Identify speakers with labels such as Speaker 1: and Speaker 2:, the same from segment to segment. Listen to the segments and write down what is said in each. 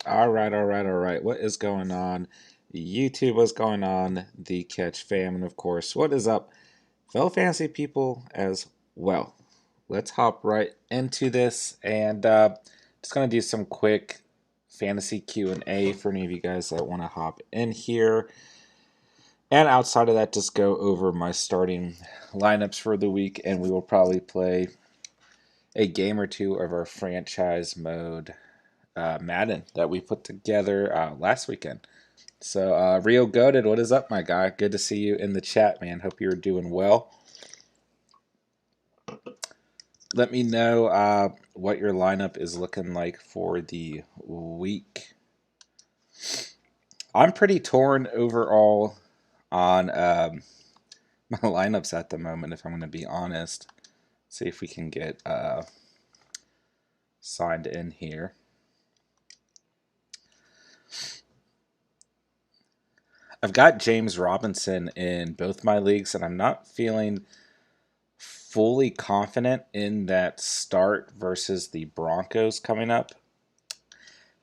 Speaker 1: All right. What is going on? YouTube, what's going on? The Catch fam, and of course, what is up, fellow fantasy people as well? Let's hop right into this, and just gonna do some quick fantasy Q&A for any of you guys that want to hop in here. And outside of that, just go over my starting lineups for the week, and we will probably play a game or two of our franchise mode Madden that we put together last weekend. So, Rio Goaded, what is up, my guy? Good to see you in the chat, man. Hope you're doing well. Let me know what your lineup is looking like for the week. I'm pretty torn overall on my lineups at the moment, if I'm going to be honest. See if we can get signed in here. I've got James Robinson in both my leagues, and I'm not feeling fully confident in that start versus the Broncos coming up.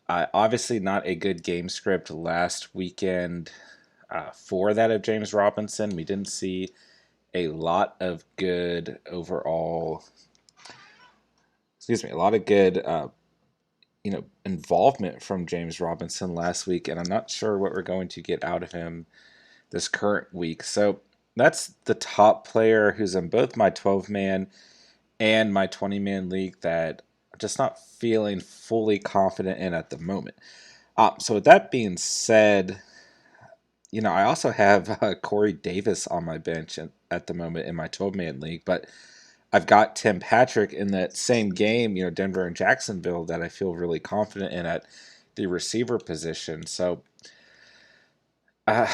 Speaker 1: Obviously, not a good game script last weekend for that of James Robinson. We didn't see a lot of good overall, a lot of good, involvement from James Robinson last week, and I'm not sure what we're going to get out of him this current week. So that's the top player who's in both my 12-man and my 20-man league that I'm just not feeling fully confident in at the moment. So with that being said, I also have Corey Davis on my bench at the moment in my 12-man league, but I've got Tim Patrick in that same game, Denver and Jacksonville, that I feel really confident in at the receiver position. So I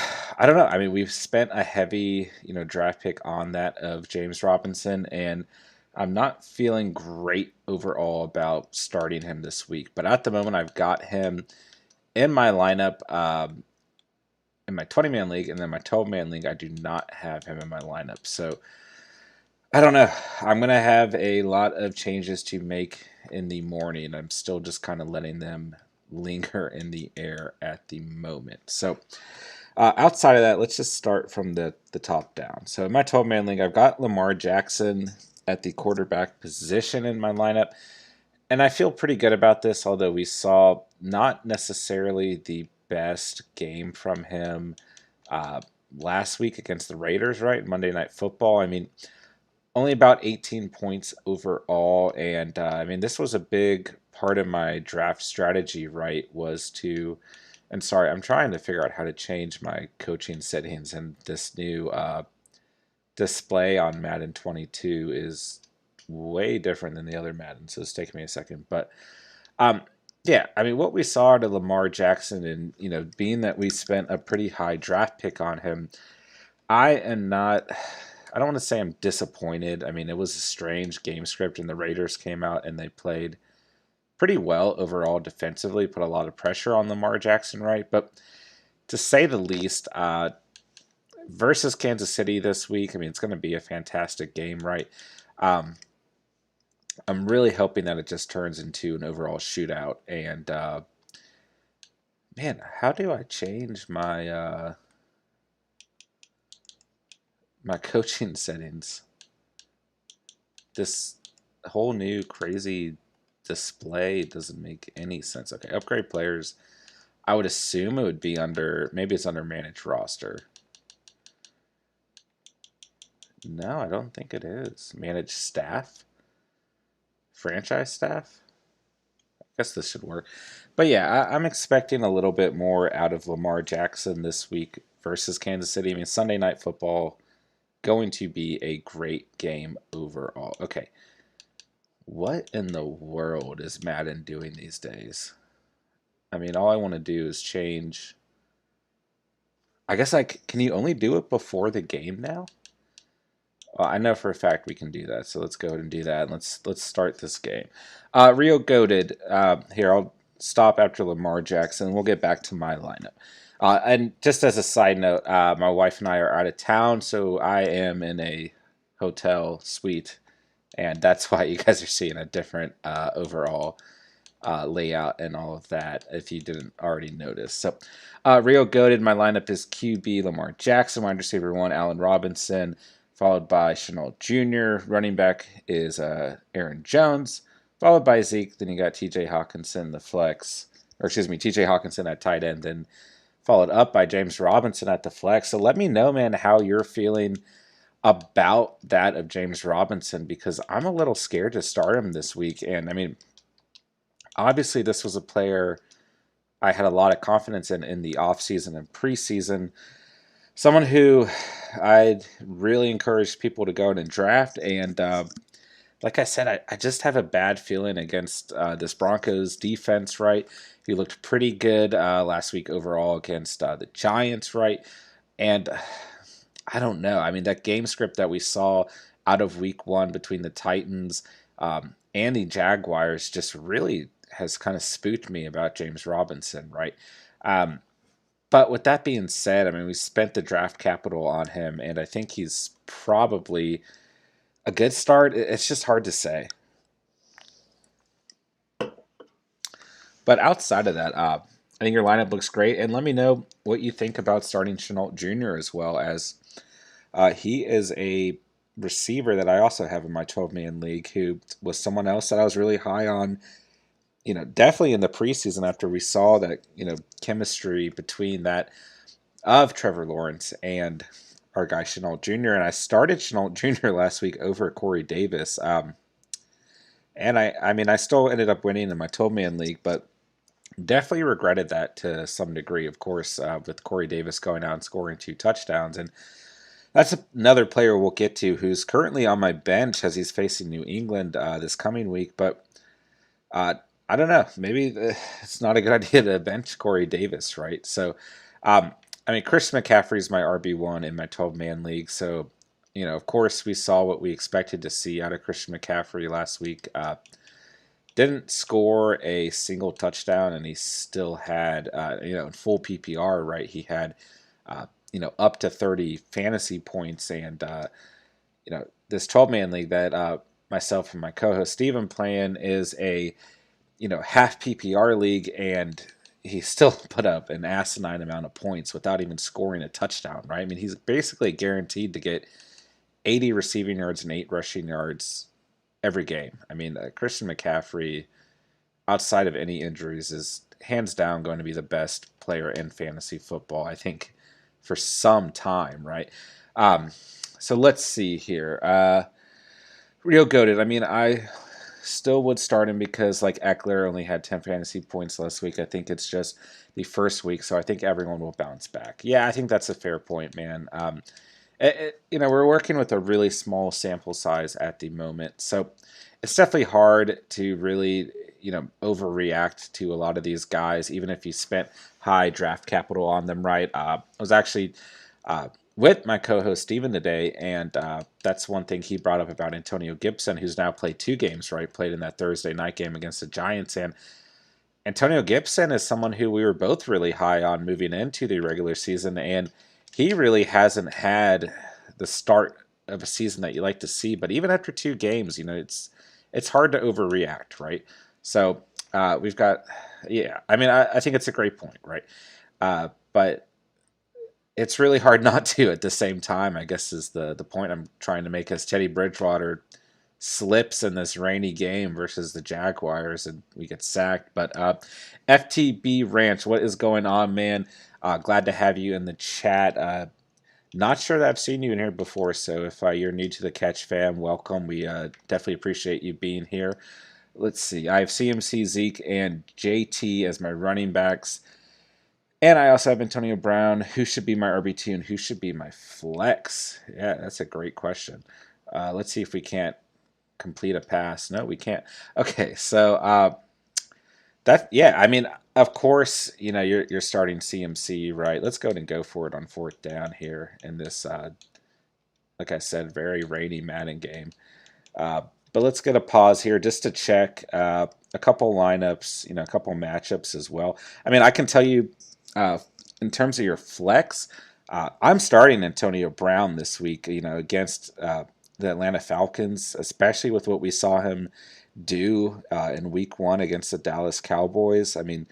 Speaker 1: don't know. I mean, we've spent a heavy, draft pick on that of James Robinson, and I'm not feeling great overall about starting him this week. But at the moment, I've got him in my lineup in my 20-man league, and then my 12-man league, I do not have him in my lineup. So I don't know. I'm going to have a lot of changes to make in the morning. I'm still just kind of letting them linger in the air at the moment. So outside of that, let's just start from the top down. So in my 12-man league, I've got Lamar Jackson at the quarterback position in my lineup. And I feel pretty good about this, although we saw not necessarily the best game from him last week against the Raiders, right? Monday Night Football. I mean, only about 18 points overall. And this was a big part of my draft strategy, right? Was to, and sorry, I'm trying to figure out how to change my coaching settings, and this new display on Madden 22 is way different than the other Madden, so it's taking me a second. But what we saw out of Lamar Jackson, and being that we spent a pretty high draft pick on him, I don't want to say I'm disappointed. I mean, it was a strange game script, and the Raiders came out and they played pretty well overall defensively, put a lot of pressure on Lamar Jackson, right? But to say the least, versus Kansas City this week, I mean, it's going to be a fantastic game, right? I'm really hoping that it just turns into an overall shootout. And man, how do I change my my coaching settings? This whole new crazy display doesn't make any sense. Okay, upgrade players. I would assume it would be under, maybe it's under manage roster. No, I don't think it is. Manage staff? Franchise staff? I guess this should work. But yeah, I'm expecting a little bit more out of Lamar Jackson this week versus Kansas City. I mean, Sunday Night Football, going to be a great game overall. Okay. What in the world is Madden doing these days? I mean, all I want to do is change. I guess can you only do it before the game now? Well, I know for a fact we can do that, so let's go ahead and do that. And let's start this game. Rio Goaded. Here, I'll stop after Lamar Jackson. We'll get back to my lineup. And just as a side note, my wife and I are out of town, so I am in a hotel suite, and that's why you guys are seeing a different overall layout and all of that, if you didn't already notice. So, Rio Goated, my lineup is QB Lamar Jackson, wide receiver 1, Allen Robinson, followed by Chenault Jr. Running back is Aaron Jones, followed by Zeke. Then you got TJ Hawkinson, the flex, or excuse me, TJ Hawkinson at tight end, then followed up by James Robinson at the flex. So let me know, man, how you're feeling about that of James Robinson, because I'm a little scared to start him this week. And I mean, obviously, this was a player I had a lot of confidence in the offseason and preseason. Someone who I'd really encourage people to go in and draft. And like I said, I just have a bad feeling against this Broncos defense, right? He looked pretty good last week overall against the Giants, right? And I don't know. I mean, that game script that we saw out of week 1 between the Titans and the Jaguars just really has kind of spooked me about James Robinson, right? Um, but with that being said, I mean, we spent the draft capital on him, and I think he's probably a good start. It's just hard to say. But outside of that, I think your lineup looks great. And let me know what you think about starting Chenault Jr. as well, as he is a receiver that I also have in my 12-man league, who was someone else that I was really high on, definitely in the preseason after we saw that, chemistry between that of Trevor Lawrence and our guy Chenault Jr. And I started Chenault Jr. last week over Corey Davis. And I mean, I still ended up winning in my 12-man league, but definitely regretted that to some degree, of course, with Corey Davis going out and scoring 2 touchdowns. And that's another player we'll get to who's currently on my bench as he's facing New England this coming week. But I don't know. Maybe it's not a good idea to bench Corey Davis, right? So, I mean, Chris McCaffrey is my RB1 in my 12-man league. So, of course, we saw what we expected to see out of Christian McCaffrey last week. Didn't score a single touchdown, and he still had, in full PPR, right? He had, up to 30 fantasy points. And, this 12-man league that myself and my co-host Steven playing is a, half PPR league, and he still put up an asinine amount of points without even scoring a touchdown, right? I mean, he's basically guaranteed to get 80 receiving yards and 8 rushing yards every game. I mean, Christian McCaffrey, outside of any injuries, is hands down going to be the best player in fantasy football, I think, for some time, right? So let's see here. Real goated. I mean, I still would start him because, like, Eckler only had 10 fantasy points last week. I think it's just the first week, so I think everyone will bounce back. Yeah, I think that's a fair point, man. We're working with a really small sample size at the moment, so it's definitely hard to really, overreact to a lot of these guys, even if you spent high draft capital on them, right? I was actually with my co-host Steven today, and that's one thing he brought up about Antonio Gibson, who's now played 2 games, right? Played in that Thursday night game against the Giants, and Antonio Gibson is someone who we were both really high on moving into the regular season, and he really hasn't had the start of a season that you like to see. But even after 2 games, it's hard to overreact, right? So we've got, yeah. I mean, I think it's a great point, right? But it's really hard not to at the same time, I guess, is the point I'm trying to make, as Teddy Bridgewater slips in this rainy game versus the Jaguars and we get sacked. But FTB Ranch, what is going on, man? Glad to have you in the chat. Not sure that I've seen you in here before, so if you're new to the Catch fam, welcome. We definitely appreciate you being here. Let's see. I have CMC, Zeke, and JT as my running backs. And I also have Antonio Brown. Who should be my RB2 and who should be my flex? Yeah, that's a great question. Let's see if we can't complete a pass. No, we can't. Okay, so I mean, of course, you're starting CMC, right? Let's go ahead and go for it on 4th down here in this, like I said, very rainy Madden game. But let's get a pause here just to check a couple lineups, a couple matchups as well. I mean, I can tell you, in terms of your flex, I'm starting Antonio Brown this week, against the Atlanta Falcons, especially with what we saw him do in week one against the Dallas Cowboys. I mean,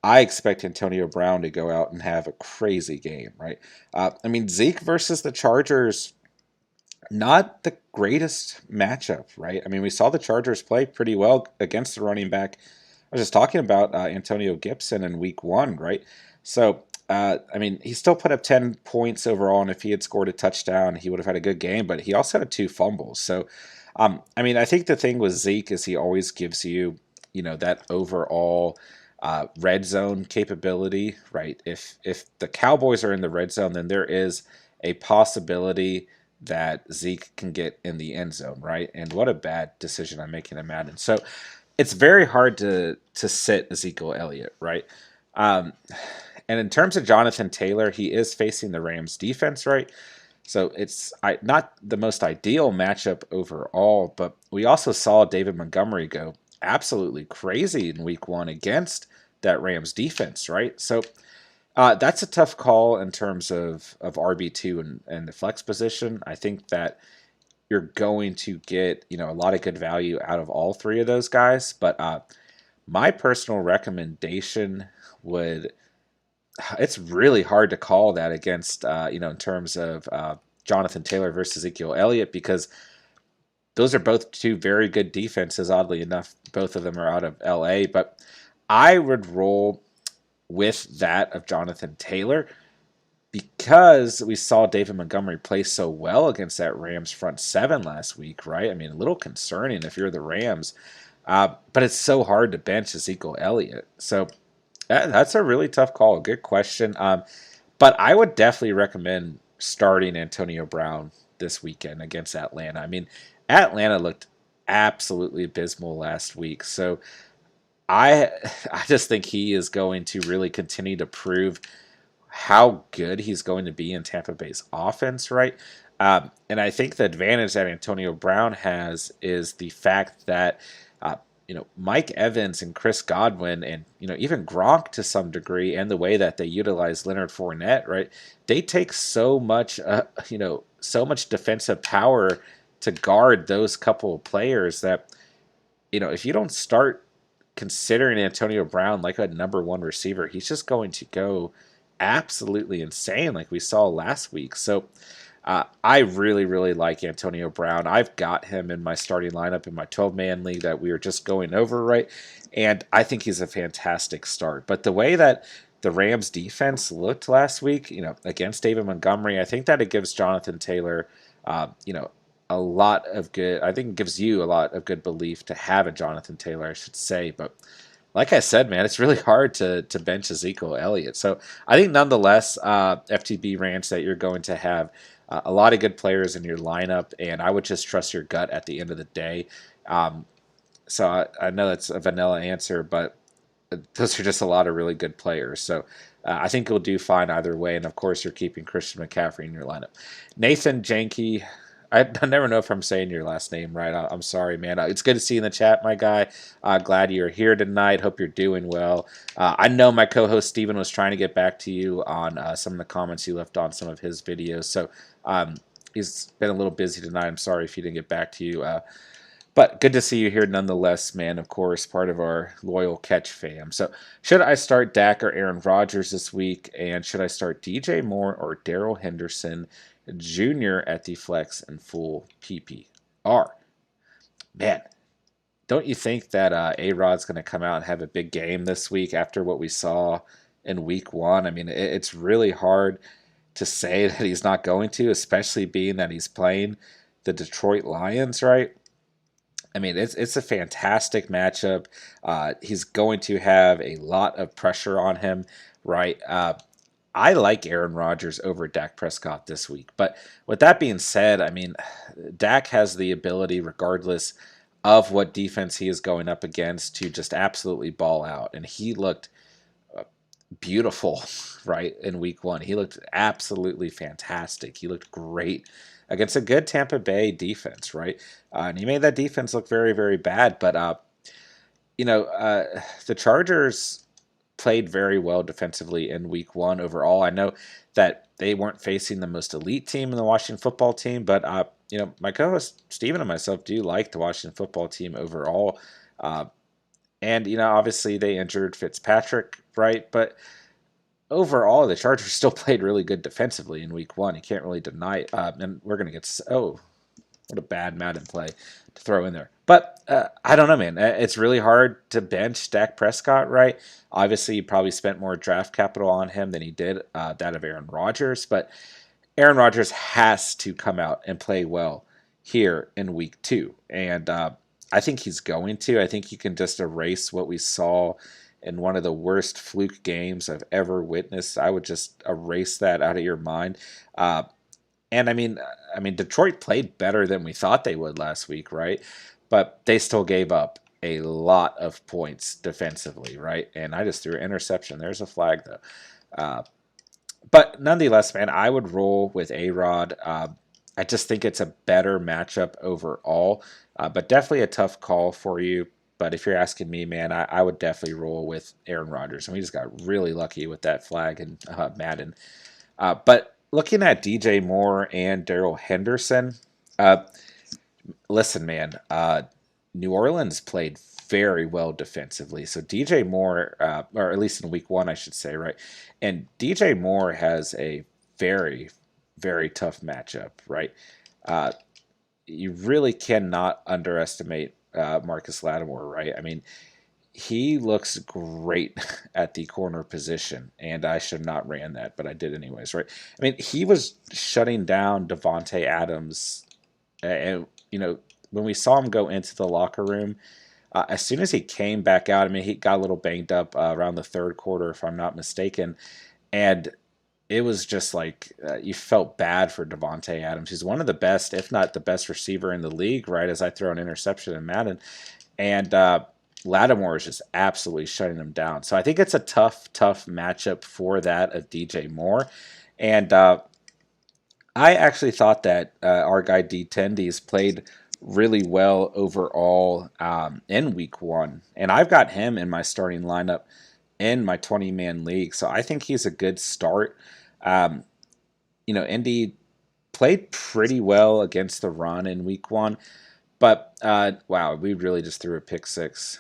Speaker 1: I expect Antonio Brown to go out and have a crazy game, right? I mean, Zeke versus the Chargers, not the greatest matchup, right? I mean, we saw the Chargers play pretty well against the running back. I was just talking about Antonio Gibson in week one, right? So, I mean, he still put up 10 points overall, and if he had scored a touchdown, he would have had a good game, but he also had two fumbles. So, I mean, I think the thing with Zeke is he always gives you, that overall red zone capability, right? If the Cowboys are in the red zone, then there is a possibility that Zeke can get in the end zone, right? And what a bad decision I'm making in Madden. So it's very hard to sit Ezekiel Elliott, right? Um, and in terms of Jonathan Taylor, he is facing the Rams defense, right? So it's not the most ideal matchup overall, but we also saw David Montgomery go absolutely crazy in week one against that Rams defense, right? So that's a tough call in terms of RB2 and the flex position. I think that you're going to get, a lot of good value out of all three of those guys. But my personal recommendation would, it's really hard to call that against, in terms of Jonathan Taylor versus Ezekiel Elliott, because those are both two very good defenses. Oddly enough, both of them are out of LA, but I would roll with that of Jonathan Taylor because we saw David Montgomery play so well against that Rams front seven last week, right? I mean, a little concerning if you're the Rams, but it's so hard to bench Ezekiel Elliott. So that's a really tough call. Good question. But I would definitely recommend starting Antonio Brown this weekend against Atlanta. I mean, Atlanta looked absolutely abysmal last week. So I I just think he is going to really continue to prove how good he's going to be in Tampa Bay's offense, right? And I think the advantage that Antonio Brown has is the fact that Mike Evans and Chris Godwin and even Gronk to some degree, and the way that they utilize Leonard Fournette, right? They take so much defensive power to guard those couple of players that if you don't start considering Antonio Brown like a number one receiver, he's just going to go absolutely insane like we saw last week. So I really, really like Antonio Brown. I've got him in my starting lineup in my 12-man league that we were just going over, right? And I think he's a fantastic start. But the way that the Rams defense looked last week, against David Montgomery, I think that it gives Jonathan Taylor, a lot of good. I think it gives you a lot of good belief to have a Jonathan Taylor, I should say. But like I said, man, it's really hard to bench Ezekiel Elliott. So I think nonetheless, FTB Ranch, that you're going to have a lot of good players in your lineup, and I would just trust your gut at the end of the day. So I know that's a vanilla answer, but those are just a lot of really good players. So I think you'll do fine either way. And of course, you're keeping Christian McCaffrey in your lineup. Nathan Janke. I never know if I'm saying your last name right. I'm sorry, man. It's good to see you in the chat, my guy. Glad you're here tonight. Hope you're doing well. I know my co-host Steven was trying to get back to you on some of the comments you left on some of his videos. So he's been a little busy tonight. I'm sorry if he didn't get back to you. But good to see you here nonetheless, man. Of course, part of our loyal catch fam. So should I start Dak or Aaron Rodgers this week? And should I start DJ Moore or Daryl Henderson Jr. at the flex and full PPR? Man, don't you think that A-Rod's going to come out and have a big game this week after what we saw in week one? I mean, it's really hard to say that he's not going to, especially being that he's playing the Detroit Lions, right? I mean, it's a fantastic matchup. He's going to have a lot of pressure on him, right? I like Aaron Rodgers over Dak Prescott this week. But with that being said, I mean, Dak has the ability, regardless of what defense he is going up against, to just absolutely ball out. And he looked beautiful, right, in week one. He looked absolutely fantastic. He looked great against a good Tampa Bay defense, right? And he made that defense look very, very bad. But, the Chargers played very well defensively in week one overall. I know that they weren't facing the most elite team in the Washington football team, but my co-host Steven and myself do like the Washington football team overall. Uh, and obviously they injured Fitzpatrick, right? But overall, the Chargers still played really good defensively in week one. You can't really deny it. And we're going to get what a bad Madden play to throw in there. But I don't know, man. It's really hard to bench Dak Prescott, right? Obviously, you probably spent more draft capital on him than he did that of Aaron Rodgers. But Aaron Rodgers has to come out and play well here in week two. And I think he's going to. I think you can just erase what we saw in one of the worst fluke games I've ever witnessed. I would just erase that out of your mind. And Detroit played better than we thought they would last week, right? But they still gave up a lot of points defensively, right? And I just threw an interception. There's a flag, though. But nonetheless, man, I would roll with A-Rod. I just think it's a better matchup overall, but definitely a tough call for you. But if you're asking me, man, I would definitely roll with Aaron Rodgers. And we just got really lucky with that flag in Madden. But looking at DJ Moore and Daryl Henderson, listen, man, New Orleans played very well defensively. So DJ Moore, or at least in week one, I should say, right? And DJ Moore has a very, very tough matchup, right? You really cannot underestimate Marcus Lattimore, right? I mean, he looks great at the corner position, and I should not ran that, but I did anyways, right? I mean, he was shutting down Devontae Adams, and when we saw him go into the locker room, as soon as he came back out, I mean, he got a little banged up around the third quarter, if I'm not mistaken, and it was just like you felt bad for Devontae Adams. He's one of the best, if not the best receiver in the league, right, as I throw an interception in Madden. And Lattimore is just absolutely shutting him down. So I think it's a tough matchup for that of DJ Moore. And I actually thought that our guy D10Ds played really well overall in week one. And I've got him in my starting lineup in my 20-man league. So I think he's a good start. Indy played pretty well against the run in week one. But, wow, we really just threw a pick six.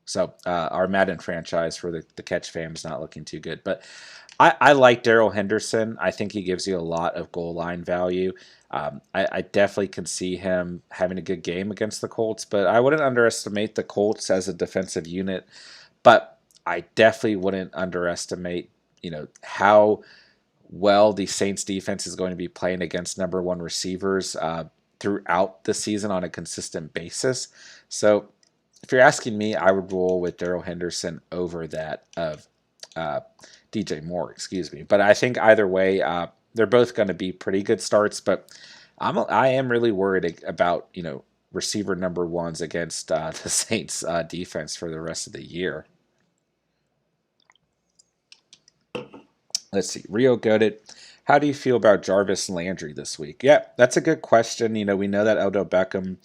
Speaker 1: So our Madden franchise for the catch fam is not looking too good. But I like Daryl Henderson. I think he gives you a lot of goal line value. I definitely can see him having a good game against the Colts, but I wouldn't underestimate the Colts as a defensive unit. But I definitely wouldn't underestimate, how well the Saints defense is going to be playing against number one receivers throughout the season on a consistent basis. So if you're asking me, I would roll with Daryl Henderson over that of DJ Moore, excuse me. But I think either way, they're both going to be pretty good starts. But I am really worried about receiver number ones against the Saints defense for the rest of the year. Let's see, Rio Goated. How do you feel about Jarvis Landry this week? Yeah, that's a good question. We know that Odell Beckham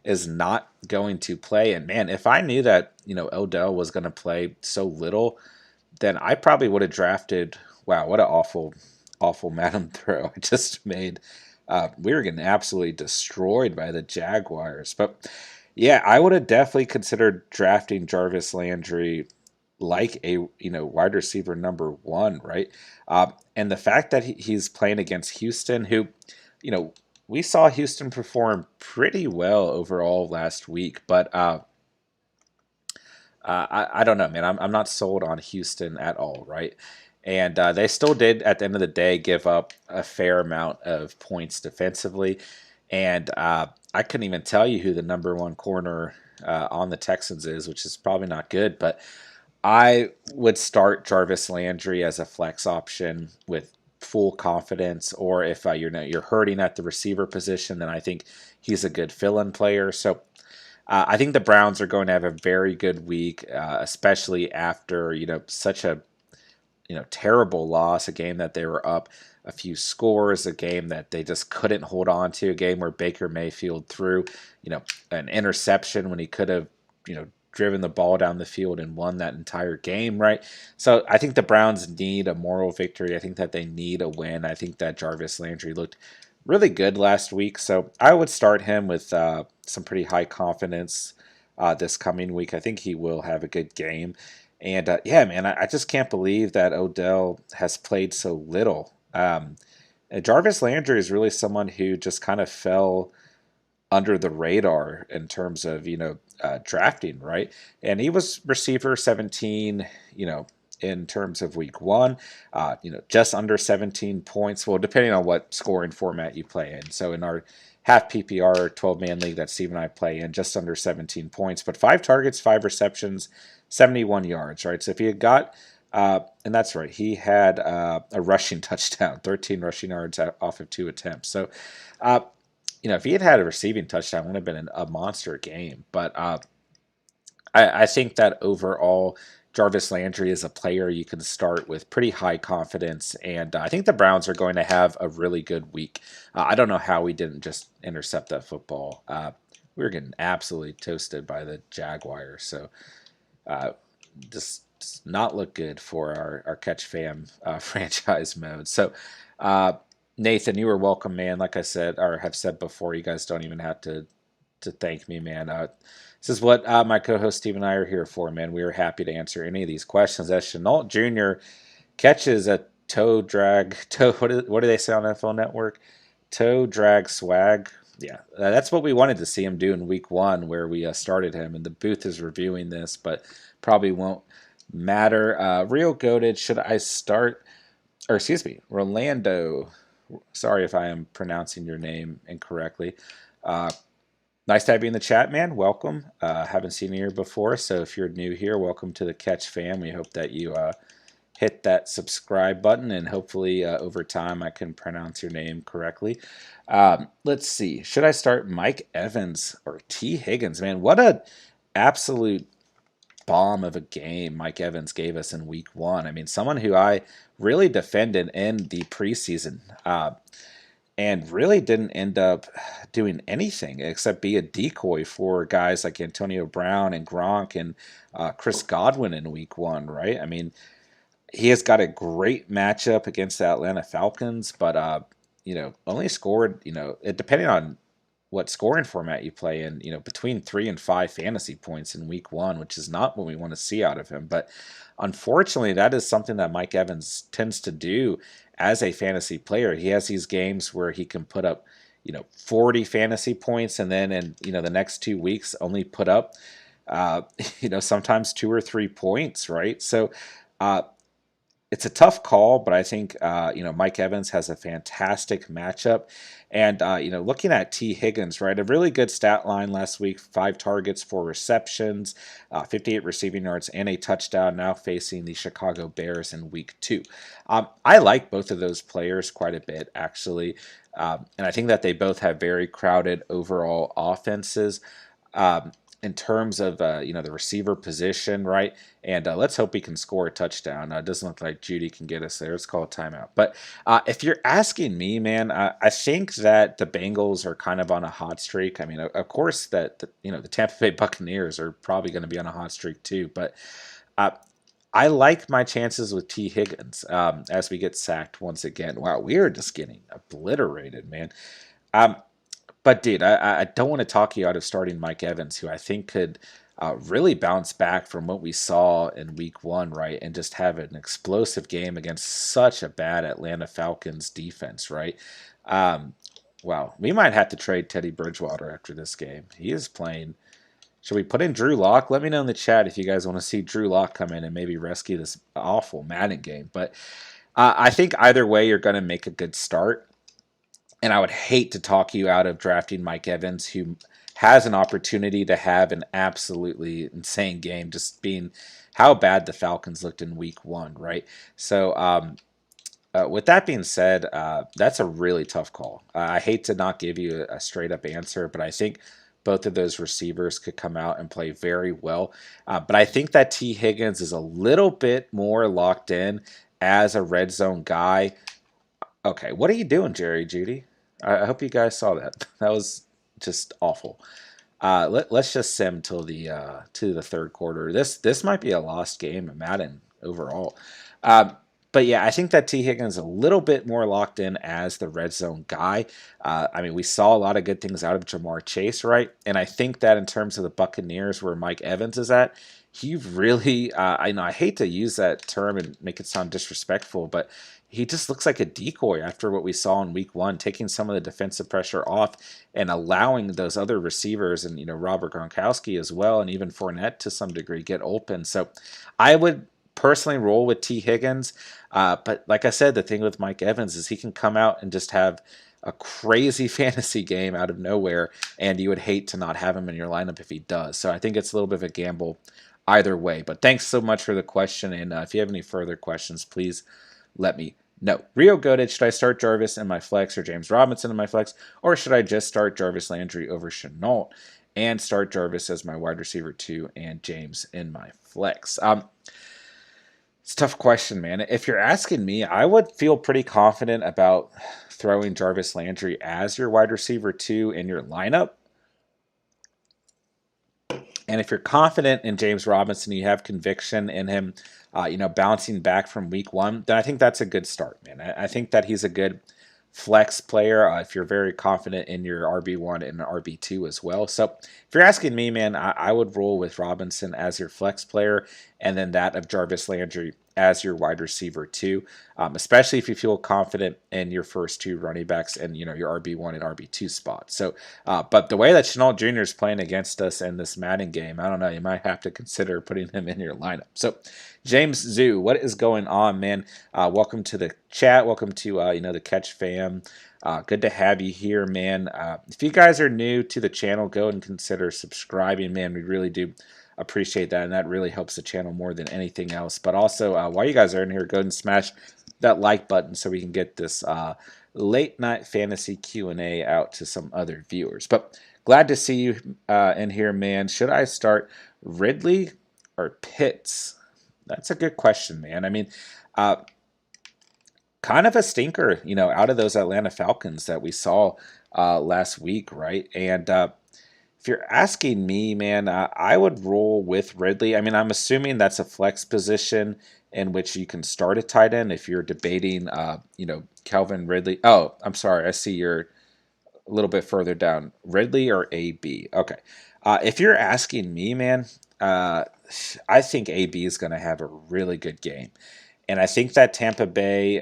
Speaker 1: is not going to play. And man, if I knew that, Odell was going to play so little, then I probably would have drafted, wow, what an awful Madden throw I just made. We were getting absolutely destroyed by the Jaguars. But yeah, I would have definitely considered drafting Jarvis Landry like a wide receiver number one, right? And the fact that he's playing against Houston, who, we saw Houston perform pretty well overall last week, but I don't know, man. I'm not sold on Houston at all, right? And they still did, at the end of the day, give up a fair amount of points defensively. And I couldn't even tell you who the number one corner on the Texans is, which is probably not good, but I would start Jarvis Landry as a flex option with full confidence, or if you're hurting at the receiver position, then I think he's a good fill-in player. So I think the Browns are going to have a very good week, especially after such a terrible loss, a game that they were up a few scores, a game that they just couldn't hold on to, a game where Baker Mayfield threw an interception when he could have driven the ball down the field and won that entire game, right? So I think the Browns need a moral victory. I think that they need a win. I think that Jarvis Landry looked really good last week, so I would start him with some pretty high confidence this coming week. I think he will have a good game. And yeah, man, I just can't believe that Odell has played so little. And Jarvis Landry is really someone who just kind of fell under the radar in terms of drafting, right? And he was receiver 17, in terms of week one, just under 17 points. Well, depending on what scoring format you play in. So in our half PPR 12-man league that Steve and I play in, just under 17 points, but 5 targets, 5 receptions, 71 yards, right? So if he had got and that's right, he had a rushing touchdown, 13 rushing yards off of 2 attempts. So if he had a receiving touchdown, it would have been a monster game. But I think that overall, Jarvis Landry is a player you can start with pretty high confidence, and I think the Browns are going to have a really good week. I don't know how we didn't just intercept that football. We were getting absolutely toasted by the Jaguars, so just does not look good for our Catch Fam franchise mode. So, Nathan, you were welcome, man. Like I said, or have said before, you guys don't even have to thank me, man. This is what my co-host Steve and I are here for, man. We are happy to answer any of these questions. As Chenault Jr. catches a toe, what do they say on NFL Network? Toe drag swag. Yeah, that's what we wanted to see him do in week one, where we started him, and the booth is reviewing this, but probably won't matter. Real goated, should I start, or excuse me, Rolando. Sorry if I am pronouncing your name incorrectly. Nice to have you in the chat, man. Welcome. Haven't seen you here before, so if you're new here, welcome to the Catch Fam. We hope that you hit that subscribe button, and hopefully over time I can pronounce your name correctly. Let's see. Should I start Mike Evans or T. Higgins? Man, what a absolute bomb of a game Mike Evans gave us in week one. I mean, someone who I really defended in the preseason and really didn't end up doing anything except be a decoy for guys like Antonio Brown and Gronk and Chris Godwin in week one, right? I mean, he has got a great matchup against the Atlanta Falcons, but only scored, depending on what scoring format you play in, between 3 and 5 fantasy points in week one, which is not what we want to see out of him. But unfortunately, that is something that Mike Evans tends to do as a fantasy player. He has these games where he can put up, 40 fantasy points, and then in, the next 2 weeks only put up, sometimes 2 or 3 points, right? So, it's a tough call, but I think Mike Evans has a fantastic matchup, and looking at T. Higgins, right, a really good stat line last week: 5 targets, 4 receptions, 58 receiving yards, and a touchdown. Now facing the Chicago Bears in week 2. I like both of those players quite a bit, actually, and I think that they both have very crowded overall offenses. In terms of the receiver position, right? And let's hope he can score a touchdown. It doesn't look like Judy can get us there. Let's call a timeout. But if you're asking me, man, I think that the Bengals are kind of on a hot streak. I mean, of course that the Tampa Bay Buccaneers are probably going to be on a hot streak too. But I like my chances with T. Higgins as we get sacked once again. Wow, we are just getting obliterated, man. But, dude, I don't want to talk you out of starting Mike Evans, who I think could really bounce back from what we saw in week one, right, and just have an explosive game against such a bad Atlanta Falcons defense, right? Wow, we might have to trade Teddy Bridgewater after this game. He is playing. Should we put in Drew Lock? Let me know in the chat if you guys want to see Drew Lock come in and maybe rescue this awful Madden game. But I think either way, you're going to make a good start. And I would hate to talk you out of drafting Mike Evans, who has an opportunity to have an absolutely insane game, just being how bad the Falcons looked in week one, right? So with that being said, that's a really tough call. I hate to not give you a straight up answer, but I think both of those receivers could come out and play very well. But I think that T. Higgins is a little bit more locked in as a red zone guy. Okay, what are you doing, Jerry Judy? I hope you guys saw that. That was just awful. Let's just sim till the to the third quarter. This might be a lost game in Madden overall. Um, but yeah, I think that T. Higgins is a little bit more locked in as the red zone guy. I mean, we saw a lot of good things out of Jamar Chase, right? And I think that in terms of the Buccaneers, where Mike Evans is at, he really, I know I hate to use that term and make it sound disrespectful, but he just looks like a decoy after what we saw in week one, taking some of the defensive pressure off and allowing those other receivers and, Robert Gronkowski as well, and even Fournette to some degree get open. So I would personally roll with T. Higgins. But like I said, the thing with Mike Evans is he can come out and just have a crazy fantasy game out of nowhere, and you would hate to not have him in your lineup if he does. So I think it's a little bit of a gamble either way. But thanks so much for the question, and if you have any further questions, please let me know. Rio Goated, should I start Jarvis in my flex or James Robinson in my flex, or should I just start Jarvis Landry over Chenault and start Jarvis as my wide receiver 2 and James in my flex? It's a tough question, man. If you're asking me, I would feel pretty confident about throwing Jarvis Landry as your wide receiver 2 in your lineup. And if you're confident in James Robinson, you have conviction in him, bouncing back from week one, then I think that's a good start, man. I think that he's a good flex player if you're very confident in your RB1 and RB2 as well. So if you're asking me, man, I would roll with Robinson as your flex player and then that of Jarvis Landry as your wide receiver 2, especially if you feel confident in your first 2 running backs and, your RB1 and RB2 spots. So, but the way that Chenault Jr. is playing against us in this Madden game, I don't know, you might have to consider putting him in your lineup. So, James Zoo, what is going on, man? Welcome to the chat. Welcome to, the Catch fam. Good to have you here, man. If you guys are new to the channel, go and consider subscribing, man. We really do appreciate that, and that really helps the channel more than anything else. But also, while you guys are in here, go ahead and smash that like button so we can get this late night fantasy Q&A out to some other viewers. But glad to see you in here, man. Should I start Ridley or Pitts? That's a good question, man. I mean, kind of a stinker, out of those Atlanta Falcons that we saw last week, right? And if you're asking me, man, I would roll with Ridley. I mean, I'm assuming that's a flex position in which you can start a tight end if you're debating, Calvin Ridley. Oh, I'm sorry. I see you're a little bit further down. Ridley or AB? Okay. If you're asking me, man, I think AB is going to have a really good game. And I think that Tampa Bay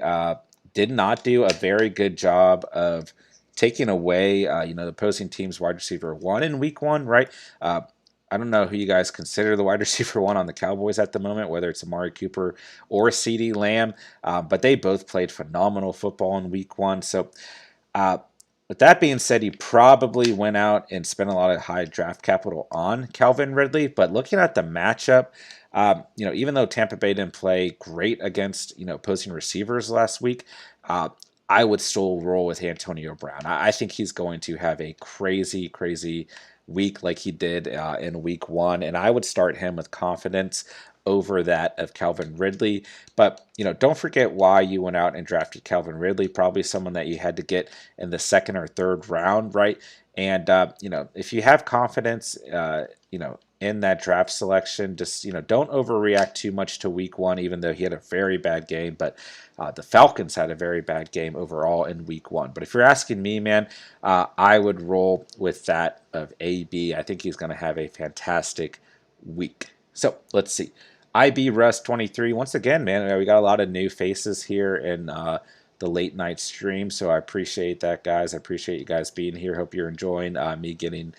Speaker 1: did not do a very good job of taking away, the opposing team's wide receiver 1 in week 1, right? I don't know who you guys consider the wide receiver 1 on the Cowboys at the moment, whether it's Amari Cooper or CeeDee Lamb, but they both played phenomenal football in week 1. So with that being said, he probably went out and spent a lot of high draft capital on Calvin Ridley. But looking at the matchup, even though Tampa Bay didn't play great against, opposing receivers last week, I would still roll with Antonio Brown. I think he's going to have a crazy, crazy week like he did in week 1, and I would start him with confidence over that of Calvin Ridley. But, don't forget why you went out and drafted Calvin Ridley, probably someone that you had to get in the 2nd or 3rd round, right? And, if you have confidence, in that draft selection, just, don't overreact too much to week 1, even though he had a very bad game. But the Falcons had a very bad game overall in week 1. But if you're asking me, man, I would roll with that of AB. I think he's going to have a fantastic week. So let's see. IB Russ 23. Once again, man, we got a lot of new faces here in the late night stream. So I appreciate that, guys. I appreciate you guys being here. Hope you're enjoying me getting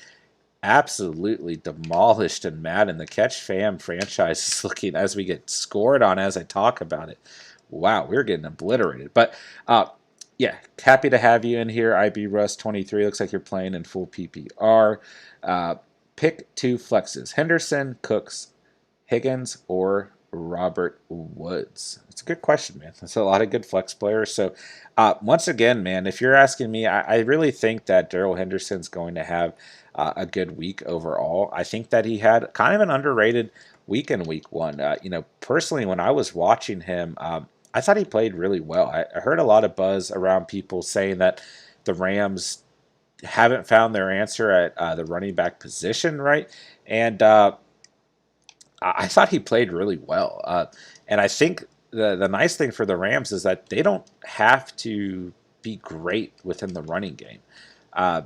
Speaker 1: absolutely demolished in Madden. The Catch Fam franchise is looking, as we get scored on as I talk about it. Wow, we're getting obliterated. But yeah, happy to have you in here. IB Russ 23. Looks like you're playing in full PPR. Pick 2 flexes: Henderson, Cooks, Higgins, or Robert Woods? It's a good question, man. That's a lot of good flex players. So once again, man, if you're asking me, I really think that Daryl Henderson's going to have a good week overall. I think that he had kind of an underrated week in week 1. Personally, when I was watching him, I thought he played really well. I heard a lot of buzz around people saying that the Rams haven't found their answer at the running back position, right? And I thought he played really well. And I think the nice thing for the Rams is that they don't have to be great within the running game. Uh,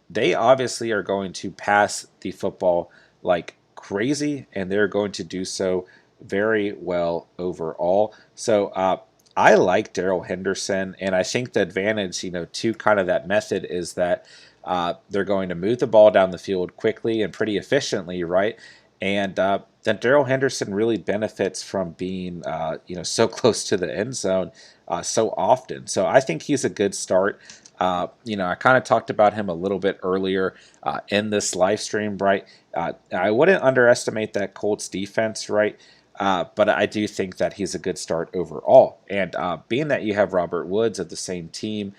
Speaker 1: they obviously are going to pass the football like crazy, and they're going to do so very well overall. So I like Daryl Henderson, and I think the advantage, to kind of that method is that they're going to move the ball down the field quickly and pretty efficiently, right? And then Daryl Henderson really benefits from being, so close to the end zone so often. So I think he's a good start. I kind of talked about him a little bit earlier in this live stream, right? I wouldn't underestimate that Colts defense, right? But I do think that he's a good start overall. And being that you have Robert Woods of the same team,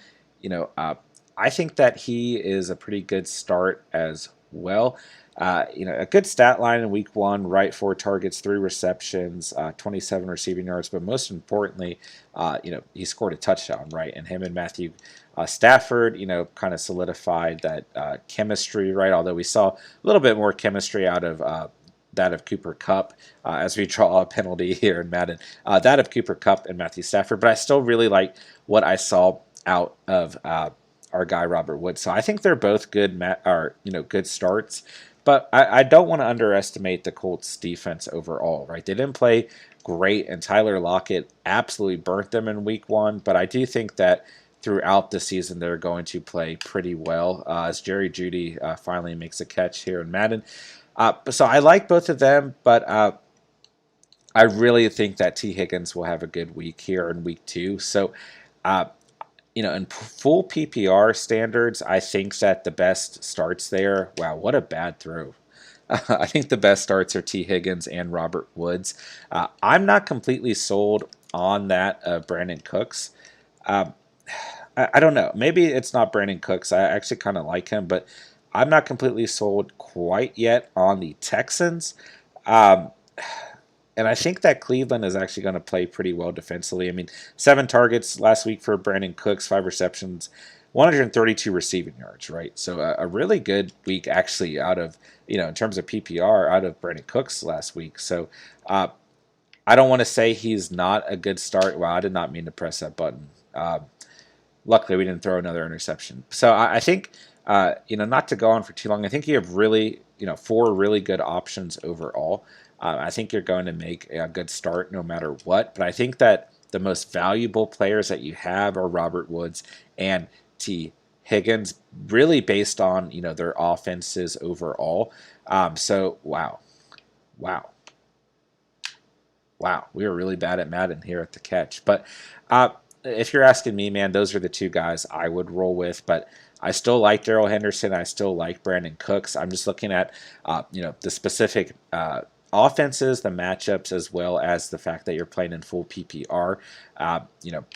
Speaker 1: I think that he is a pretty good start as well. A good stat line in week one, right? 4 targets, 3 receptions, 27 receiving yards. But most importantly, he scored a touchdown, right? And him and Matthew Stafford, kind of solidified that chemistry, right? Although we saw a little bit more chemistry out of that of Cooper Kupp as we draw a penalty here in Madden. That of Cooper Kupp and Matthew Stafford. But I still really like what I saw out of our guy Robert Woods. So I think they're both good, good starts. But I don't want to underestimate the Colts defense overall, right? They didn't play great, and Tyler Lockett absolutely burnt them in week one. But I do think that throughout the season, they're going to play pretty well as Jerry Jeudy finally makes a catch here in Madden. So I like both of them, but I really think that T. Higgins will have a good week here in week 2. So, in full PPR standards, I think that the best starts there. Wow, what a bad throw. I think the best starts are T. Higgins and Robert Woods. I'm not completely sold on that of Brandon Cooks. I don't know. Maybe it's not Brandon Cooks. I actually kind of like him, but I'm not completely sold quite yet on the Texans. Um, and I think that Cleveland is actually going to play pretty well defensively. I mean, 7 targets last week for Brandon Cooks, 5 receptions, 132 receiving yards, right? So a really good week actually out of, in terms of PPR, out of Brandon Cooks last week. So I don't want to say he's not a good start. Well, I did not mean to press that button. Luckily, we didn't throw another interception. So I think, not to go on for too long, I think you have really, 4 really good options overall. I think you're going to make a good start no matter what. But I think that the most valuable players that you have are Robert Woods and T. Higgins, really based on, their offenses overall. So, wow. We were really bad at Madden here at the catch. But if you're asking me, man, those are the 2 guys I would roll with. But I still like Daryl Henderson. I still like Brandon Cooks. I'm just looking at, the specific offenses, the matchups, as well as the fact that you're playing in full PPR.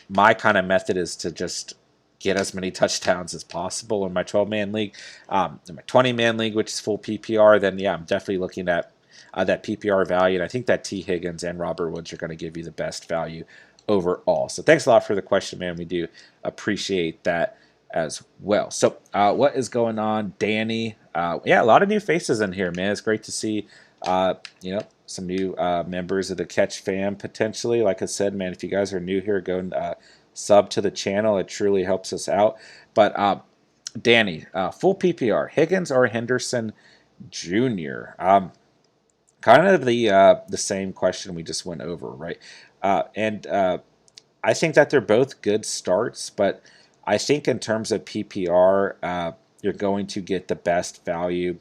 Speaker 1: My kind of method is to just get as many touchdowns as possible in my 12-man league. In my 20-man league, which is full PPR, then, yeah, I'm definitely looking at that PPR value. And I think that T. Higgins and Robert Woods are going to give you the best value overall. So thanks a lot for the question, man. We do appreciate that as well. So what is going on, Danny? Yeah, a lot of new faces in here, man. It's great to see, some new members of the Catch fam potentially. Like I said, man, if you guys are new here, go and sub to the channel. It truly helps us out. But Danny, full PPR, Higgins or Henderson Jr.? Kind of the same question we just went over, right? And I think that they're both good starts, but I think in terms of PPR, you're going to get the best value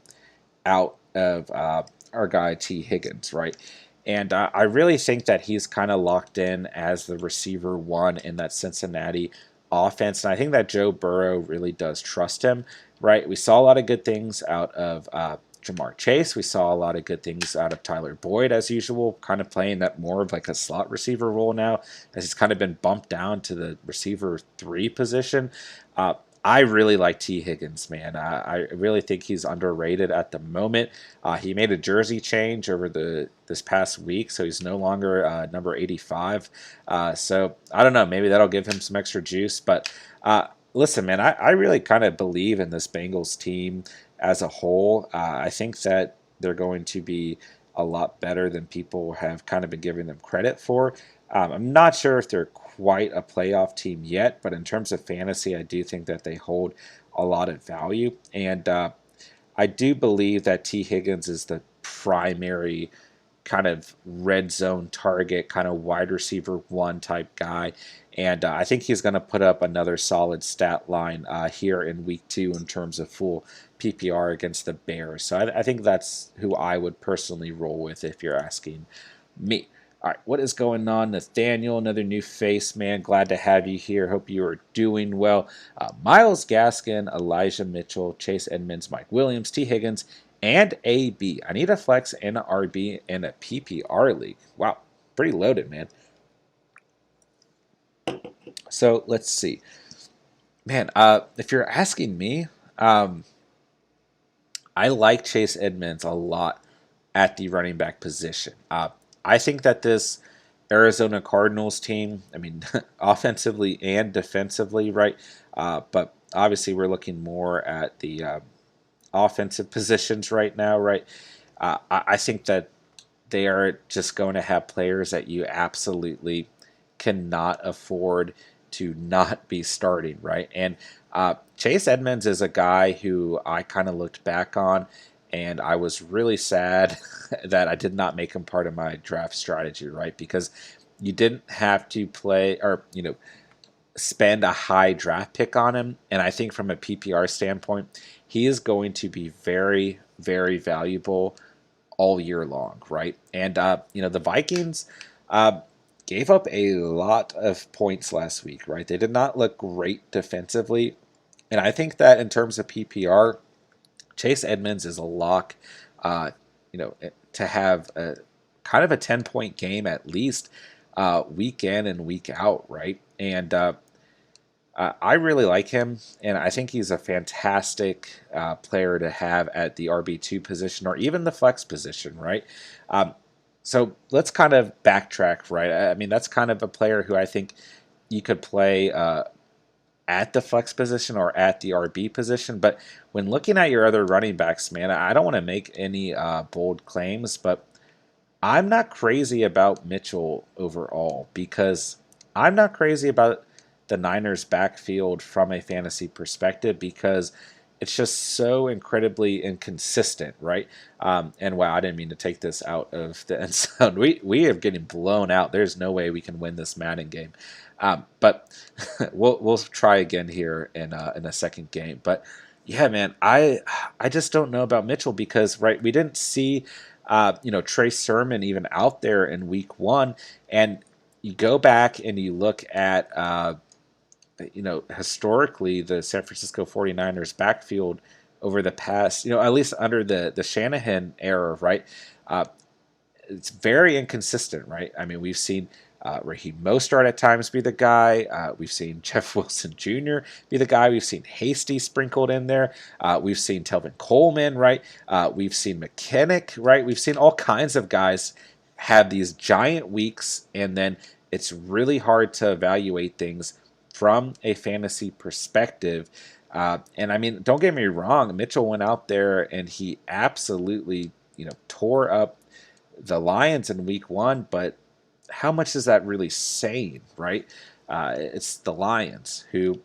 Speaker 1: out of our guy T. Higgins, right? And I really think that he's kind of locked in as the receiver 1 in that Cincinnati offense. And I think that Joe Burrow really does trust him, right? We saw a lot of good things out of Jamar Chase. We saw a lot of good things out of Tyler Boyd, as usual, kind of playing that more of like a slot receiver role now, as he's kind of been bumped down to the receiver 3 position. I really like T. Higgins, man. I really think he's underrated at the moment. He made a jersey change over this past week, so he's no longer number 85. So I don't know. Maybe that'll give him some extra juice, but listen, man, I really kind of believe in this Bengals team as a whole. I think that they're going to be a lot better than people have kind of been giving them credit for. I'm not sure if they're quite a playoff team yet, but in terms of fantasy, I do think that they hold a lot of value. And I do believe that T. Higgins is the primary kind of red zone target, kind of wide receiver one type guy. And I think he's going to put up another solid stat line here in week 2 in terms of full PPR against the Bears. So I think that's who I would personally roll with if you're asking me. All right, what is going on, Nathaniel? Another new face, man. Glad to have you here. Hope you are doing well. Miles Gaskin, Elijah Mitchell, Chase Edmonds, Mike Williams, T. Higgins, and AB. I need a flex and an RB and a PPR league. Wow, pretty loaded, man. So let's see. Man, if you're asking me, I like Chase Edmonds a lot at the running back position. I think that this Arizona Cardinals team, I mean, offensively and defensively, right? But obviously, we're looking more at the offensive positions right now, right? I think that they are just going to have players that you absolutely cannot afford to not be starting, right? And Chase Edmonds is a guy who I kind of looked back on, and I was really sad that I did not make him part of my draft strategy, right? Because you didn't have to play or, spend a high draft pick on him. And I think from a PPR standpoint, he is going to be very, very valuable all year long, right? And the Vikings gave up a lot of points last week, right? They did not look great defensively, and I think that in terms of PPR, Chase Edmonds is a lock. To have a kind of a 10-point game at least week in and week out, right? And I really like him, and I think he's a fantastic player to have at the RB2 position or even the flex position, right? So let's kind of backtrack, right? I mean, that's kind of a player who I think you could play at the flex position or at the RB position. But when looking at your other running backs, man, I don't want to make any bold claims, but I'm not crazy about Mitchell overall because I'm not crazy about the Niners' backfield from a fantasy perspective because it's just so incredibly inconsistent, right? And wow, I didn't mean to take this out of the end zone. We are getting blown out. There's no way we can win this Madden game, but we'll try again here in a second game. But yeah, man, I just don't know about Mitchell because right, we didn't see Trey Sermon even out there in week 1, and you go back and you look at historically the San Francisco 49ers backfield over the past, at least under the Shanahan era, right? It's very inconsistent, right? I mean, we've seen Raheem Mostert at times be the guy. We've seen Jeff Wilson Jr. be the guy. We've seen Hasty sprinkled in there. We've seen Telvin Coleman, right? We've seen McKinnick, right? We've seen all kinds of guys have these giant weeks, and then it's really hard to evaluate things from a fantasy perspective. And I mean, don't get me wrong, Mitchell went out there and he absolutely, tore up the Lions in week 1, but how much is that really saying, right? It's the Lions who,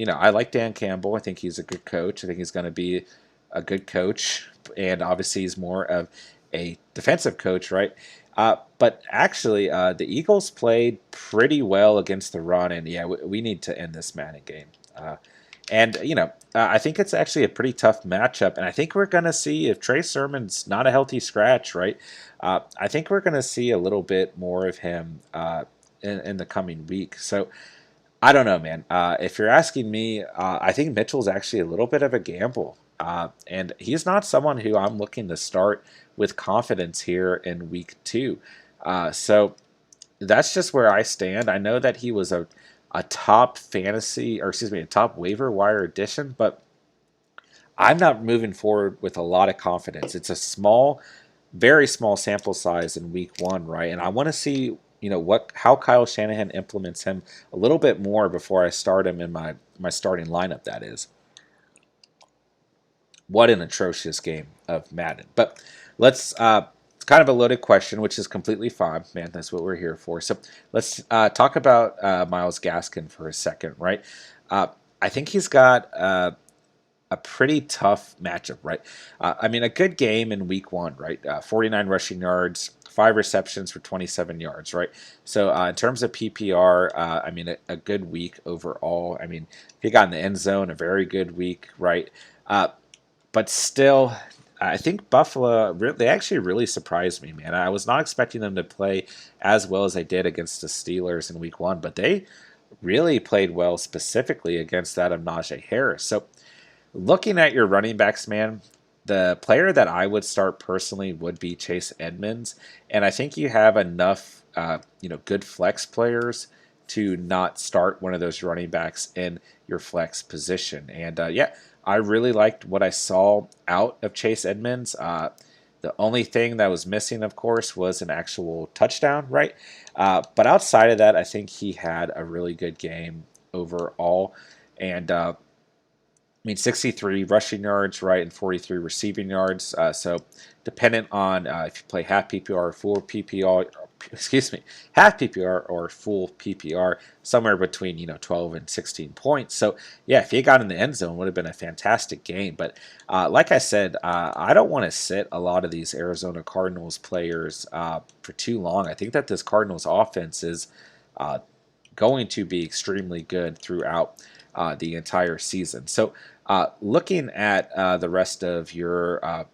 Speaker 1: I like Dan Campbell. I think he's a good coach. I think he's going to be a good coach. And obviously he's more of a defensive coach, right? But actually, the Eagles played pretty well against the run. And yeah, we need to end this Madden game. I think it's actually a pretty tough matchup, and I think we're going to see if Trey Sermon's not a healthy scratch, right? I think we're going to see a little bit more of him in the coming week. So I don't know, man. If you're asking me, I think Mitchell's actually a little bit of a gamble, and he's not someone who I'm looking to start with confidence here in week 2. So that's just where I stand. I know that he was a top a top waiver wire addition, but I'm not moving forward with a lot of confidence. It's a very small sample size in week 1, right? And I want to see what how Kyle Shanahan implements him a little bit more before I start him in my starting lineup. That is, what an atrocious game of Madden. But let's it's kind of a loaded question, which is completely fine, man. That's what we're here for. So let's talk about Myles Gaskin for a second, right? Uh, I think he's got a pretty tough matchup, right? I mean, a good game in week one, right? 49 rushing yards, 5 receptions for 27 yards, right? So in terms of PPR, I mean, a good week overall. I mean, if he got in the end zone, a very good week, right? But still, I think Buffalo, they actually really surprised me, man. I was not expecting them to play as well as they did against the Steelers in week one, but they really played well specifically against that of Najee Harris. So looking at your running backs, man, the player that I would start personally would be Chase Edmonds, and I think you have enough, good flex players to not start one of those running backs in your flex position. And yeah, I really liked what I saw out of Chase Edmonds. The only thing that was missing, of course, was an actual touchdown, right? But outside of that, I think he had a really good game overall. And I mean, 63 rushing yards, right, and 43 receiving yards. So, dependent on if you play half PPR or full PPR, excuse me, half PPR or full PPR, somewhere between 12 and 16 points. So, yeah, if he got in the end zone, would have been a fantastic game. But like I said, I don't want to sit a lot of these Arizona Cardinals players for too long. I think that this Cardinals offense is going to be extremely good throughout the entire season. So, looking at the rest of your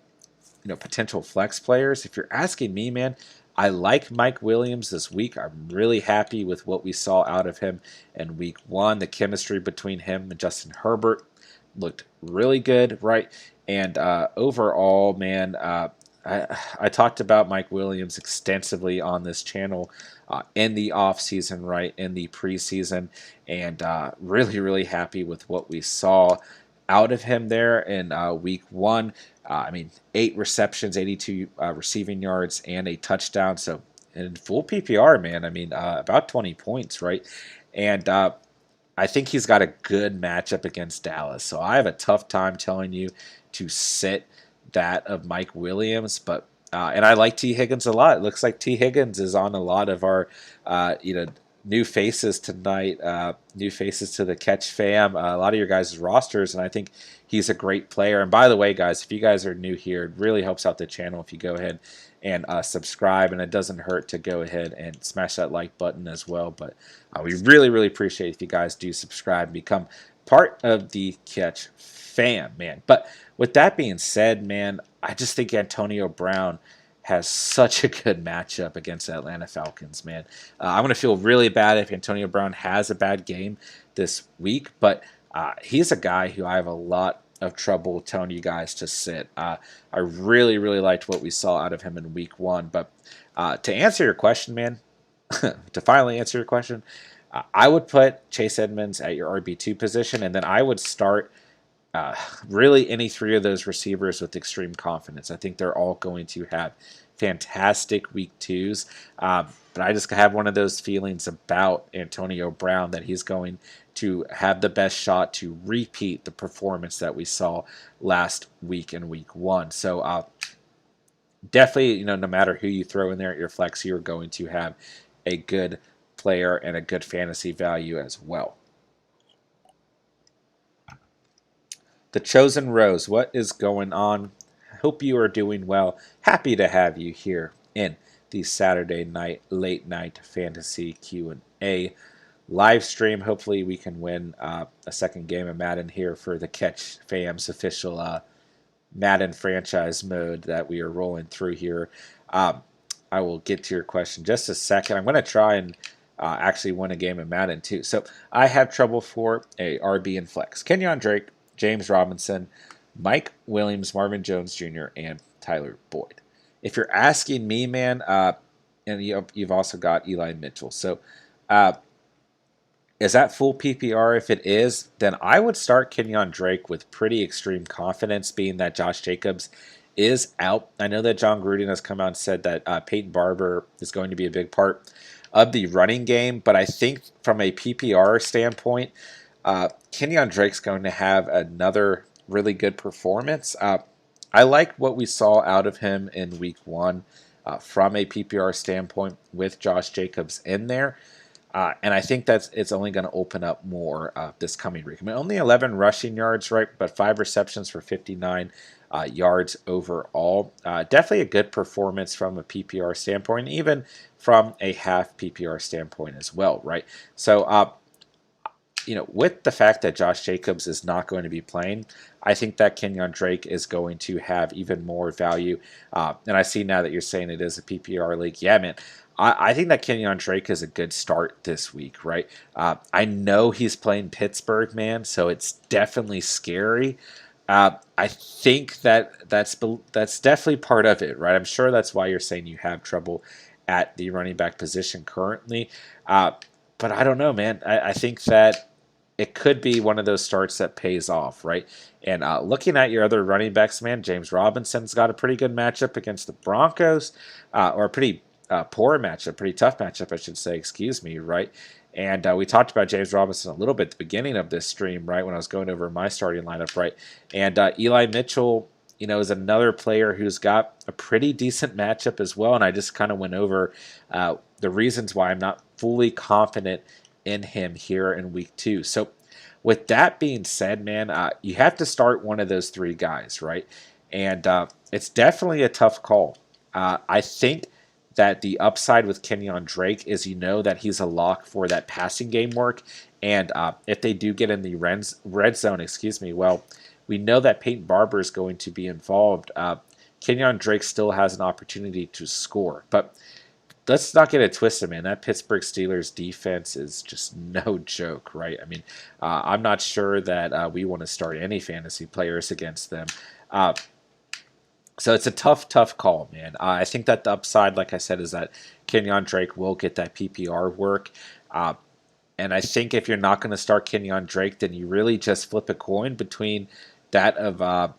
Speaker 1: potential flex players, if you're asking me, man, I like Mike Williams this week. I'm really happy with what we saw out of him in week one. The chemistry between him and Justin Herbert looked really good, right? And overall, man, I talked about Mike Williams extensively on this channel in the offseason, right, in the preseason, and really, really happy with what we saw out of him there in week one. I mean, 8 receptions, 82 receiving yards, and a touchdown. So in full PPR, man, I mean, about 20 points, right? And I think he's got a good matchup against Dallas. So I have a tough time telling you to sit that of Mike Williams, but and I like T. Higgins a lot. It looks like T. Higgins is on a lot of our new faces tonight, new faces to the Catch fam, a lot of your guys' rosters, and I think he's a great player. And by the way, guys, if you guys are new here, it really helps out the channel if you go ahead and subscribe, and it doesn't hurt to go ahead and smash that like button as well. But we really, really appreciate if you guys do subscribe and become part of the Catch fam, man. But with that being said, man, I just think Antonio Brown has such a good matchup against the Atlanta Falcons, man. I'm going to feel really bad if Antonio Brown has a bad game this week, but he's a guy who I have a lot of trouble telling you guys to sit. I really, really liked what we saw out of him in week one, but to answer your question, man, to finally answer your question, I would put Chase Edmonds at your RB2 position, and then I would start really any three of those receivers with extreme confidence. I think they're all going to have fantastic week twos. But I just have one of those feelings about Antonio Brown that he's going to have the best shot to repeat the performance that we saw last week in week one. So definitely, no matter who you throw in there at your flex, you're going to have a good player and a good fantasy value as well. The Chosen Rose, what is going on? Hope you are doing well. Happy to have you here in the Saturday night, late night fantasy Q&A live stream. Hopefully we can win a second game of Madden here for the Catch Fam's official Madden franchise mode that we are rolling through here. I will get to your question just a second. I'm going to try and actually win a game of Madden too. So I have trouble for a RB and flex. Kenyon Drake, James Robinson, Mike Williams, Marvin Jones Jr., and Tyler Boyd. If you're asking me, man, and you've also got Eli Mitchell. So is that full PPR? If it is, then I would start Kenyon Drake with pretty extreme confidence, being that Josh Jacobs is out. I know that John Gruden has come out and said that Peyton Barber is going to be a big part of the running game, but I think from a PPR standpoint, Kenyon Drake's going to have another really good performance. I like what we saw out of him in week one from a PPR standpoint with Josh Jacobs in there. And I think it's only going to open up more this coming week. I mean, only 11 rushing yards, right? But 5 receptions for 59 yards overall. Definitely a good performance from a PPR standpoint, even from a half PPR standpoint as well, right? So, with the fact that Josh Jacobs is not going to be playing, I think that Kenyon Drake is going to have even more value. And I see now that you're saying it is a PPR league. Yeah, man. I think that Kenyon Drake is a good start this week, right? I know he's playing Pittsburgh, man, so it's definitely scary. I think that's definitely part of it, right? I'm sure that's why you're saying you have trouble at the running back position currently. But I don't know, man. I think that it could be one of those starts that pays off, right? And looking at your other running backs, man, James Robinson's got a pretty good matchup against the Broncos, or a pretty poor matchup, pretty tough matchup, I should say, excuse me, right? And we talked about James Robinson a little bit at the beginning of this stream, right, when I was going over my starting lineup, right? And Eli Mitchell, is another player who's got a pretty decent matchup as well. And I just kind of went over the reasons why I'm not fully confident in him here in week 2. So with that being said, man, you have to start one of those 3 guys, right? And it's definitely a tough call. I think that the upside with Kenyon Drake is that he's a lock for that passing game work. And if they do get in the red zone, well, we know that Peyton Barber is going to be involved. Kenyon Drake still has an opportunity to score. But let's not get it twisted, man. That Pittsburgh Steelers defense is just no joke, right? I mean, I'm not sure that we want to start any fantasy players against them. So it's a tough call, man. I think that the upside, like I said, is that Kenyon Drake will get that PPR work. And I think if you're not going to start Kenyon Drake, then you really just flip a coin between that of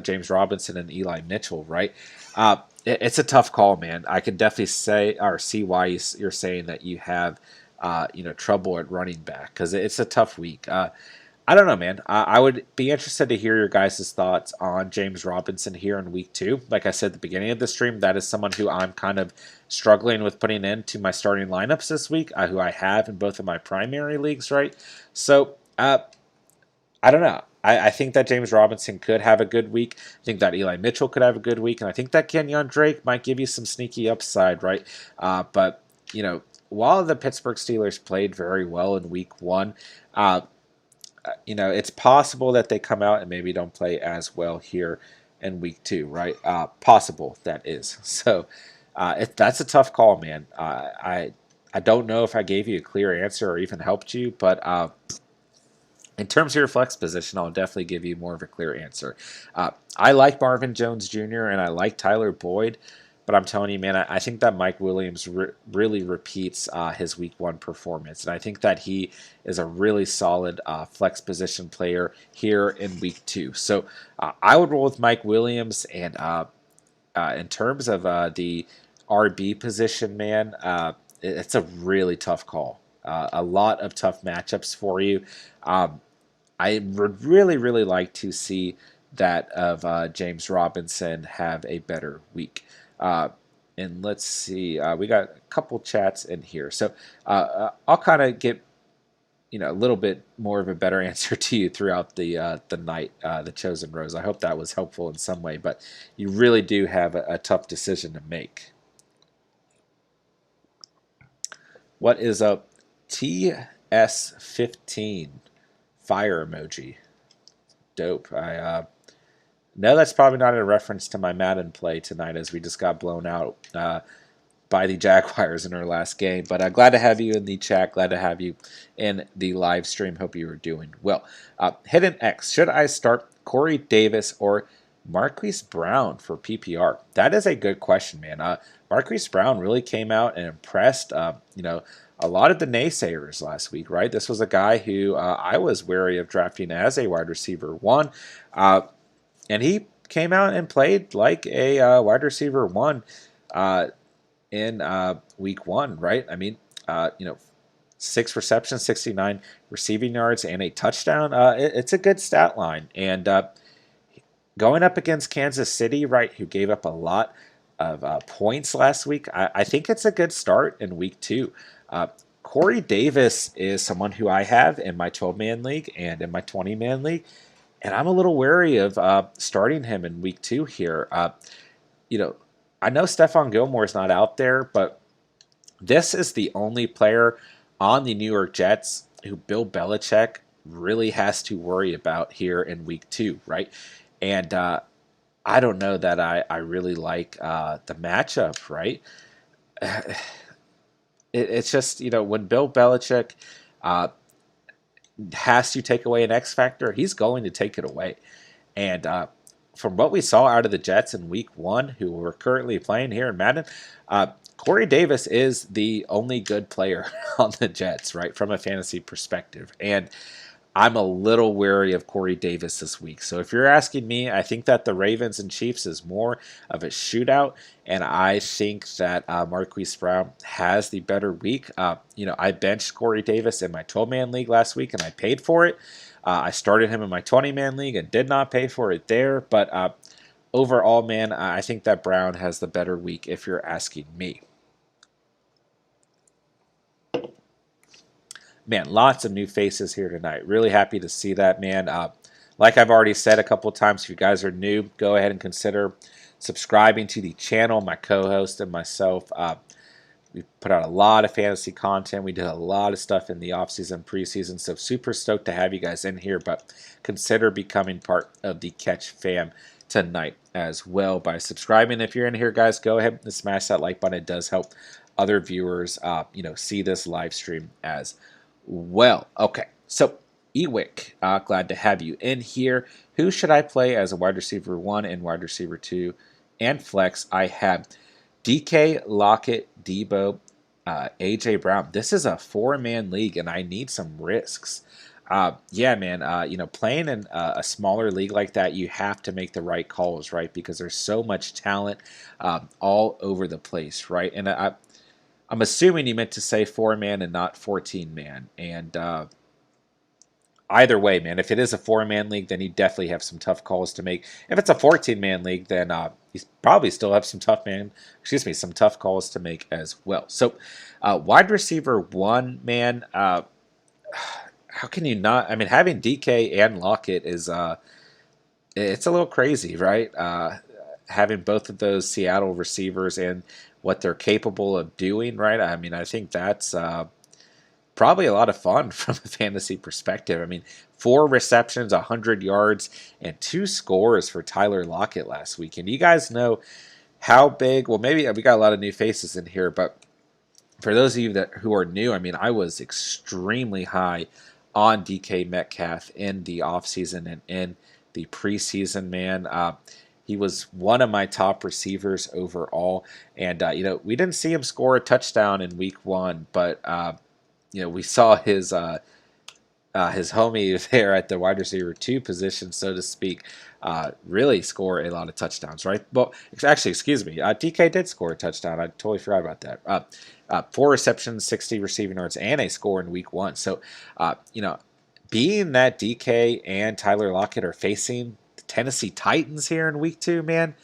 Speaker 1: James Robinson and Eli Mitchell, right? It's a tough call, man. I can definitely see why you're saying that you have trouble at running back, because it's a tough week. I don't know, man. I would be interested to hear your guys' thoughts on James Robinson here in week 2. Like I said at the beginning of the stream, that is someone who I'm kind of struggling with putting into my starting lineups this week, who I have in both of my primary leagues, right? So, I don't know. I think that James Robinson could have a good week. I think that Eli Mitchell could have a good week. And I think that Kenyon Drake might give you some sneaky upside, right? But, while the Pittsburgh Steelers played very well in week 1, it's possible that they come out and maybe don't play as well here in week 2, right? Possible, that is. So that's a tough call, man. I don't know if I gave you a clear answer or even helped you, but in terms of your flex position, I'll definitely give you more of a clear answer. I like Marvin Jones Jr. and I like Tyler Boyd. But I'm telling you, man, I think that Mike Williams really repeats his week 1 performance. And I think that he is a really solid flex position player here in week 2. So I would roll with Mike Williams. And in terms of the RB position, man, it's a really tough call. A lot of tough matchups for you. I would really like to see that of James Robinson have a better week. And let's see, we got a couple chats in here. So I'll kind of get a little bit more of a better answer to you throughout the night, the Chosen Rose. I hope that was helpful in some way, but you really do have a tough decision to make. What is up? TS15 fire emoji. Dope. No, that's probably not a reference to my Madden play tonight, as we just got blown out by the Jaguars in our last game. But glad to have you in the chat. Glad to have you in the live stream. Hope you are doing well. Hidden X. Should I start Corey Davis or Marquise Brown for PPR? That is a good question, man. Marquise Brown really came out and impressed. A lot of the naysayers last week, right? This was a guy who I was wary of drafting as a wide receiver 1. And he came out and played like a wide receiver 1 in week 1, right? I mean, 6 receptions, 69 receiving yards, and a touchdown. It's a good stat line. And going up against Kansas City, right, who gave up a lot of points last week, I think it's a good start in week 2. Corey Davis is someone who I have in my 12-man league and in my 20-man league, and I'm a little wary of starting him in week 2 here. I know Stephon Gilmore is not out there, but this is the only player on the New York Jets who Bill Belichick really has to worry about here in week 2, right? And I don't know that I really like the matchup, right? It's just, when Bill Belichick has to take away an X factor, he's going to take it away. And from what we saw out of the Jets in week 1, who we're currently playing here in Madden, Corey Davis is the only good player on the Jets, right, from a fantasy perspective. And I'm a little wary of Corey Davis this week. So if you're asking me, I think that the Ravens and Chiefs is more of a shootout, and I think that Marquise Brown has the better week. I benched Corey Davis in my 12-man league last week, and I paid for it. I started him in my 20-man league and did not pay for it there. But overall, man, I think that Brown has the better week if you're asking me. Man, lots of new faces here tonight. Really happy to see that, man. Like I've already said a couple of times, if you guys are new, go ahead and consider subscribing to the channel. My co-host and myself, we put out a lot of fantasy content. We did a lot of stuff in the offseason, preseason, so super stoked to have you guys in here. But consider becoming part of the Catch fam tonight as well by subscribing. If you're in here, guys, go ahead and smash that like button. It does help other viewers, see this live stream as well. Okay, so Ewick, glad to have you in here. Who should I play as a wide receiver 1 and wide receiver 2 and flex? I have DK, Lockett, Debo, AJ Brown. This is a 4-man league, and I need some risks. Playing in a smaller league like that, you have to make the right calls, right? Because there's so much talent all over the place, right? And I'm assuming you meant to say 4-man and not 14-man. And either way, man, if it is a 4-man league, then you definitely have some tough calls to make. If it's a 14-man league, then you probably still have some tough calls to make as well. So, wide receiver 1, man, how can you not? I mean, having DK and Lockett is it's a little crazy, right? Having both of those Seattle receivers and what they're capable of doing, right? I mean, I think that's probably a lot of fun from a fantasy perspective. I mean, 4 receptions, 100 yards, and 2 scores for Tyler Lockett last week. And you guys know how big, well, maybe we got a lot of new faces in here, but for those of you who are new, I mean, I was extremely high on DK Metcalf in the offseason and in the preseason, man. He was one of my top receivers overall. And, we didn't see him score a touchdown in week 1, but, we saw his homie there at the wide receiver 2 position, so to speak, really score a lot of touchdowns, right? Well, actually, excuse me, DK did score a touchdown. I totally forgot about that. 4 receptions, 60 receiving yards, and a score in week 1. So, being that DK and Tyler Lockett are facing the Tennessee Titans here in week 2, man,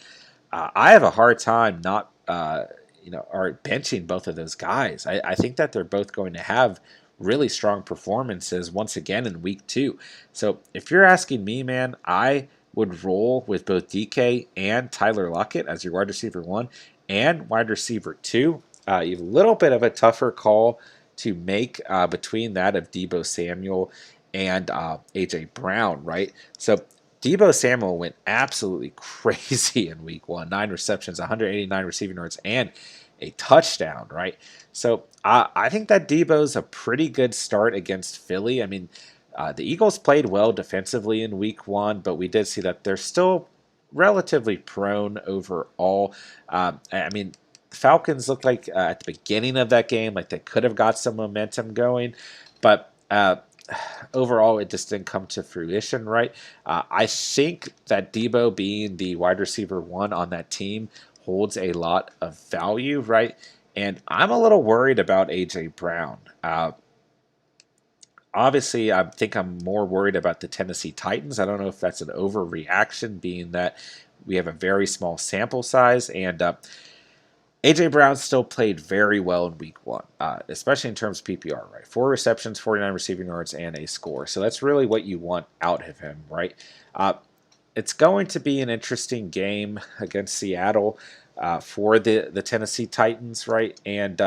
Speaker 1: I have a hard time not are benching both of those guys. I think that they're both going to have really strong performances once again in week 2. So if you're asking me, man, I would roll with both DK and Tyler Lockett as your wide receiver 1 and wide receiver 2. A little bit of a tougher call to make between that of Deebo Samuel and AJ Brown, right? So Deebo Samuel went absolutely crazy in week 1. 9 receptions, 189 receiving yards, and a touchdown, right? So I think that Deebo's a pretty good start against Philly. I mean, the Eagles played well defensively in week 1, but we did see that they're still relatively prone overall. The Falcons looked like at the beginning of that game, like they could have got some momentum going, but overall, it just didn't come to fruition, right? I think that Deebo being the wide receiver 1 on that team holds a lot of value, right? And I'm a little worried about A.J. Brown. Obviously, I think I'm more worried about the Tennessee Titans. I don't know if that's an overreaction, being that we have a very small sample size. And A.J. Brown still played very well in week one, especially in terms of PPR, right? 4 receptions, 49 receiving yards, and a score. So that's really what you want out of him, right? It's going to be an interesting game against Seattle for the Tennessee Titans, right? And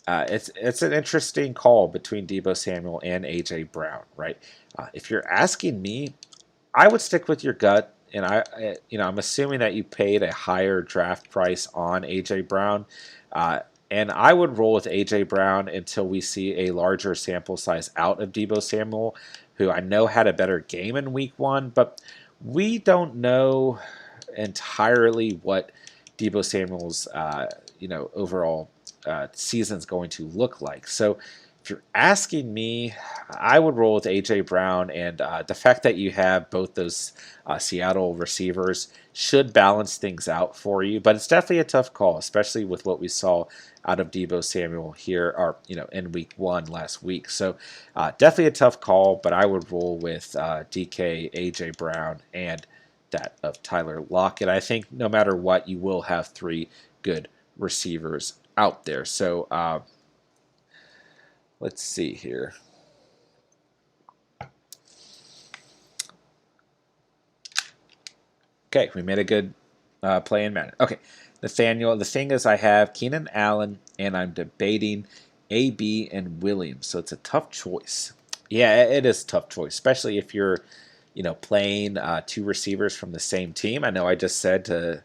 Speaker 1: it's an interesting call between Deebo Samuel and A.J. Brown, right? If you're asking me, I would stick with your gut, and I'm assuming that you paid a higher draft price on AJ Brown, and I would roll with AJ Brown until we see a larger sample size out of Deebo Samuel, who I know had a better game in Week 1, but we don't know entirely what Deebo Samuel's overall season's going to look like. So if you're asking me, I would roll with A.J. Brown, and the fact that you have both those Seattle receivers should balance things out for you. But it's definitely a tough call, especially with what we saw out of Deebo Samuel here, or in Week 1 last week. So definitely a tough call, but I would roll with DK, A.J. Brown, and that of Tyler Lockett. I think no matter what, you will have 3 good receivers out there. So let's see here. Okay, we made a good play in Madden. Okay, Nathaniel, the thing is I have Keenan Allen, and I'm debating AB and Williams, so it's a tough choice. Yeah, it is a tough choice, especially if you're, playing 2 receivers from the same team. I know I just said to,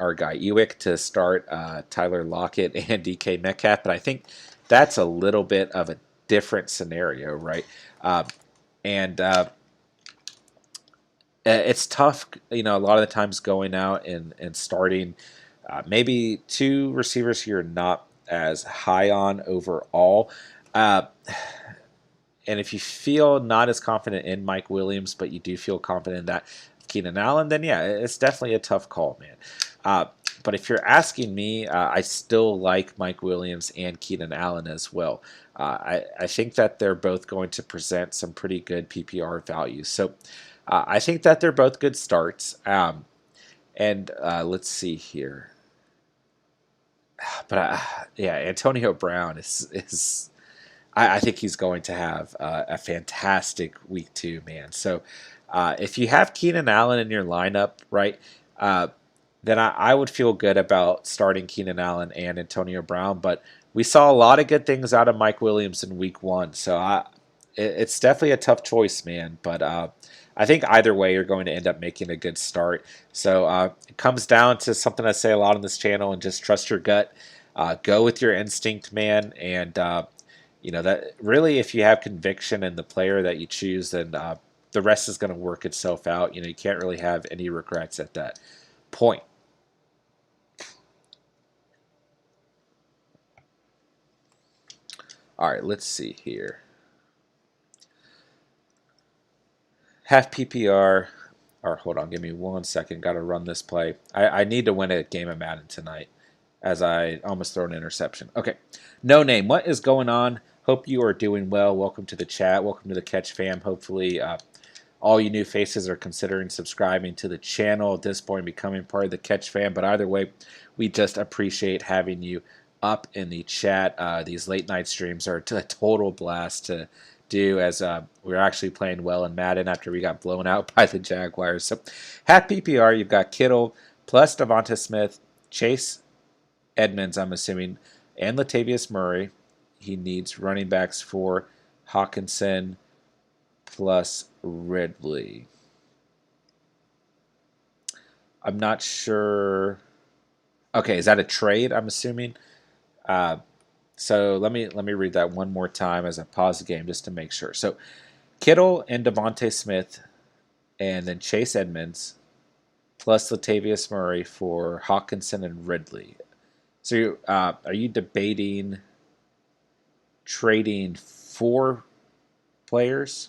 Speaker 1: our guy Ewick to start Tyler Lockett and DK Metcalf, but I think that's a little bit of a different scenario, right? And it's tough, a lot of the times going out and starting maybe 2 receivers you're not as high on overall. And if you feel not as confident in Mike Williams, but you do feel confident in that Keenan Allen, then yeah, it's definitely a tough call, man. But if you're asking me, I still like Mike Williams and Keenan Allen as well. I think that they're both going to present some pretty good PPR values. So I think that they're both good starts. And let's see here. But yeah, Antonio Brown is I think he's going to have a fantastic week 2, man. So if you have Keenan Allen in your lineup, right, then I would feel good about starting Keenan Allen and Antonio Brown. But we saw a lot of good things out of Mike Williams in week 1. So it's definitely a tough choice, man. But I think either way, you're going to end up making a good start. So it comes down to something I say a lot on this channel, and just trust your gut. Go with your instinct, man. And, that really, if you have conviction in the player that you choose, then the rest is going to work itself out. You can't really have any regrets at that point. All right, let's see here. Half PPR. Or hold on, give me 1 second. Got to run this play. I need to win a game of Madden tonight, as I almost throw an interception. Okay, no name. What is going on? Hope you are doing well. Welcome to the chat. Welcome to the Catch fam. Hopefully, all you new faces are considering subscribing to the channel at this point, becoming part of the Catch fam. But either way, we just appreciate having you up in the chat. These late night streams are a total blast to do, as we're actually playing well in Madden after we got blown out by the Jaguars. So, half PPR, you've got Kittle plus Devonta Smith, Chase Edmonds, I'm assuming, and Latavius Murray. He needs running backs for Hawkinson plus Ridley. I'm not sure. Okay, is that a trade? I'm assuming. So let me read that one more time as I pause the game just to make sure. So Kittle and Devonta Smith, and then Chase Edmonds plus Latavius Murray for Hawkinson and Ridley. So are you debating trading 4 players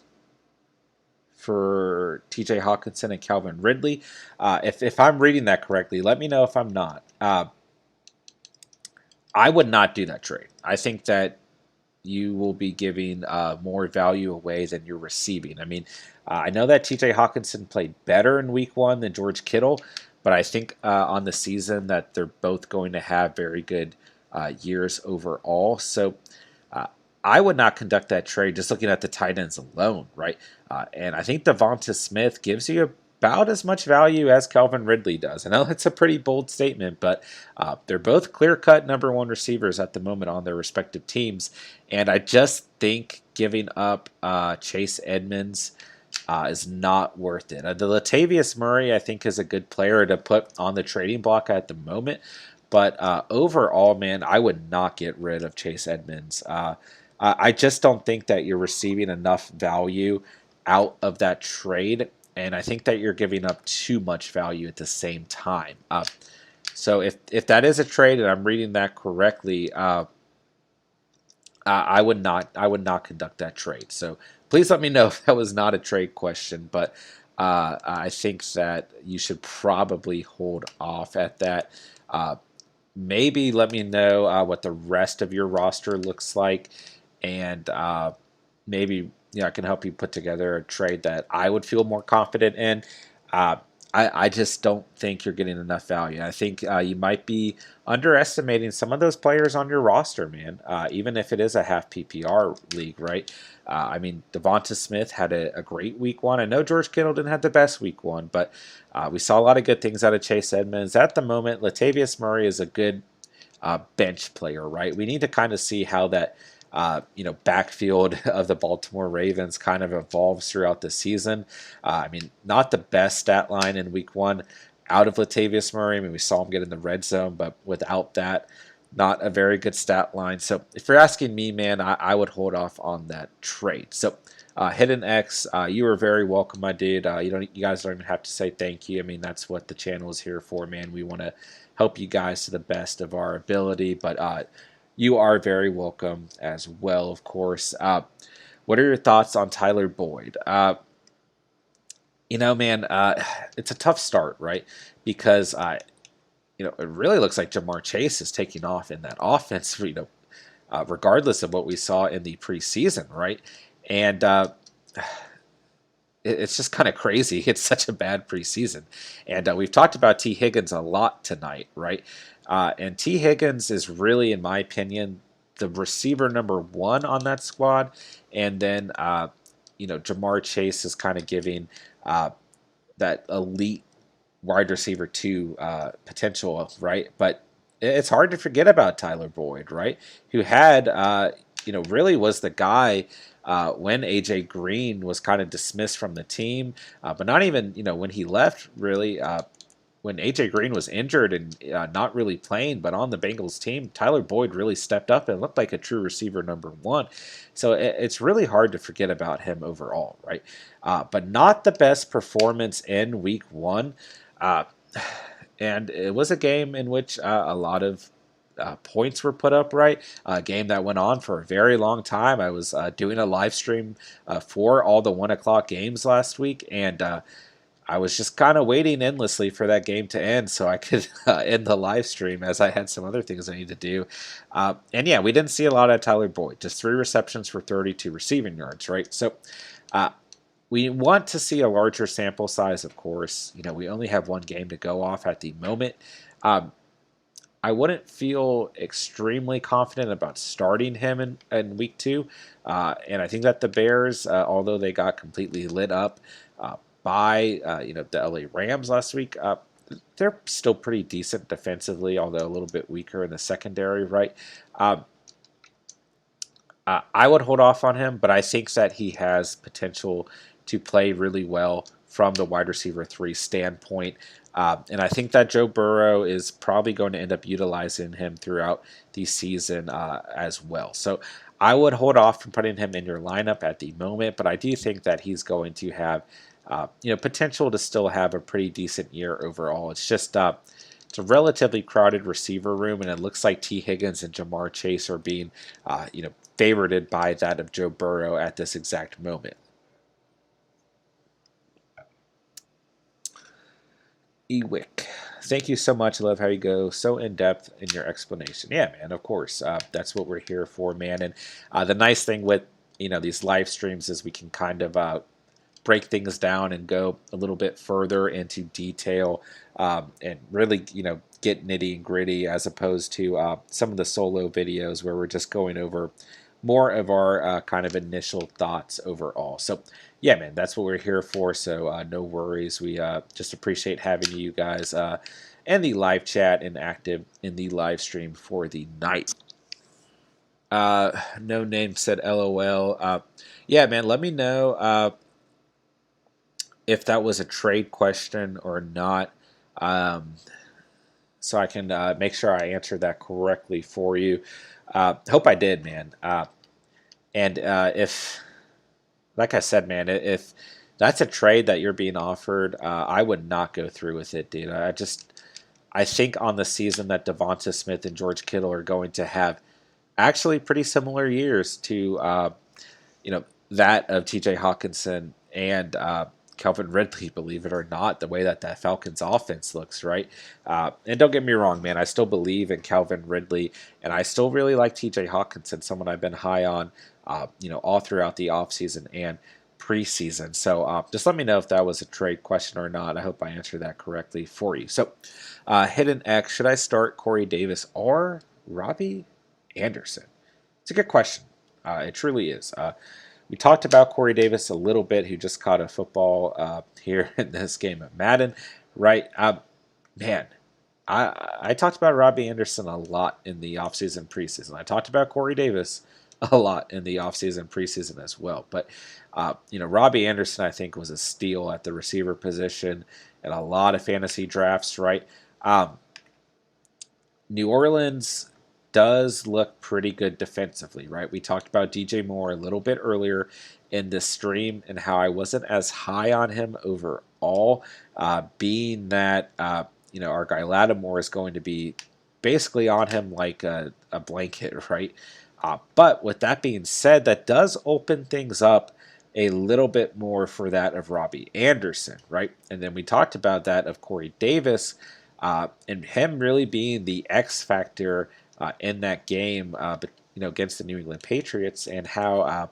Speaker 1: for TJ Hawkinson and Calvin Ridley? If I'm reading that correctly, let me know if I'm not. I would not do that trade. I think that you will be giving more value away than you're receiving. I mean, I know that TJ Hawkinson played better in week one than George Kittle, but I think on the season that they're both going to have very good years overall. So uh, I would not conduct that trade just looking at the tight ends alone, right? And I think Devonta Smith gives you about as much value as Calvin Ridley does. I know that's a pretty bold statement, but they're both clear-cut number one receivers at the moment on their respective teams. And I just think giving up Chase Edmonds is not worth it. The Latavius Murray, I think, is a good player to put on the trading block at the moment. But overall, man, I would not get rid of Chase Edmonds. I just don't think that you're receiving enough value out of that trade. And I think that you're giving up too much value at the same time. So if that is a trade, and I'm reading that correctly, I would not conduct that trade. So please let me know if that was not a trade question. But I think that you should probably hold off at that. Maybe let me know what the rest of your roster looks like, and maybe I can help you put together a trade that I would feel more confident in. Uh, I just don't think you're getting enough value. I think you might be underestimating some of those players on your roster, man. Even if it is a half PPR league, right? I mean, Devonta Smith had a great week one. I know George Kittle didn't have the best week one, but we saw a lot of good things out of Chase Edmonds. At the moment, Latavius Murray is a good bench player, right? We need to kind of see how that backfield of the Baltimore Ravens kind of evolves throughout the season. I mean, not the best stat line in week one out of Latavius Murray. I mean, we saw him get in the red zone, but without that, not a very good stat line. So if you're asking me, man, I would hold off on that trade. So Hidden X, you are very welcome, my dude. You guys don't even have to say thank you. I mean, that's what the channel is here for, man. We want to help you guys to the best of our ability, but you are very welcome as well, of course. What are your thoughts on Tyler Boyd? Man, it's a tough start, right? Because it really looks like Jamar Chase is taking off in that offense. Regardless of what we saw in the preseason, right? And it's just kind of crazy. It's such a bad preseason. And we've talked about T. Higgins a lot tonight, right? And T. Higgins is really, in my opinion, the receiver number one on that squad. And then, Jamar Chase is kind of giving that elite wide receiver two potential, right? But it's hard to forget about Tyler Boyd, right? Who had, really was the guy when AJ Green was kind of dismissed from the team, but not even, when he left, really. When AJ Green was injured and not really playing, but on the Bengals team, Tyler Boyd really stepped up and looked like a true receiver number one. So it's really hard to forget about him overall, right? But not the best performance in week one. Uh, and it was a game in which a lot of points were put up, right? A game that went on for a very long time. I was doing a live stream for all the 1 o'clock games last week, and I was just kind of waiting endlessly for that game to end so I could end the live stream, as I had some other things I need to do. And yeah, we didn't see a lot of Tyler Boyd, just 3 receptions for 32 receiving yards, right? So we want to see a larger sample size, of course. We only have one game to go off at the moment. I wouldn't feel extremely confident about starting him in week two. And I think that the Bears, although they got completely lit up by the LA Rams last week, they're still pretty decent defensively, although a little bit weaker in the secondary, right? I would hold off on him, but I think that he has potential to play really well from the wide receiver 3 standpoint. And I think that Joe Burrow is probably going to end up utilizing him throughout the season as well. So I would hold off from putting him in your lineup at the moment, but I do think that he's going to have potential to still have a pretty decent year overall. It's just it's a relatively crowded receiver room, and it looks like T. Higgins and Jamar Chase are being favorited by that of Joe Burrow at this exact moment. Ewick Thank you so much. I love how you go so in depth in your explanation. Yeah, man. Of course, that's what we're here for, man. And the nice thing with these live streams is we can kind of break things down and go a little bit further into detail and really get nitty and gritty as opposed to some of the solo videos where we're just going over more of our kind of initial thoughts overall. So yeah, man, that's what we're here for. So no worries. We just appreciate having you guys and the live chat and active in the live stream for the night. No name said LOL. Yeah, man, let me know if that was a trade question or not, so I can make sure I answered that correctly for you. Hope I did, man. And if, like I said, man, if that's a trade that you're being offered, I would not go through with it, dude. I think on the season that Devonta Smith and George Kittle are going to have actually pretty similar years to that of T.J. Hawkinson and Calvin Ridley, believe it or not, the way that Falcons offense looks, right? And don't get me wrong, man, I still believe in Calvin Ridley, and I still really like T.J. Hawkinson, someone I've been high on, all throughout the offseason and preseason. So just let me know if that was a trade question or not. I hope I answered that correctly for you. So Hidden X, should I start Corey Davis or Robbie Anderson? It's a good question. It truly is. We talked about Corey Davis a little bit, who just caught a football here in this game of Madden, right? Man, I talked about Robbie Anderson a lot in the offseason preseason. I talked about Corey Davis a lot in the offseason preseason as well. But, Robbie Anderson, I think, was a steal at the receiver position in a lot of fantasy drafts, right? New Orleans does look pretty good defensively, right? We talked about DJ Moore a little bit earlier in this stream and how I wasn't as high on him overall, being that, our guy Lattimore is going to be basically on him like a blanket, right? But with that being said, that does open things up a little bit more for that of Robbie Anderson, right? And then we talked about that of Corey Davis and him really being the X factor in that game, against the New England Patriots, and how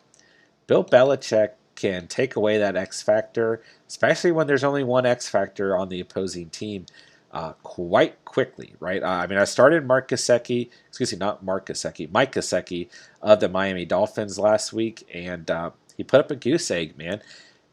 Speaker 1: Bill Belichick can take away that X factor, especially when there's only one X factor on the opposing team, quite quickly, right? I started Mike Gesicki of the Miami Dolphins last week, and he put up a goose egg, man.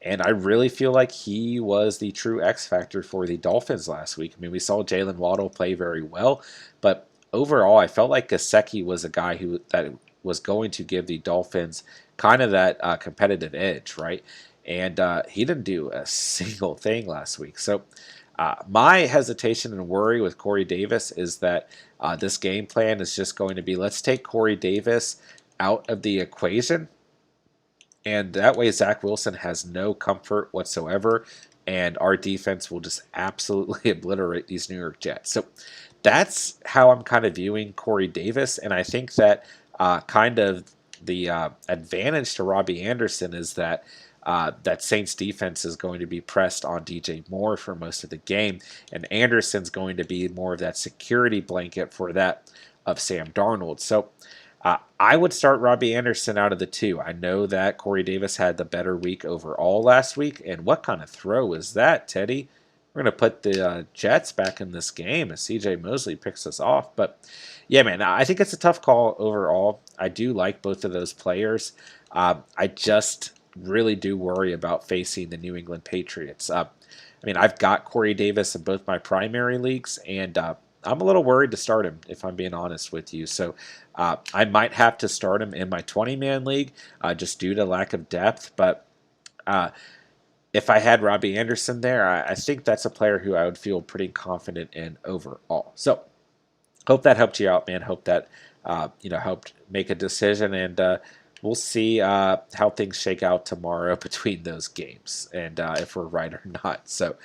Speaker 1: And I really feel like he was the true X factor for the Dolphins last week. We saw Jalen Waddle play very well, but overall, I felt like Gesicki was a guy that was going to give the Dolphins kind of that competitive edge, right? And he didn't do a single thing last week. So my hesitation and worry with Corey Davis is that this game plan is just going to be, let's take Corey Davis out of the equation, and that way Zach Wilson has no comfort whatsoever, and our defense will just absolutely obliterate these New York Jets. So that's how I'm kind of viewing Corey Davis, and I think that kind of the advantage to Robbie Anderson is that that Saints defense is going to be pressed on DJ Moore for most of the game, and Anderson's going to be more of that security blanket for that of Sam Darnold. So I would start Robbie Anderson out of the two. I know that Corey Davis had the better week overall last week, and what kind of throw is that, Teddy? We're going to put the Jets back in this game as CJ Mosley picks us off. But, yeah, man, I think it's a tough call overall. I do like both of those players. I just really do worry about facing the New England Patriots. I've got Corey Davis in both my primary leagues, and I'm a little worried to start him, if I'm being honest with you. So I might have to start him in my 20-man league just due to lack of depth. But if I had Robbie Anderson there, I think that's a player who I would feel pretty confident in overall. So hope that helped you out, man. Hope that helped make a decision, and we'll see how things shake out tomorrow between those games, and if we're right or not. So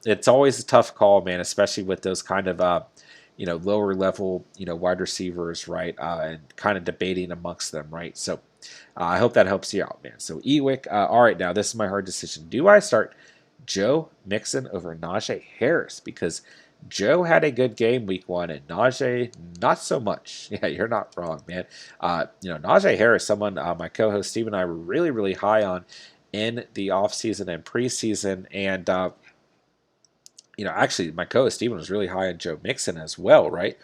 Speaker 1: it's always a tough call, man, especially with those kind of lower level wide receivers, right, and kind of debating amongst them, right. So I hope that helps you out, man. So Ewick, all right, now this is my hard decision. Do I start Joe Mixon over Najee Harris? Because Joe had a good game week 1, and Najee, not so much. Yeah, you're not wrong, man. Najee Harris, someone my co host Steve and I were really, really high on in the offseason and preseason. And, actually, my co host Steven was really high on Joe Mixon as well, right?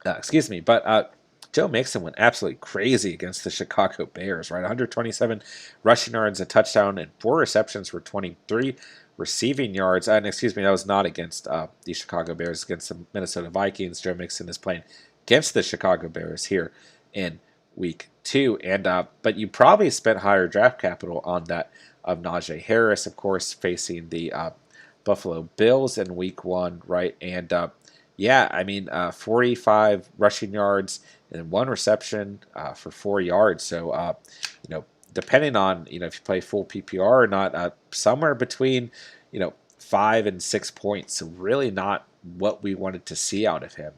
Speaker 1: Excuse me. But Joe Mixon went absolutely crazy against the Chicago Bears, right? 127 rushing yards, a touchdown, and 4 receptions for 23 receiving yards. And excuse me, that was not against the Chicago Bears, against the Minnesota Vikings. Joe Mixon is playing against the Chicago Bears here in week 2. And but you probably spent higher draft capital on that of Najee Harris, of course, facing the Buffalo Bills in week 1, right? And yeah, I mean, 45 rushing yards and 1 reception for 4 yards. So, depending on, if you play full PPR or not, somewhere between, 5 and 6 points. So, really not what we wanted to see out of him.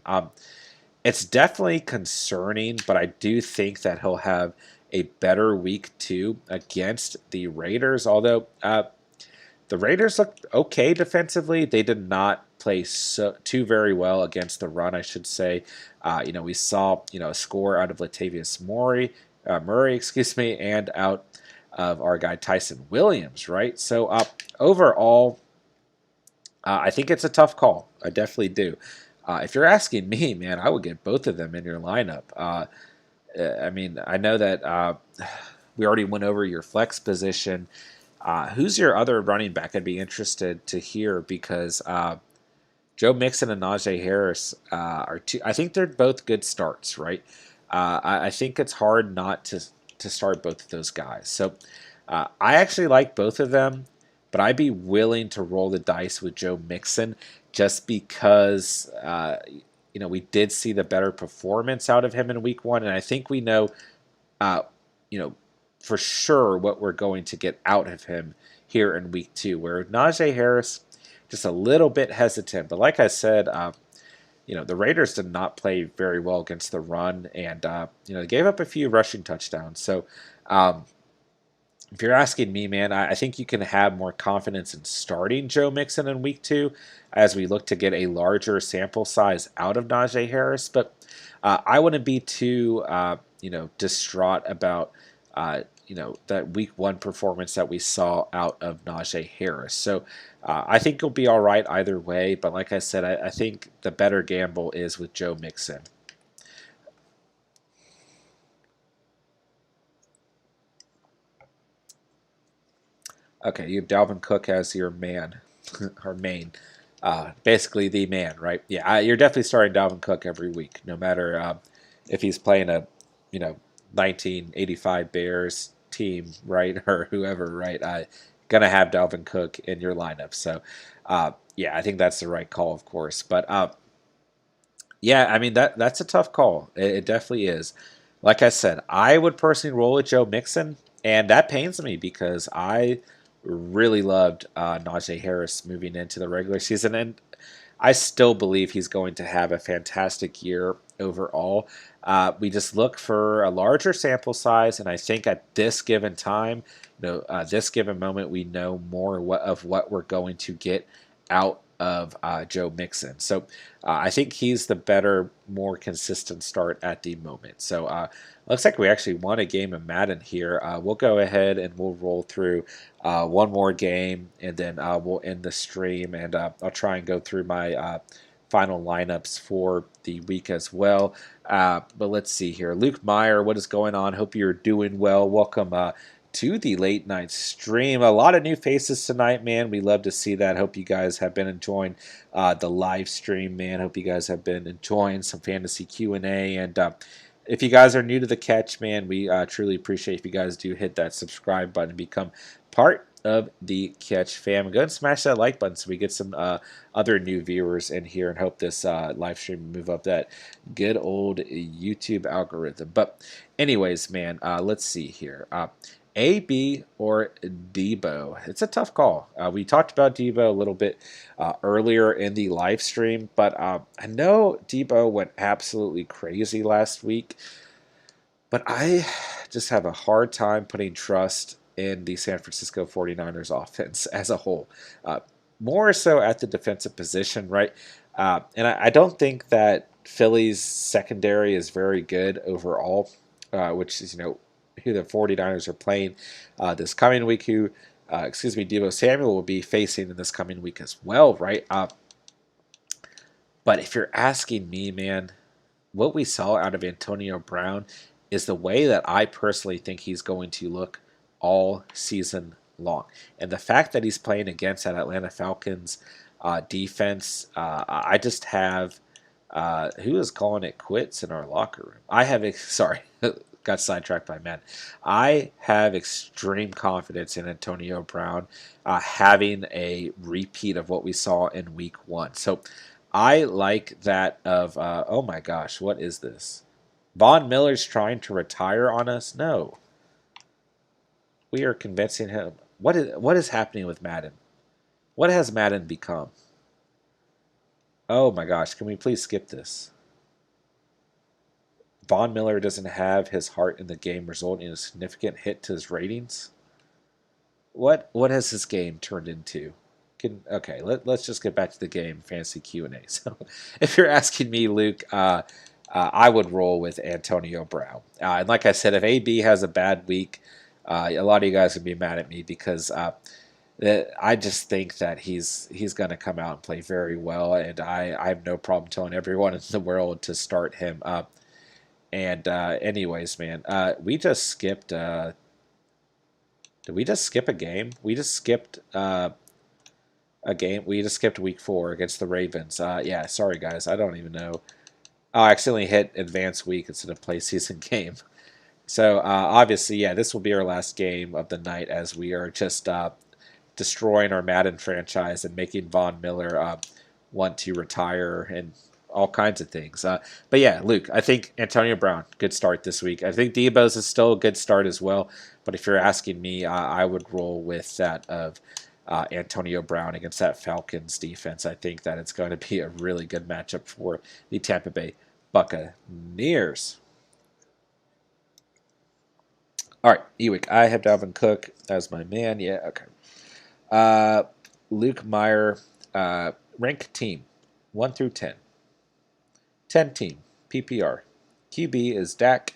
Speaker 1: It's definitely concerning, but I do think that he'll have a better week 2 against the Raiders, although the Raiders looked okay defensively. They did not play too very well against the run, I should say. We saw a score out of Latavius Murray, excuse me, and out of our guy Tyson Williams, right? So overall, I think it's a tough call. I definitely do. If you're asking me, man, I would get both of them in your lineup. I mean, I know that we already went over your flex position. Who's your other running back? I'd be interested to hear because Joe Mixon and Najee Harris are two. I think they're both good starts, right? I think it's hard not to start both of those guys. So I actually like both of them, but I'd be willing to roll the dice with Joe Mixon just because we did see the better performance out of him in week 1, and I think we know, uh, you know, for sure what we're going to get out of him here in week 2. Where Najee Harris, just a little bit hesitant, but like I said, the Raiders did not play very well against the run, and they gave up a few rushing touchdowns. So, if you're asking me, man, I think you can have more confidence in starting Joe Mixon in week 2 as we look to get a larger sample size out of Najee Harris. But I wouldn't be too, distraught about, that week 1 performance that we saw out of Najee Harris. So I think he'll be all right either way. But like I said, I think the better gamble is with Joe Mixon. Okay, you have Dalvin Cook as your man, or main. Basically the man, right? Yeah, you're definitely starting Dalvin Cook every week, no matter if he's playing a, 1985 Bears team, right, or whoever, right? Gonna have Dalvin Cook in your lineup. So, yeah, I think that's the right call, of course. But yeah, I mean that's a tough call. It definitely is. Like I said, I would personally roll with Joe Mixon, and that pains me because I really loved Najee Harris moving into the regular season, and I still believe he's going to have a fantastic year overall. We just look for a larger sample size, and I think at this given time, this given moment, we know more of what we're going to get out of Joe Mixon. So I think he's the better, more consistent start at the moment. So looks like we actually won a game of Madden here. We'll go ahead and we'll roll through one more game, and then we'll end the stream, and I'll try and go through my final lineups for the week as well. But let's see here. Luke Meyer, what is going on? Hope you're doing well. Welcome to the late night stream. A lot of new faces tonight, man. We love to see that. Hope you guys have been enjoying the live stream, man. Hope you guys have been enjoying some fantasy Q&A. And if you guys are new to the catch, man, we truly appreciate if you guys do hit that subscribe button and become part of the catch fam. Go ahead and smash that like button so we get some other new viewers in here, and hope this live stream move up that good old YouTube algorithm. But anyways, man, let's see here. AB or Debo? It's a tough call. We talked about Debo a little bit earlier in the live stream, but I know Debo went absolutely crazy last week, but I just have a hard time putting trust in the San Francisco 49ers offense as a whole. more so at the defensive position, right? And I don't think that Philly's secondary is very good overall, which is, who the 49ers are playing this coming week, Deebo Samuel will be facing in this coming week as well, right? But if you're asking me, man, what we saw out of Antonio Brown is the way that I personally think he's going to look all season long. And the fact that he's playing against that Atlanta Falcons defense, I just have who is calling it quits in our locker room? Sorry, got sidetracked by men. I have extreme confidence in Antonio Brown having a repeat of what we saw in week 1. So I like that of, oh my gosh, what is this? Von Miller's trying to retire on us? No. We are convincing him. What is happening with Madden? What has Madden become? Oh my gosh, can we please skip this? Von Miller doesn't have his heart in the game, resulting in a significant hit to his ratings. What has this game turned into? Let's just get back to the game, fantasy Q&A. So, if you're asking me, Luke, I would roll with Antonio Brown. And like I said, if AB has a bad week, a lot of you guys would be mad at me because I just think that he's going to come out and play very well, and I have no problem telling everyone in the world to start him up. And anyways, man, we just skipped. Did we just skip a game? We just skipped a game. We just skipped week 4 against the Ravens. Yeah, sorry guys, I don't even know. Oh, I accidentally hit advanced week instead of play season game. So obviously, yeah, this will be our last game of the night as we are just destroying our Madden franchise and making Von Miller want to retire and all kinds of things. But yeah, Luke, I think Antonio Brown, good start this week. I think Debo's is still a good start as well. But if you're asking me, I would roll with that of Antonio Brown against that Falcons defense. I think that it's going to be a really good matchup for the Tampa Bay Buccaneers. All right, Ewick, I have Dalvin Cook as my man. Yeah, okay. Luke Meyer, rank team 1 through 10. 10 team, PPR. QB is Dak.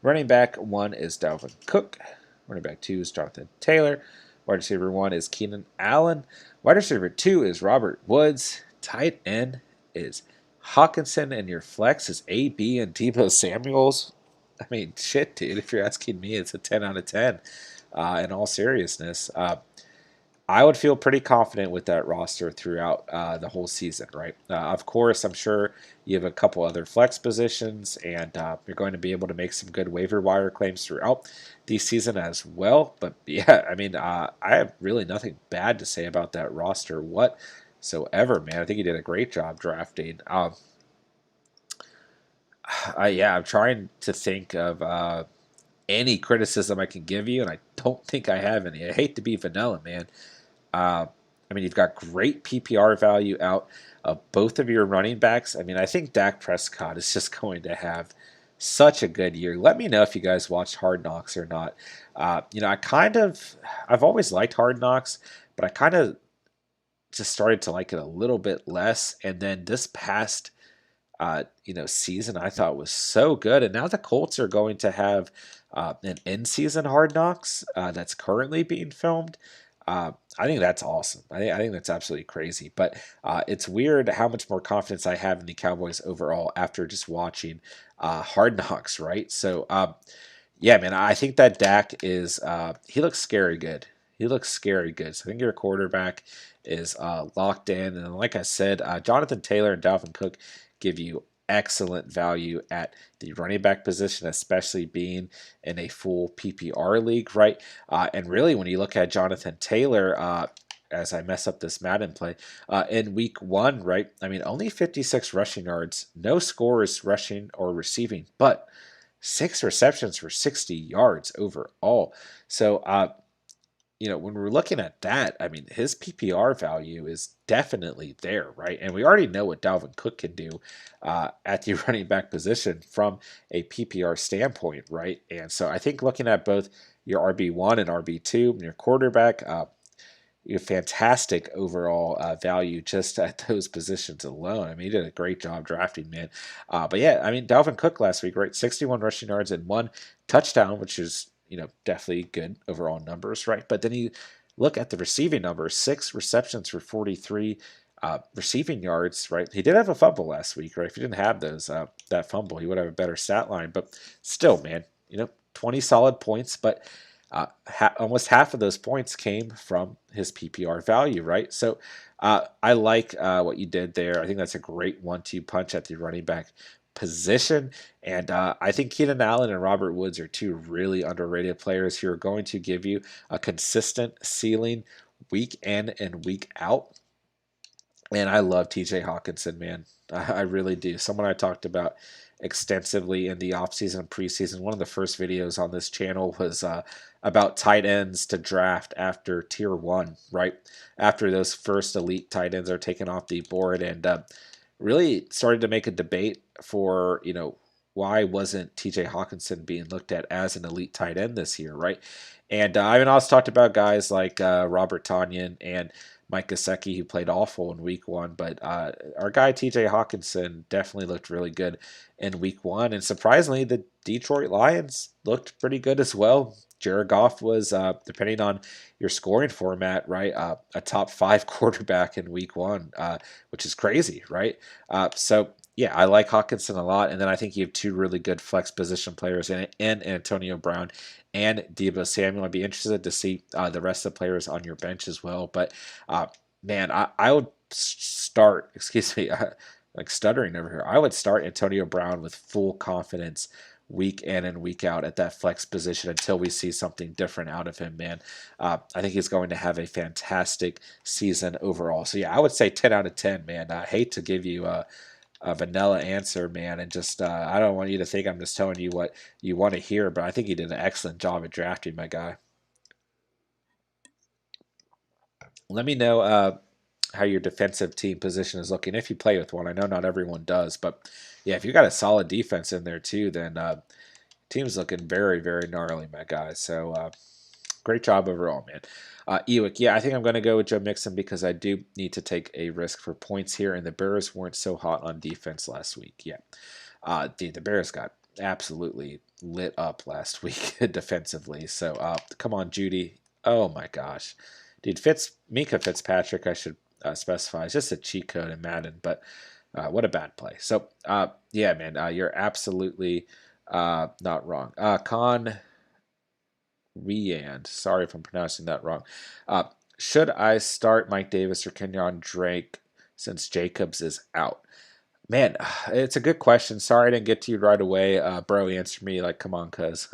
Speaker 1: Running back 1 is Dalvin Cook. Running back 2 is Jonathan Taylor. Wide receiver 1 is Keenan Allen. Wide receiver 2 is Robert Woods. Tight end is Hawkinson. And your flex is AB and Deebo Samuels. I mean, shit, dude. If you're asking me, it's a 10 out of 10. In all seriousness, I would feel pretty confident with that roster throughout the whole season, right? Of course, I'm sure you have a couple other flex positions, and you're going to be able to make some good waiver wire claims throughout the season as well. But yeah, I mean, I have really nothing bad to say about that roster whatsoever, man. I think you did a great job drafting. I'm trying to think of any criticism I can give you, and I don't think I have any. I hate to be vanilla, man. I mean, you've got great PPR value out of both of your running backs. I mean, I think Dak Prescott is just going to have such a good year. Let me know if you guys watched Hard Knocks or not. I've always liked Hard Knocks, but I kind of just started to like it a little bit less. And then this past season I thought was so good. And now the Colts are going to have an in-season Hard Knocks that's currently being filmed. I think that's awesome. I think that's absolutely crazy. But it's weird how much more confidence I have in the Cowboys overall after just watching Hard Knocks, right? So, yeah, man, I think that Dak is he looks scary good. He looks scary good. So I think your quarterback is locked in. And like I said, Jonathan Taylor and Dalvin Cook give you excellent value at the running back position, especially being in a full PPR league, right? And really, when you look at Jonathan Taylor, as I mess up this Madden play, in week 1, right? I mean, only 56 rushing yards, no scores rushing or receiving, but 6 receptions for 60 yards overall. So, when we're looking at that, I mean, his PPR value is definitely there, right? And we already know what Dalvin Cook can do at the running back position from a PPR standpoint, right? And so I think looking at both your RB1 and RB2 and your quarterback, fantastic overall value just at those positions alone. I mean, he did a great job drafting, man. But yeah, I mean, Dalvin Cook last week, right? 61 rushing yards and 1 touchdown, which is, definitely good overall numbers, right? But then you look at the receiving numbers: 6 receptions for 43 receiving yards, right? He did have a fumble last week, right? If he didn't have that fumble, he would have a better stat line. But still, man, 20 solid points, but almost half of those points came from his PPR value, right? So I like what you did there. I think that's a great 1-2 punch at the running back position. And I think Keenan Allen and Robert Woods are two really underrated players who are going to give you a consistent ceiling week in and week out. And I love TJ Hawkinson, man. I really do. Someone I talked about extensively in the offseason and preseason. One of the first videos on this channel was about tight ends to draft after tier 1, right? After those first elite tight ends are taken off the board, and really started to make a debate for, why wasn't TJ Hawkinson being looked at as an elite tight end this year, right? And I mean, I also talked about guys like Robert Tonyan and Mike Gesicki, who played awful in week 1, but our guy TJ Hawkinson definitely looked really good in week 1. And surprisingly, the Detroit Lions looked pretty good as well. Jared Goff was, depending on your scoring format, right, a top 5 quarterback in week 1, which is crazy, right? So yeah, I like Hawkinson a lot. And then I think you have two really good flex position players in it, and Antonio Brown and Deebo Samuel. I'd be interested to see the rest of the players on your bench as well. But man, I would start, excuse me, like stuttering over here. I would start Antonio Brown with full confidence week in and week out at that flex position until we see something different out of him, man. I think he's going to have a fantastic season overall. So yeah, I would say 10 out of 10, man. I hate to give you a vanilla answer, man, and just I don't want you to think I'm just telling you what you want to hear, but I think you did an excellent job at drafting, my guy. Let me know how your defensive team position is looking if you play with one. I know not everyone does, but yeah, if you got a solid defense in there too, then team's looking very, very gnarly, my guy. So great job overall, man. Ewick, yeah, I think I'm going to go with Joe Mixon because I do need to take a risk for points here, and the Bears weren't so hot on defense last week. Yeah, the Bears got absolutely lit up last week defensively. So come on, Judy. Oh my gosh, dude, Mika Fitzpatrick, I should specify, is just a cheat code in Madden, but what a bad play. So yeah, man, you're absolutely not wrong. Con Riand. Sorry if I'm pronouncing that wrong. Should I start Mike Davis or Kenyon Drake since Jacobs is out? Man, it's a good question. Sorry I didn't get to you right away. Bro, answer me like, come on, cuz.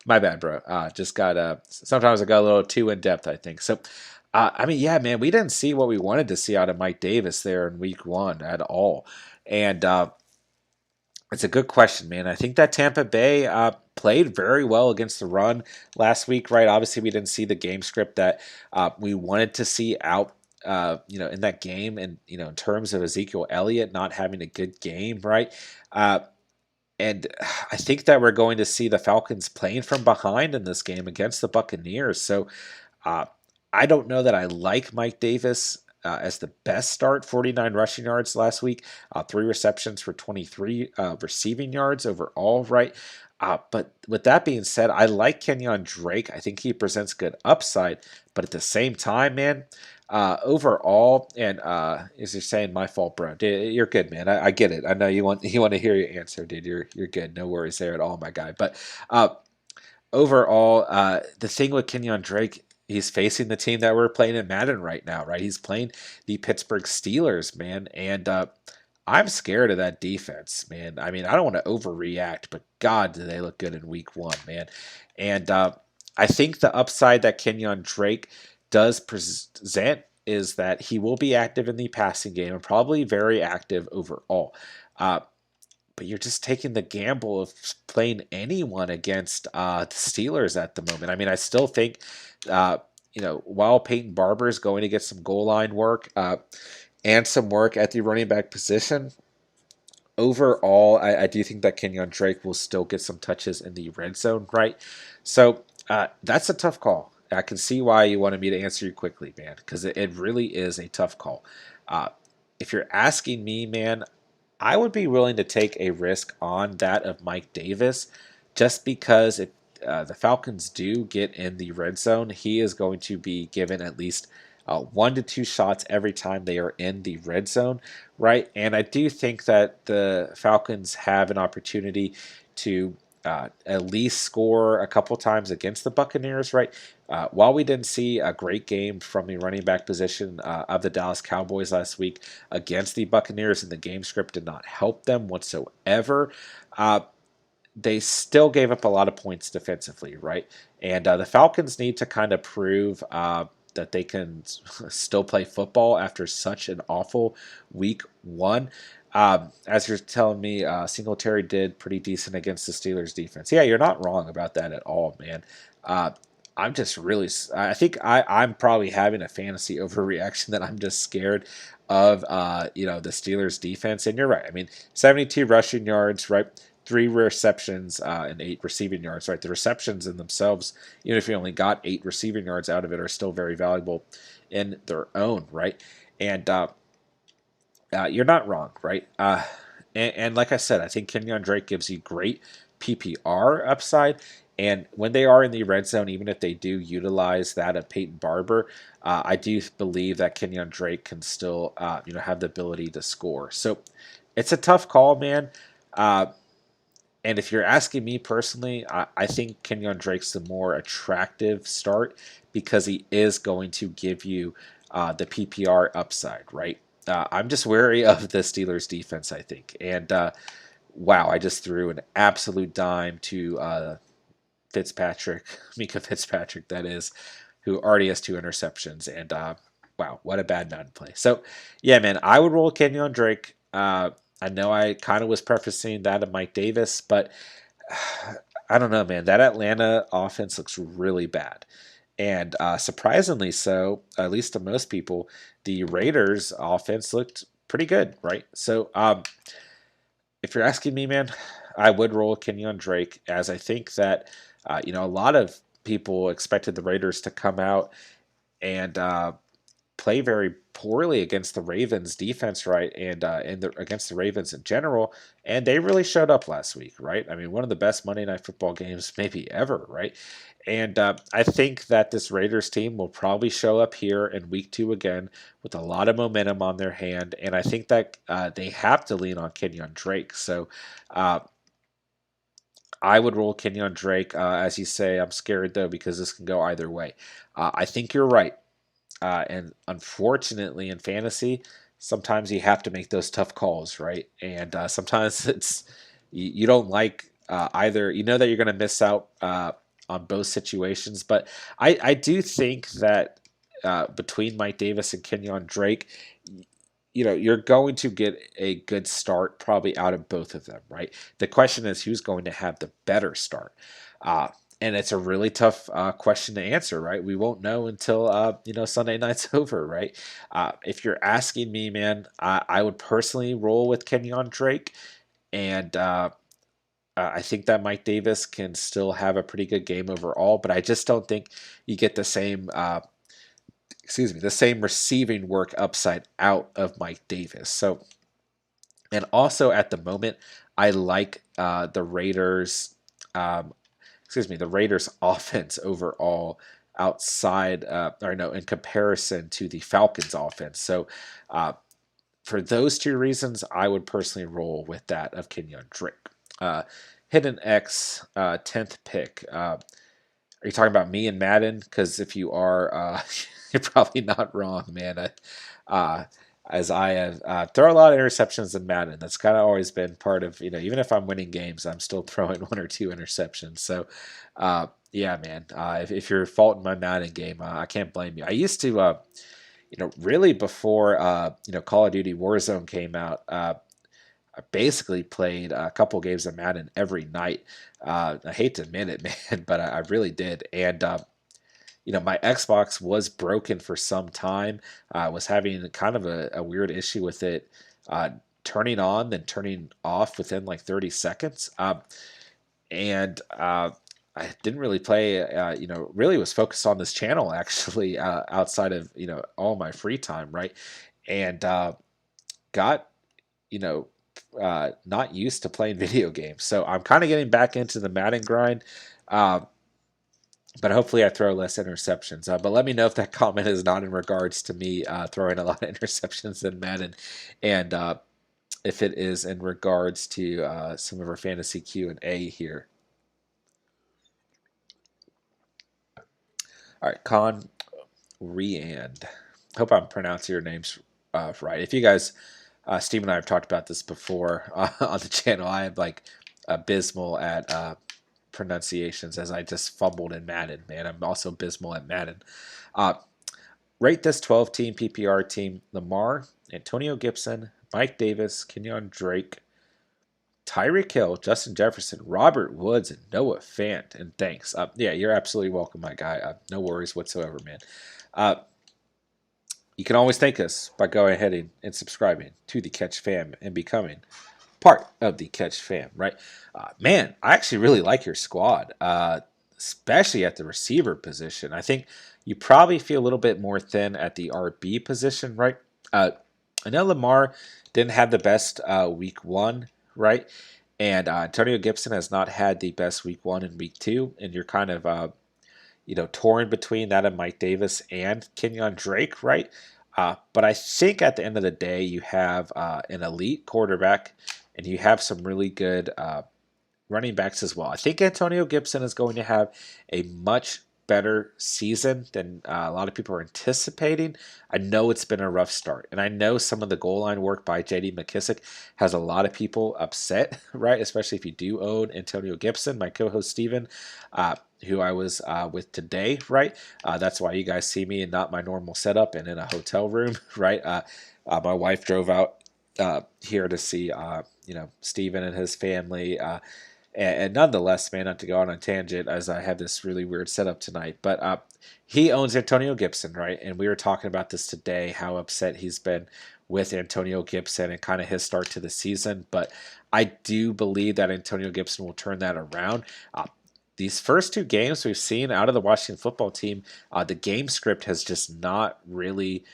Speaker 1: My bad, bro. Just got, sometimes I got a little too in depth, I think. So, I mean, yeah, man, we didn't see what we wanted to see out of Mike Davis there in week 1 at all. And it's a good question, man. I think that Tampa Bay played very well against the run last week, right? Obviously, we didn't see the game script that we wanted to see out, in that game, and in terms of Ezekiel Elliott not having a good game, right? And I think that we're going to see the Falcons playing from behind in this game against the Buccaneers. So uh, I don't know that I like Mike Davis as the best start. 49 rushing yards last week, 3 receptions for 23 receiving yards overall, right? But with that being said, I like Kenyon Drake. I think he presents good upside, but at the same time, man, overall, and as you're saying, my fault, bro. Dude, you're good, man. I get it. I know you want to hear your answer, dude. You're good. No worries there at all, my guy. But overall, the thing with Kenyon Drake, he's facing the team that we're playing in Madden right now, right? He's playing the Pittsburgh Steelers, man, and I'm scared of that defense, man. I mean, I don't want to overreact, but God, do they look good in week 1, man. And I think the upside that Kenyon Drake does present is that he will be active in the passing game and probably very active overall. But you're just taking the gamble of playing anyone against the Steelers at the moment. I mean, I still think, while Peyton Barber is going to get some goal line work and some work at the running back position, overall, I do think that Kenyon Drake will still get some touches in the red zone, right? So that's a tough call. I can see why you wanted me to answer you quickly, man, because it really is a tough call. Uh, if you're asking me, man, I would be willing to take a risk on that of Mike Davis just because if the Falcons do get in the red zone, he is going to be given at least 1 to 2 shots every time they are in the red zone, right? And I do think that the Falcons have an opportunity to at least score a couple times against the Buccaneers, right? While we didn't see a great game from the running back position of the Dallas Cowboys last week against the Buccaneers, and the game script did not help them whatsoever, uh, they still gave up a lot of points defensively, right? And the Falcons need to kind of prove that they can still play football after such an awful week one. As you're telling me, Singletary did pretty decent against the Steelers defense. Yeah, you're not wrong about that at all, man. Uh, I'm just really, I think I'm probably having a fantasy overreaction that I'm just scared of, the Steelers defense. And you're right. I mean, 72 rushing yards, right? 3 receptions and 8 receiving yards, right? The receptions in themselves, even if you only got 8 receiving yards out of it, are still very valuable in their own, right? And you're not wrong, right? And like I said, I think Kenyon Drake gives you great PPR upside. And when they are in the red zone, even if they do utilize that of Peyton Barber, I do believe that Kenyon Drake can still, have the ability to score. So it's a tough call, man. And if you're asking me personally, I think Kenyon Drake's the more attractive start because he is going to give you the PPR upside, right? I'm just wary of the Steelers defense, I think. And wow, I just threw an absolute dime to Fitzpatrick, Mika Fitzpatrick, that is, who already has 2 interceptions. And wow, what a bad Madden play. So, yeah, man, I would roll Kenyon Drake. I know I kind of was prefacing that of Mike Davis, but I don't know, man. That Atlanta offense looks really bad. And surprisingly so, at least to most people, the Raiders offense looked pretty good, right? So if you're asking me, man, I would roll Kenyon Drake as I think that, a lot of people expected the Raiders to come out and play very poorly against the Ravens defense, right, and against the Ravens in general, and they really showed up last week, right? I mean, one of the best Monday Night Football games maybe ever, right? And I think that this Raiders team will probably show up here in week 2 again with a lot of momentum on their hand, and I think that they have to lean on Kenyon Drake. So I would roll Kenyon Drake. As you say, I'm scared though because this can go either way. I think you're right. And unfortunately, in fantasy, sometimes you have to make those tough calls, right? And sometimes you don't like either. You know that you're going to miss out on both situations, but I do think that between Mike Davis and Kenyon Drake, you're going to get a good start probably out of both of them, right? The question is who's going to have the better start. Uh, and it's a really tough question to answer, right? We won't know until Sunday night's over, right? If you're asking me, man, I would personally roll with Kenyon Drake, and I think that Mike Davis can still have a pretty good game overall, but I just don't think you get the same. The same receiving work upside out of Mike Davis. So, and also at the moment, I like the Raiders. The Raiders' offense overall outside, or no, in comparison to the Falcons' offense. So, for those 2 reasons, I would personally roll with that of Kenyon Drake. Hidden X, 10th pick. Are you talking about me and Madden? Because if you are, you're probably not wrong, man. Uh, as I have throw a lot of interceptions in Madden. That's kind of always been part of, even if I'm winning games, I'm still throwing 1 or 2 interceptions. So, yeah, man. If you're faulting my Madden game, I can't blame you. I used to, really before, Call of Duty Warzone came out. I basically played a couple games of Madden every night. I hate to admit it, man, but I really did. And my Xbox was broken for some time. I was having kind of a weird issue with it turning on then turning off within like 30 seconds. And I didn't really play, really was focused on this channel actually outside of, all my free time, right? And got, you know, not used to playing video games. So I'm kind of getting back into the Madden grind. Uh, but hopefully I throw less interceptions. But let me know if that comment is not in regards to me throwing a lot of interceptions in Madden, and if it is in regards to some of our fantasy Q&A here. All right, Con Riand. Hope I'm pronouncing your names right. If you guys, Steve and I have talked about this before on the channel. I am like abysmal at pronunciations, as I just fumbled in Madden, man. I'm also abysmal at Madden. Uh, Rate this 12-team PPR team: Lamar, Antonio Gibson, Mike Davis, Kenyon Drake, Tyreek Hill, Justin Jefferson, Robert Woods, and Noah Fant. And thanks. Yeah, you're absolutely welcome, my guy. No worries whatsoever, man. You can always thank us by going ahead and subscribing to the Catch Fam and becoming part of the Catch Fam, right? Man, I actually really like your squad, especially at the receiver position. I think you probably feel a little bit more thin at the RB position, right? I know Lamar didn't have the best week one, right? And Antonio Gibson has not had the best week one and week two, and you're kind of torn between that and Mike Davis and Kenyon Drake, right? But I think at the end of the day, you have an elite quarterback, and you have some really good running backs as well. I think Antonio Gibson is going to have a much better season than a lot of people are anticipating. I know it's been a rough start, and I know some of the goal line work by J.D. McKissic has a lot of people upset, right? Especially if you do own Antonio Gibson. My co-host Steven, who I was with today, right? That's why you guys see me in not my normal setup and in a hotel room, right? My wife drove out here to see, Steven and his family. And nonetheless, man, not to go on a tangent as I have this really weird setup tonight, but he owns Antonio Gibson, right? And we were talking about this today, how upset he's been with Antonio Gibson and kind of his start to the season. But I do believe that Antonio Gibson will turn that around. These first two games we've seen out of the Washington football team, the game script has just not really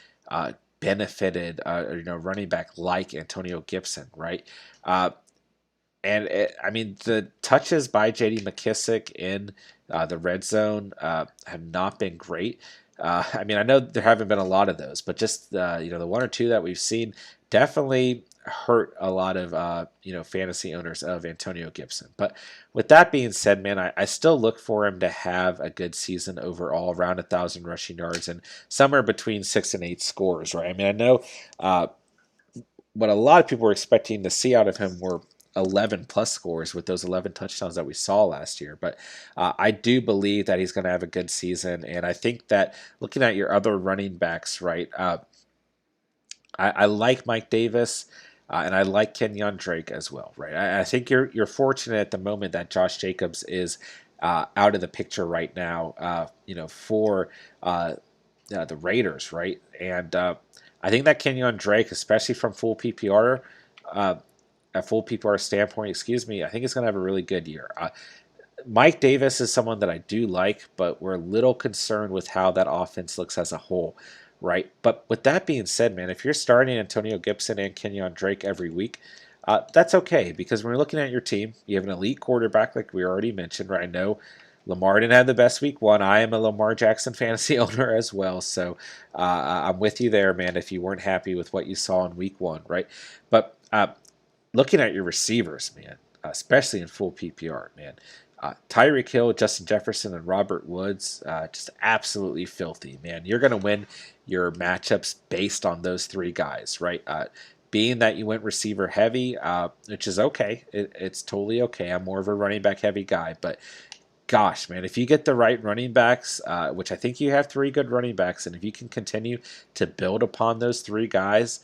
Speaker 1: benefited, running back like Antonio Gibson, right? The touches by J.D. McKissic in the red zone have not been great. I know there haven't been a lot of those, but just the one or two that we've seen definitely hurt a lot of fantasy owners of Antonio Gibson. But with that being said, man, I still look for him to have a good season overall, around 1,000 rushing yards and somewhere between 6 and 8 scores, right? I know what a lot of people were expecting to see out of him were 11 plus scores with those 11 touchdowns that we saw last year. But I do believe that he's going to have a good season. And I think that looking at your other running backs, right, I like Mike Davis and I like Kenyon Drake as well, right? I think you're fortunate at the moment that Josh Jacobs is out of the picture right now, for the Raiders, right? And I think that Kenyon Drake, especially from full PPR, a full PPR standpoint, I think he's going to have a really good year. Mike Davis is someone that I do like, but we're a little concerned with how that offense looks as a whole, right? But with that being said, man, if you're starting Antonio Gibson and Kenyon Drake every week, that's okay, because when you're looking at your team, you have an elite quarterback like we already mentioned, right? I know Lamar didn't have the best week one. I am a Lamar Jackson fantasy owner as well, so I'm with you there, man, if you weren't happy with what you saw in week one, right? But looking at your receivers, man, especially in full PPR, man, Tyreek Hill, Justin Jefferson, and Robert Woods, just absolutely filthy, man. You're going to win your matchups based on those three guys, right? Being that you went receiver heavy, which is okay. It's totally okay. I'm more of a running back heavy guy, but gosh, man, if you get the right running backs, which I think you have three good running backs, and if you can continue to build upon those three guys,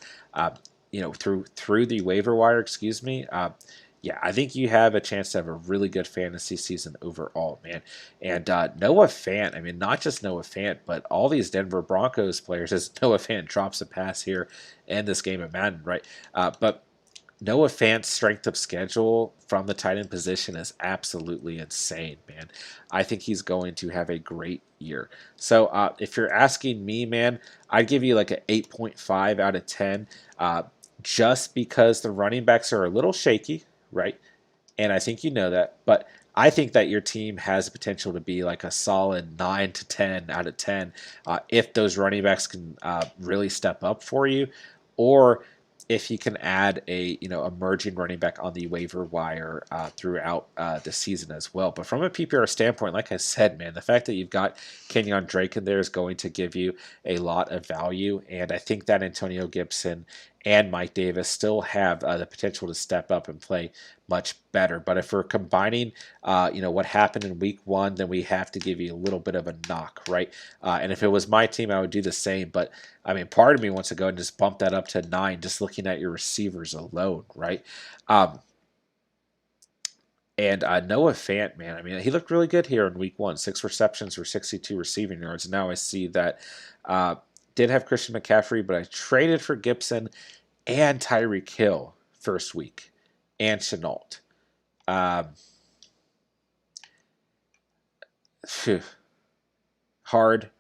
Speaker 1: through the waiver wire, yeah, I think you have a chance to have a really good fantasy season overall, man. And Noah Fant, not just Noah Fant, but all these Denver Broncos players, as Noah Fant drops a pass here in this game of Madden, right? But Noah Fant's strength of schedule from the tight end position is absolutely insane, man. I think he's going to have a great year. So if you're asking me, man, I'd give you like an 8.5 out of 10 just because the running backs are a little shaky, right? And I think you know that. But I think that your team has the potential to be like a solid 9 to 10 out of 10 if those running backs can really step up for you, or if you can add a emerging running back on the waiver wire throughout the season as well. But from a PPR standpoint, like I said, man, the fact that you've got Kenyon Drake in there is going to give you a lot of value, and I think that Antonio Gibson and Mike Davis still have the potential to step up and play much better. But if we're combining, what happened in week one, then we have to give you a little bit of a knock, right? And if it was my team, I would do the same. But I mean, part of me wants to go and just bump that up to 9, just looking at your receivers alone, right? And Noah Fant, man, I mean, he looked really good here in week one. 6 receptions for 62 receiving yards. Now I see that did have Christian McCaffrey, but I traded for Gibson and Tyreek Hill first week and Chenault. Hard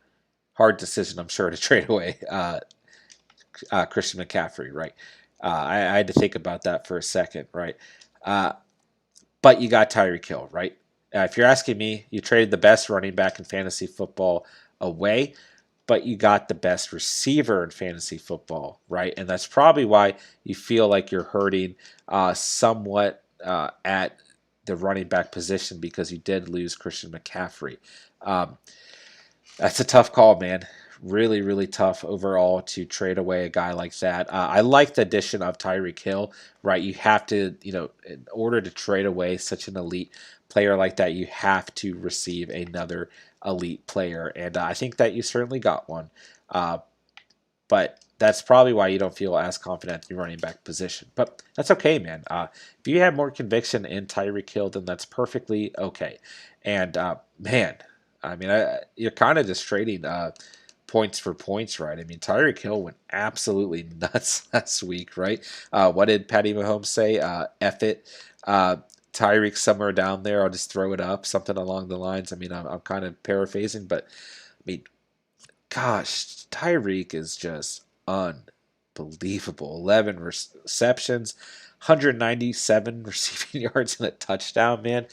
Speaker 1: decision, I'm sure, to trade away Christian McCaffrey, right? I had to think about that for a second, right? But you got Tyreek Hill, right? If you're asking me, you traded the best running back in fantasy football away, but you got the best receiver in fantasy football, right? And that's probably why you feel like you're hurting somewhat at the running back position, because you did lose Christian McCaffrey. That's a tough call, man. Really, really tough overall to trade away a guy like that. I like the addition of Tyreek Hill, right? You have to, in order to trade away such an elite player like that, you have to receive another elite player. And I think that you certainly got one. But that's probably why you don't feel as confident in the running back position. But that's okay, man. If you have more conviction in Tyreek Hill, then that's perfectly okay. And, man, I mean, you're kind of just trading points for points, right? I mean, Tyreek Hill went absolutely nuts last week, right? What did Patty Mahomes say? F it. Tyreek somewhere down there. I'll just throw it up. Something along the lines. I mean, I'm kind of paraphrasing, but I mean, gosh, Tyreek is just unbelievable. 11 receptions, 197 receiving yards and a touchdown, man.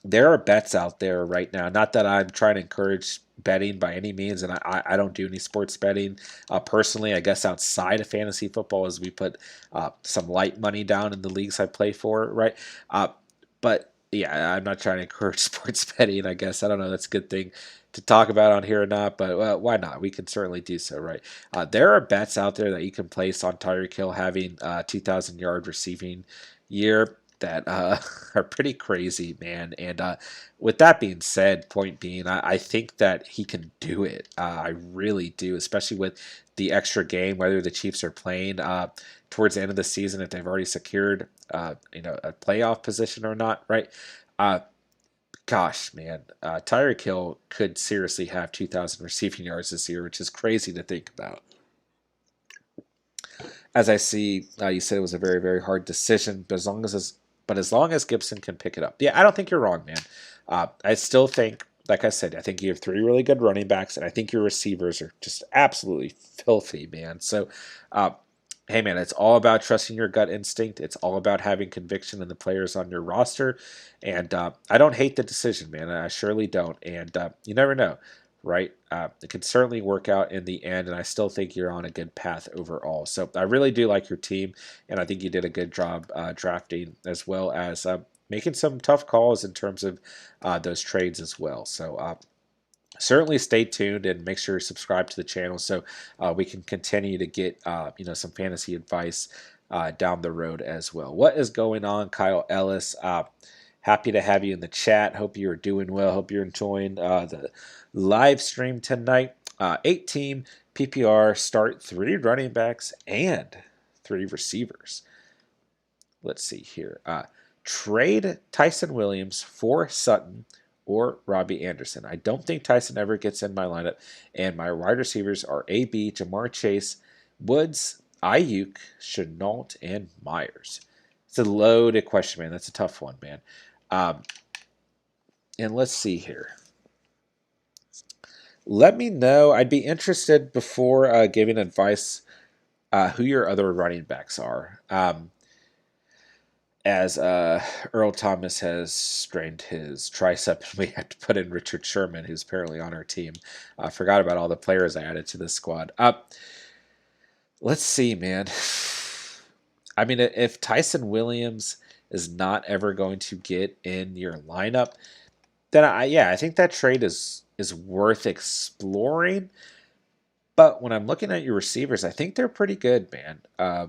Speaker 1: There are bets out there right now. Not that I'm trying to encourage betting by any means, and I don't do any sports betting personally. I guess outside of fantasy football, as we put some light money down in the leagues I play for, right? But yeah, I'm not trying to encourage sports betting. I guess I don't know. That's a good thing to talk about on here or not, but why not? We can certainly do so, right? There are bets out there that you can place on Tyreek Hill having 2,000 yard receiving year that are pretty crazy, man. And with that being said, point being, I think that he can do it. I really do, especially with the extra game, whether the Chiefs are playing towards the end of the season, if they've already secured a playoff position or not, right? Gosh, man, Tyreek Hill could seriously have 2,000 receiving yards this year, which is crazy to think about. As I see, you said it was a very, very hard decision, but as long as Gibson can pick it up, yeah, I don't think you're wrong, man. I still think, like I said, I think you have 3 really good running backs, and I think your receivers are just absolutely filthy, man. So, hey, man, it's all about trusting your gut instinct. It's all about having conviction in the players on your roster, and I don't hate the decision, man. I surely don't, and you never know. Right? It could certainly work out in the end, and I still think you're on a good path overall. So I really do like your team, and I think you did a good job drafting, as well as making some tough calls in terms of those trades as well. So certainly stay tuned and make sure you subscribe to the channel so we can continue to get some fantasy advice down the road as well. What is going on, Kyle Ellis? Happy to have you in the chat. Hope you're doing well. Hope you're enjoying the live stream tonight. 8-team PPR, start 3 running backs and 3 receivers. Let's see here. Trade Tyson Williams for Sutton or Robbie Anderson. I don't think Tyson ever gets in my lineup, and my wide receivers are AB, Jamar Chase, Woods, Ayuk, Chenault, and Myers. It's a loaded question, man. That's a tough one, man. And let's see here. Let me know. I'd be interested before giving advice who your other running backs are. As Earl Thomas has strained his tricep, and we had to put in Richard Sherman, who's apparently on our team. I forgot about all the players I added to this squad. Let's see, man. I mean, if Tyson Williams is not ever going to get in your lineup, then I think that trade is worth exploring. But when I'm looking at your receivers, I think they're pretty good, man. I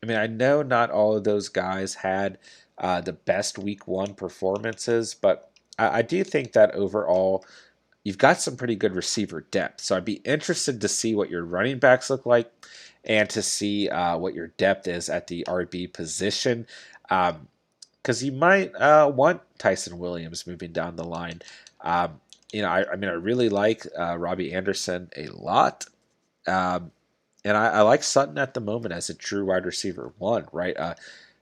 Speaker 1: mean, I know not all of those guys had the best week one performances, but I do think that overall you've got some pretty good receiver depth. So I'd be interested to see what your running backs look like and to see what your depth is at the RB position. Because you might want Tyson Williams moving down the line. I mean, I really like Robbie Anderson a lot. And I like Sutton at the moment as a true wide receiver one, right?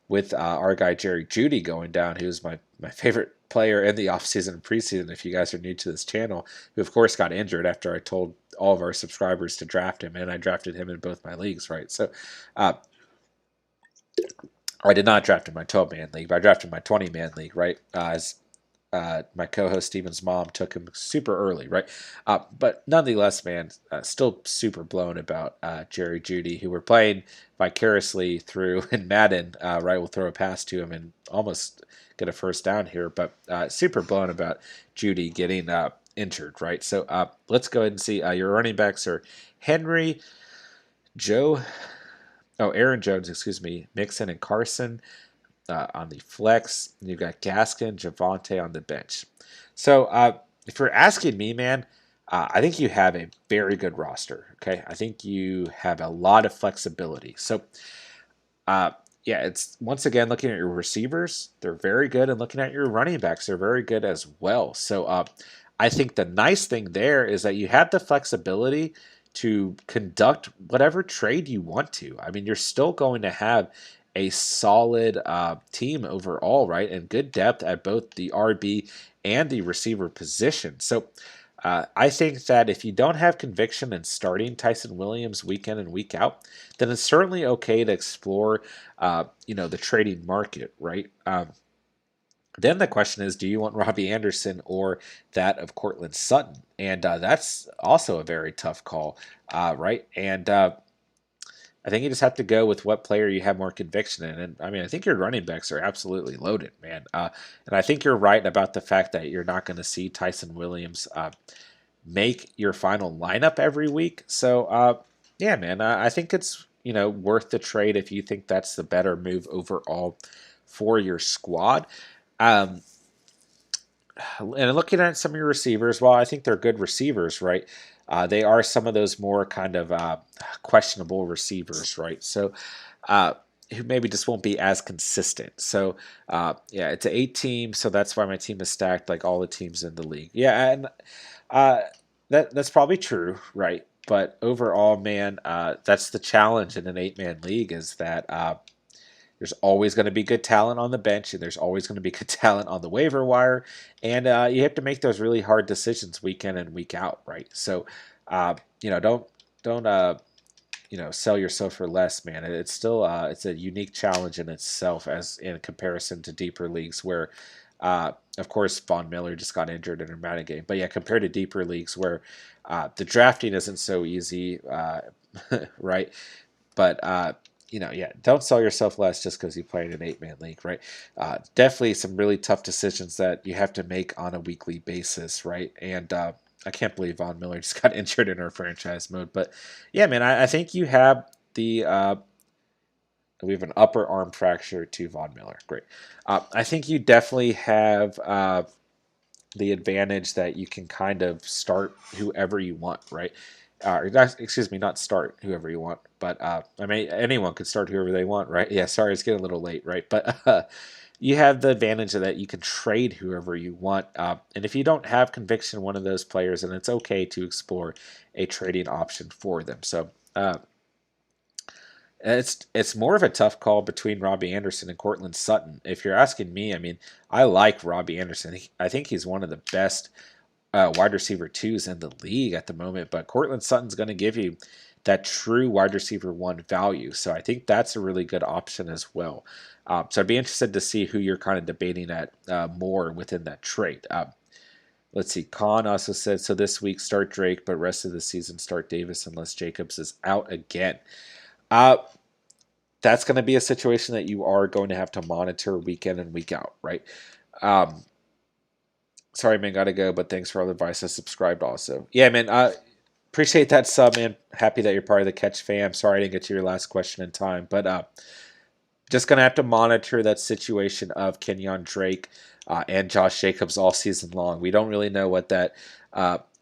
Speaker 1: With our guy Jerry Jeudy going down, who's my favorite player in the offseason and preseason, if you guys are new to this channel, who of course got injured after I told all of our subscribers to draft him, and I drafted him in both my leagues, right? So I did not draft him in my 12-man league, but I drafted him in my 20-man league, right? As my co-host Steven's mom took him super early, right? But nonetheless, man, still super blown about Jerry Jeudy, who we're playing vicariously through in Madden, right? We'll throw a pass to him and almost get a first down here, but super blown about Jeudy getting injured, right? So let's go ahead and see. Your running backs are Henry, Aaron Jones, excuse me, Nixon and Carson. On the flex. You've got Gaskin, Javonte on the bench. So if you're asking me, man, I think you have a very good roster. Okay, I think you have a lot of flexibility. So it's once again looking at your receivers, they're very good, and looking at your running backs, they're very good as well. So I think the nice thing there is that you have the flexibility to conduct whatever trade you want to. I mean, you're still going to have a solid team overall, right? And good depth at both the RB and the receiver position. So I think that if you don't have conviction in starting Tyson Williams week in and week out, then it's certainly okay to explore, the trading market, right? Then the question is, do you want Robbie Anderson or that of Cortland Sutton? And that's also a very tough call, right? And I think you just have to go with what player you have more conviction in. And I mean, I think your running backs are absolutely loaded, man. And I think you're right about the fact that you're not going to see Tyson Williams make your final lineup every week. So, yeah, man, I think it's, worth the trade if you think that's the better move overall for your squad. And looking at some of your receivers, well, I think they're good receivers, right? They are some of those more kind of questionable receivers, right? So who maybe just won't be as consistent. So it's an 8-team, so that's why my team is stacked like all the teams in the league. Yeah, and that's probably true, right? But overall, man, that's the challenge in an 8-man league is that there's always going to be good talent on the bench, and there's always going to be good talent on the waiver wire, and you have to make those really hard decisions week in and week out, right? So, don't sell yourself for less, man. It's still it's a unique challenge in itself, as in comparison to deeper leagues where, of course, Von Miller just got injured in a Madden game, but yeah, compared to deeper leagues where the drafting isn't so easy, right? But don't sell yourself less just because you play in an 8-man league, right? Definitely some really tough decisions that you have to make on a weekly basis, right? And I can't believe Von Miller just got injured in our franchise mode. But yeah, man, I think you have we have an upper arm fracture to Von Miller. Great. I think you definitely have the advantage that you can kind of start whoever you want, right? Not start whoever you want, but I mean, anyone could start whoever they want, right? Yeah, sorry, it's getting a little late, right? But you have the advantage of that you can trade whoever you want. And if you don't have conviction in one of those players, then it's okay to explore a trading option for them. So It's more of a tough call between Robbie Anderson and Cortland Sutton. If you're asking me, I mean, I like Robbie Anderson. I think he's one of the best wide receiver twos in the league at the moment. But Cortland Sutton's going to give you that true wide receiver one value. So I think that's a really good option as well. So I'd be interested to see who you're kind of debating at more within that trade. Let's see. Khan also said, so this week start Drake, but rest of the season start Davis unless Jacobs is out again. Uh, that's going to be a situation that you are going to have to monitor week in and week out, right? Sorry, man, gotta go, but thanks for all the advice. I subscribed also. Yeah, man, appreciate that sub, man. Happy that you're part of the Catch fam. Sorry I didn't get to your last question in time, but just going to have to monitor that situation of Kenyon Drake and Josh Jacobs all season long. We don't really know what that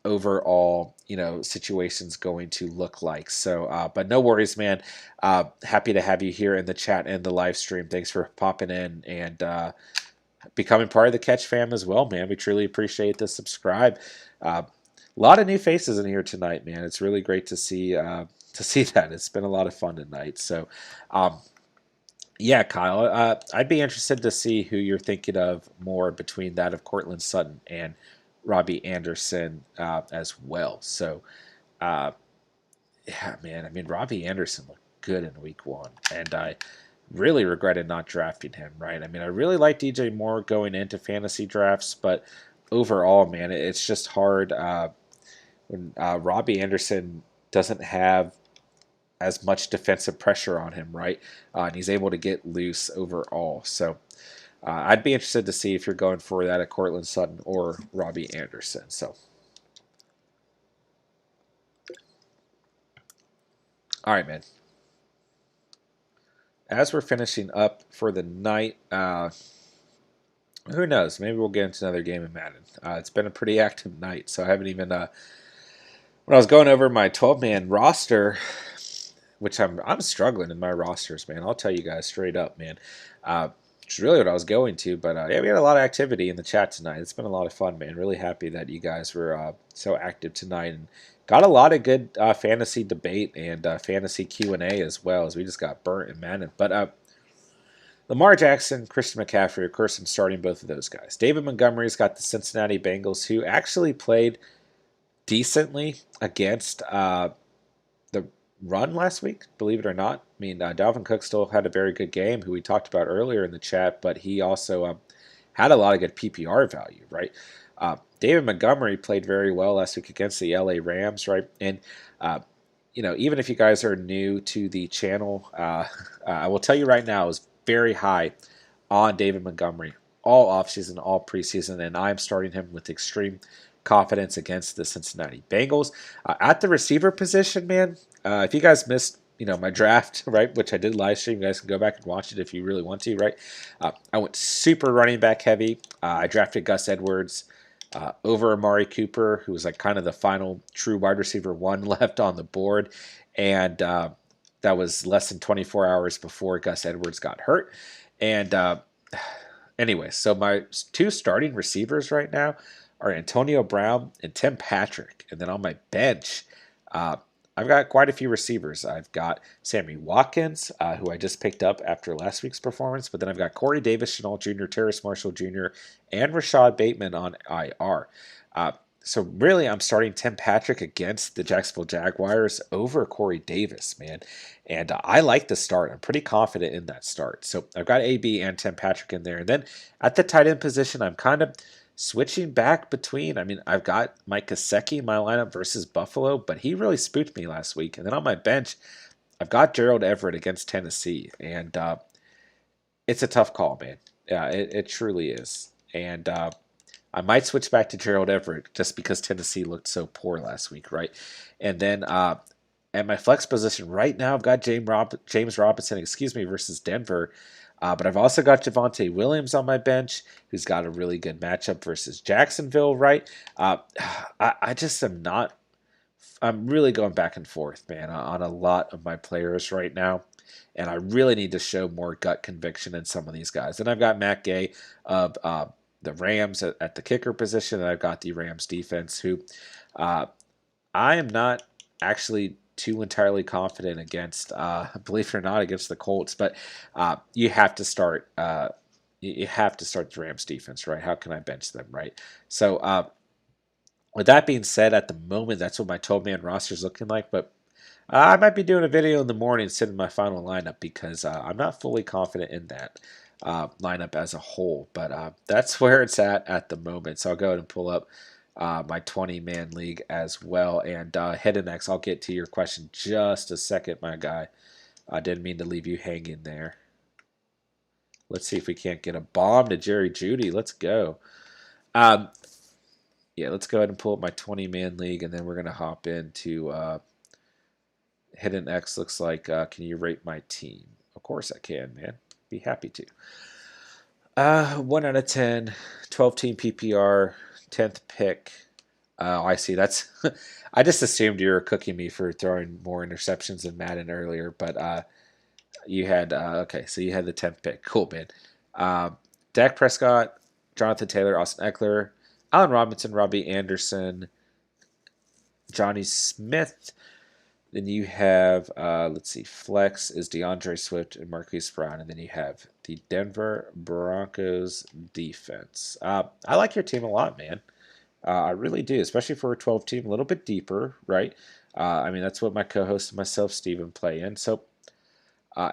Speaker 1: overall, situation's going to look like. So, but no worries, man. Happy to have you here in the chat and the live stream. Thanks for popping in and becoming part of the Catch fam as well, man. We truly appreciate the subscribe. A lot of new faces in here tonight, man. It's really great to see that. It's been a lot of fun tonight. So, yeah, Kyle, I'd be interested to see who you're thinking of more between that of Cortland Sutton and Robbie Anderson as well. So, yeah, man. I mean, Robbie Anderson looked good in week one, and I really regretted not drafting him, right? I mean, I really like DJ Moore going into fantasy drafts, but overall, man, it's just hard when Robbie Anderson doesn't have as much defensive pressure on him, right? And he's able to get loose overall. So I'd be interested to see if you're going for that at Cortland Sutton or Robbie Anderson. So, all right, man. As we're finishing up for the night, who knows? Maybe we'll get into another game of Madden. It's been a pretty active night, so I haven't even. When I was going over my 12-man roster, which I'm struggling in my rosters, man. I'll tell you guys straight up, man. Which is really what I was going to, but yeah, we had a lot of activity in the chat tonight. It's been a lot of fun, man. Really happy that you guys were so active tonight and got a lot of good fantasy debate and fantasy Q&A as well, as we just got burnt in Madden. But Lamar Jackson, Christian McCaffrey, of course, I'm starting both of those guys. David Montgomery's got the Cincinnati Bengals, who actually played decently against the run last week, believe it or not. I mean, Dalvin Cook still had a very good game, who we talked about earlier in the chat, but he also had a lot of good PPR value, right? David Montgomery played very well last week against the LA Rams, right? And even if you guys are new to the channel, I will tell you right now, I was very high on David Montgomery all offseason, all preseason, and I'm starting him with extreme confidence against the Cincinnati Bengals. At the receiver position, man, if you guys missed my draft, right, which I did live stream, you guys can go back and watch it if you really want to, right? I went super running back heavy. I drafted Gus Edwards over Amari Cooper, who was like kind of the final true wide receiver one left on the board, and that was less than 24 hours before Gus Edwards got hurt. And anyway, so my two starting receivers right now are Antonio Brown and Tim Patrick. And then on my bench, I've got quite a few receivers. I've got Sammy Watkins, who I just picked up after last week's performance. But then I've got Corey Davis, Chenault Jr., Terrace Marshall Jr., and Rashad Bateman on IR. So really, I'm starting Tim Patrick against the Jacksonville Jaguars over Corey Davis, man. And I like the start. I'm pretty confident in that start. So I've got AB and Tim Patrick in there. And then at the tight end position, I'm kind of switching back between. I mean, I've got Mike Gesicki in my lineup versus Buffalo, but he really spooked me last week. And then on my bench, I've got Gerald Everett against Tennessee. And it's a tough call, man. Yeah, it truly is. And I might switch back to Gerald Everett just because Tennessee looked so poor last week, right? And then at my flex position right now, I've got James Robinson, versus Denver. But I've also got Javonte Williams on my bench, who's got a really good matchup versus Jacksonville, right? I just am not – I'm really going back and forth, man, on a lot of my players right now. And I really need to show more gut conviction in some of these guys. And I've got Matt Gay of the Rams at the kicker position, and I've got the Rams defense, who I am not actually too entirely confident against, believe it or not, against the Colts. But you have to start. You have to start the Rams defense, right? How can I bench them, right? So with that being said, at the moment, that's what my 12-man roster is looking like. But I might be doing a video in the morning setting my final lineup because I'm not fully confident in that lineup as a whole. But that's where it's at the moment. So I'll go ahead and pull up my 20-man league as well. And heading next, I'll get to your question just a second, my guy. I didn't mean to leave you hanging there. Let's see if we can't get a bomb to Jerry Jeudy. Let's go. Yeah, let's go ahead and pull up my 20-man league, and then we're going to hop into Hidden X. Looks like, can you rate my team? Of course I can, man. Be happy to. 1 out of 10, 12-team PPR, 10th pick. Oh, I see. That's I just assumed you were cooking me for throwing more interceptions than Madden earlier, but you had okay, so you had the 10th pick. Cool, man. Dak Prescott, Jonathan Taylor, Austin Eckler, Allen Robinson, Robbie Anderson, Johnny Smith. Then you have, let's see, flex is DeAndre Swift and Marquise Brown. And then you have the Denver Broncos defense. I like your team a lot, man. I really do, especially for a 12 team, a little bit deeper, right? I mean, that's what my co-host and myself, Steven, play in. So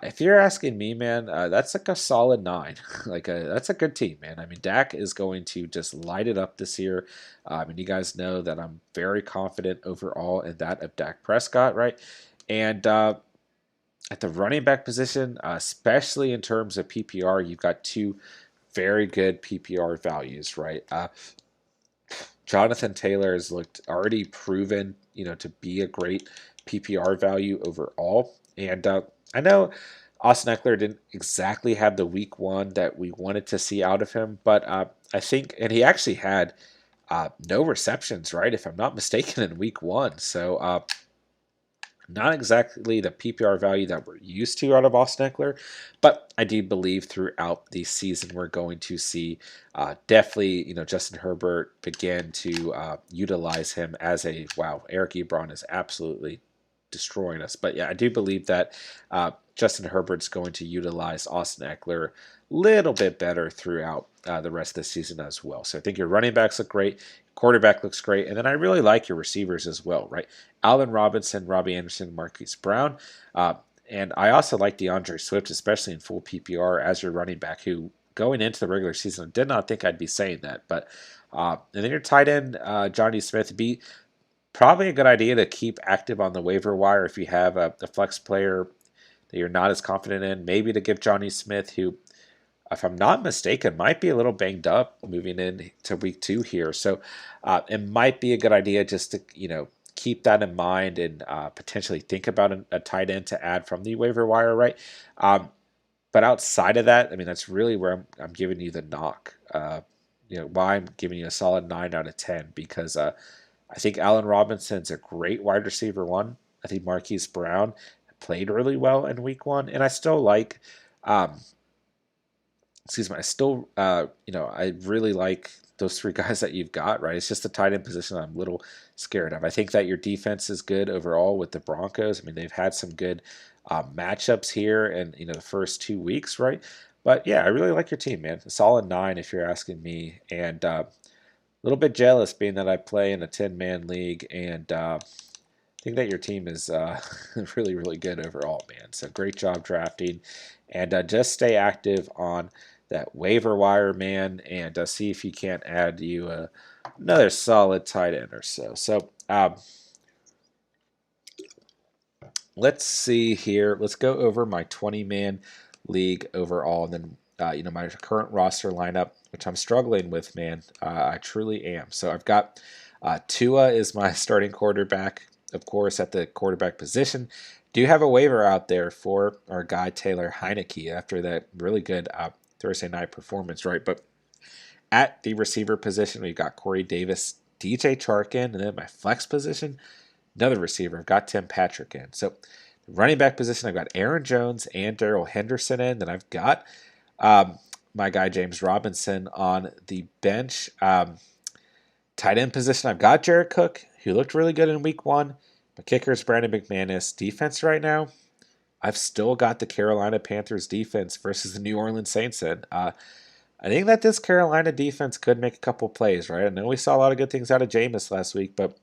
Speaker 1: if you're asking me, man, that's like a solid 9. That's a good team, man. I mean, Dak is going to just light it up this year. I mean, you guys know that I'm very confident overall in that of Dak Prescott, right? And at the running back position, especially in terms of PPR, you've got 2 very good PPR values, right? Jonathan Taylor has looked already proven, to be a great PPR value overall. And I know Austin Eckler didn't exactly have the week 1 that we wanted to see out of him, but I think, and he actually had no receptions, right? If I'm not mistaken, in week 1. So not exactly the PPR value that we're used to out of Austin Eckler, but I do believe throughout the season we're going to see definitely, Justin Herbert begin to utilize him as a, wow, Eric Ebron is absolutely destroying us. But yeah, I do believe that Justin Herbert's going to utilize Austin Eckler a little bit better throughout the rest of the season as well. So I think your running backs look great. Quarterback looks great. And then I really like your receivers as well, right? Allen Robinson, Robbie Anderson, Marquise Brown. And I also like DeAndre Swift, especially in full PPR as your running back, who going into the regular season, I did not think I'd be saying that. But and then your tight end, Johnny Smith, be probably a good idea to keep active on the waiver wire if you have a flex player that you're not as confident in. Maybe to give Johnny Smith, who, if I'm not mistaken, might be a little banged up moving into week 2 here. So it might be a good idea just to, keep that in mind and potentially think about a tight end to add from the waiver wire, right? But outside of that, I mean, that's really where I'm giving you the knock. Why I'm giving you a solid 9 out of 10, because I think Allen Robinson's a great wide receiver 1. I think Marquise Brown played really well in week 1, and I still like, I really like those 3 guys that you've got, right? It's just the tight end position I'm a little scared of. I think that your defense is good overall with the Broncos. I mean, they've had some good matchups here in the first 2 weeks, right? But yeah, I really like your team, man. A solid 9 if you're asking me, and a little bit jealous being that I play in a 10-man league, and I think that your team is really, really good overall, man. So great job drafting, and just stay active on that waiver wire, man, and see if you can't add you another solid tight end or so. So let's see here. Let's go over my 20-man league overall, and then my current roster lineup, which I'm struggling with, man. I truly am. So I've got Tua is my starting quarterback, of course, at the quarterback position. Do have a waiver out there for our guy Taylor Heineke after that really good Thursday night performance, right? But at the receiver position, we've got Corey Davis, DJ Chark in, and then my flex position, another receiver. I've got Tim Patrick in. So the running back position, I've got Aaron Jones and Daryl Henderson in. Then I've got my guy James Robinson on the bench. Tight end position, I've got Jared Cook, who looked really good in week 1. My kicker is Brandon McManus. Defense right now, I've still got the Carolina Panthers defense versus the New Orleans Saints in. I think that this Carolina defense could make a couple plays, right? I know we saw a lot of good things out of Jameis last week, but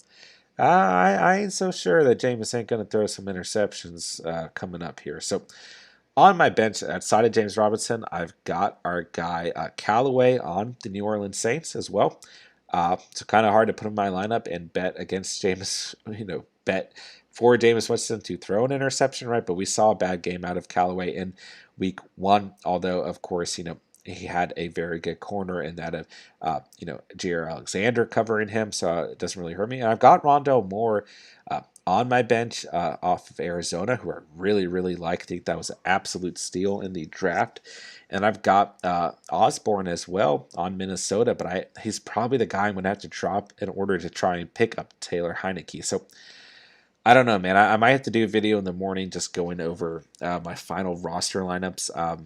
Speaker 1: I ain't so sure that Jameis ain't going to throw some interceptions coming up here. So on my bench outside of James Robinson, I've got our guy Callaway on the New Orleans Saints as well. So kind of hard to put in my lineup and bet against Jameis, bet for Jameis Winston to throw an interception, right? But we saw a bad game out of Callaway in week 1, although, of course, he had a very good corner in that of, Jair Alexander covering him, so it doesn't really hurt me. And I've got Rondell Moore on my bench off of Arizona, who I really, really like. I think that was an absolute steal in the draft. And I've got Osborne as well on Minnesota, but he's probably the guy I'm going to have to drop in order to try and pick up Taylor Heineke. So I don't know, man. I might have to do a video in the morning just going over my final roster lineups. A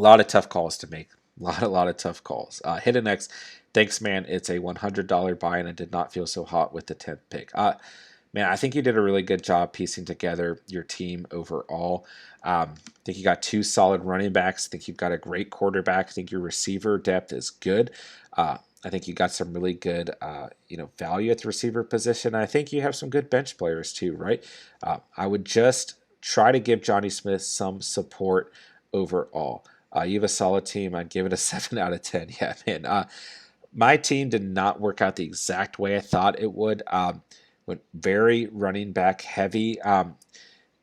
Speaker 1: lot of tough calls to make. A lot of tough calls. Hidden X, thanks, man. It's a $100 buy, and I did not feel so hot with the 10th pick. Man, I think you did a really good job piecing together your team overall. I think you got 2 solid running backs. I think you've got a great quarterback. I think your receiver depth is good. I think you got some really good, value at the receiver position. I think you have some good bench players too, right? I would just try to give Johnny Smith some support overall. You have a solid team. I'd give it a 7 out of 10. Yeah, man. My team did not work out the exact way I thought it would. Went very running back heavy.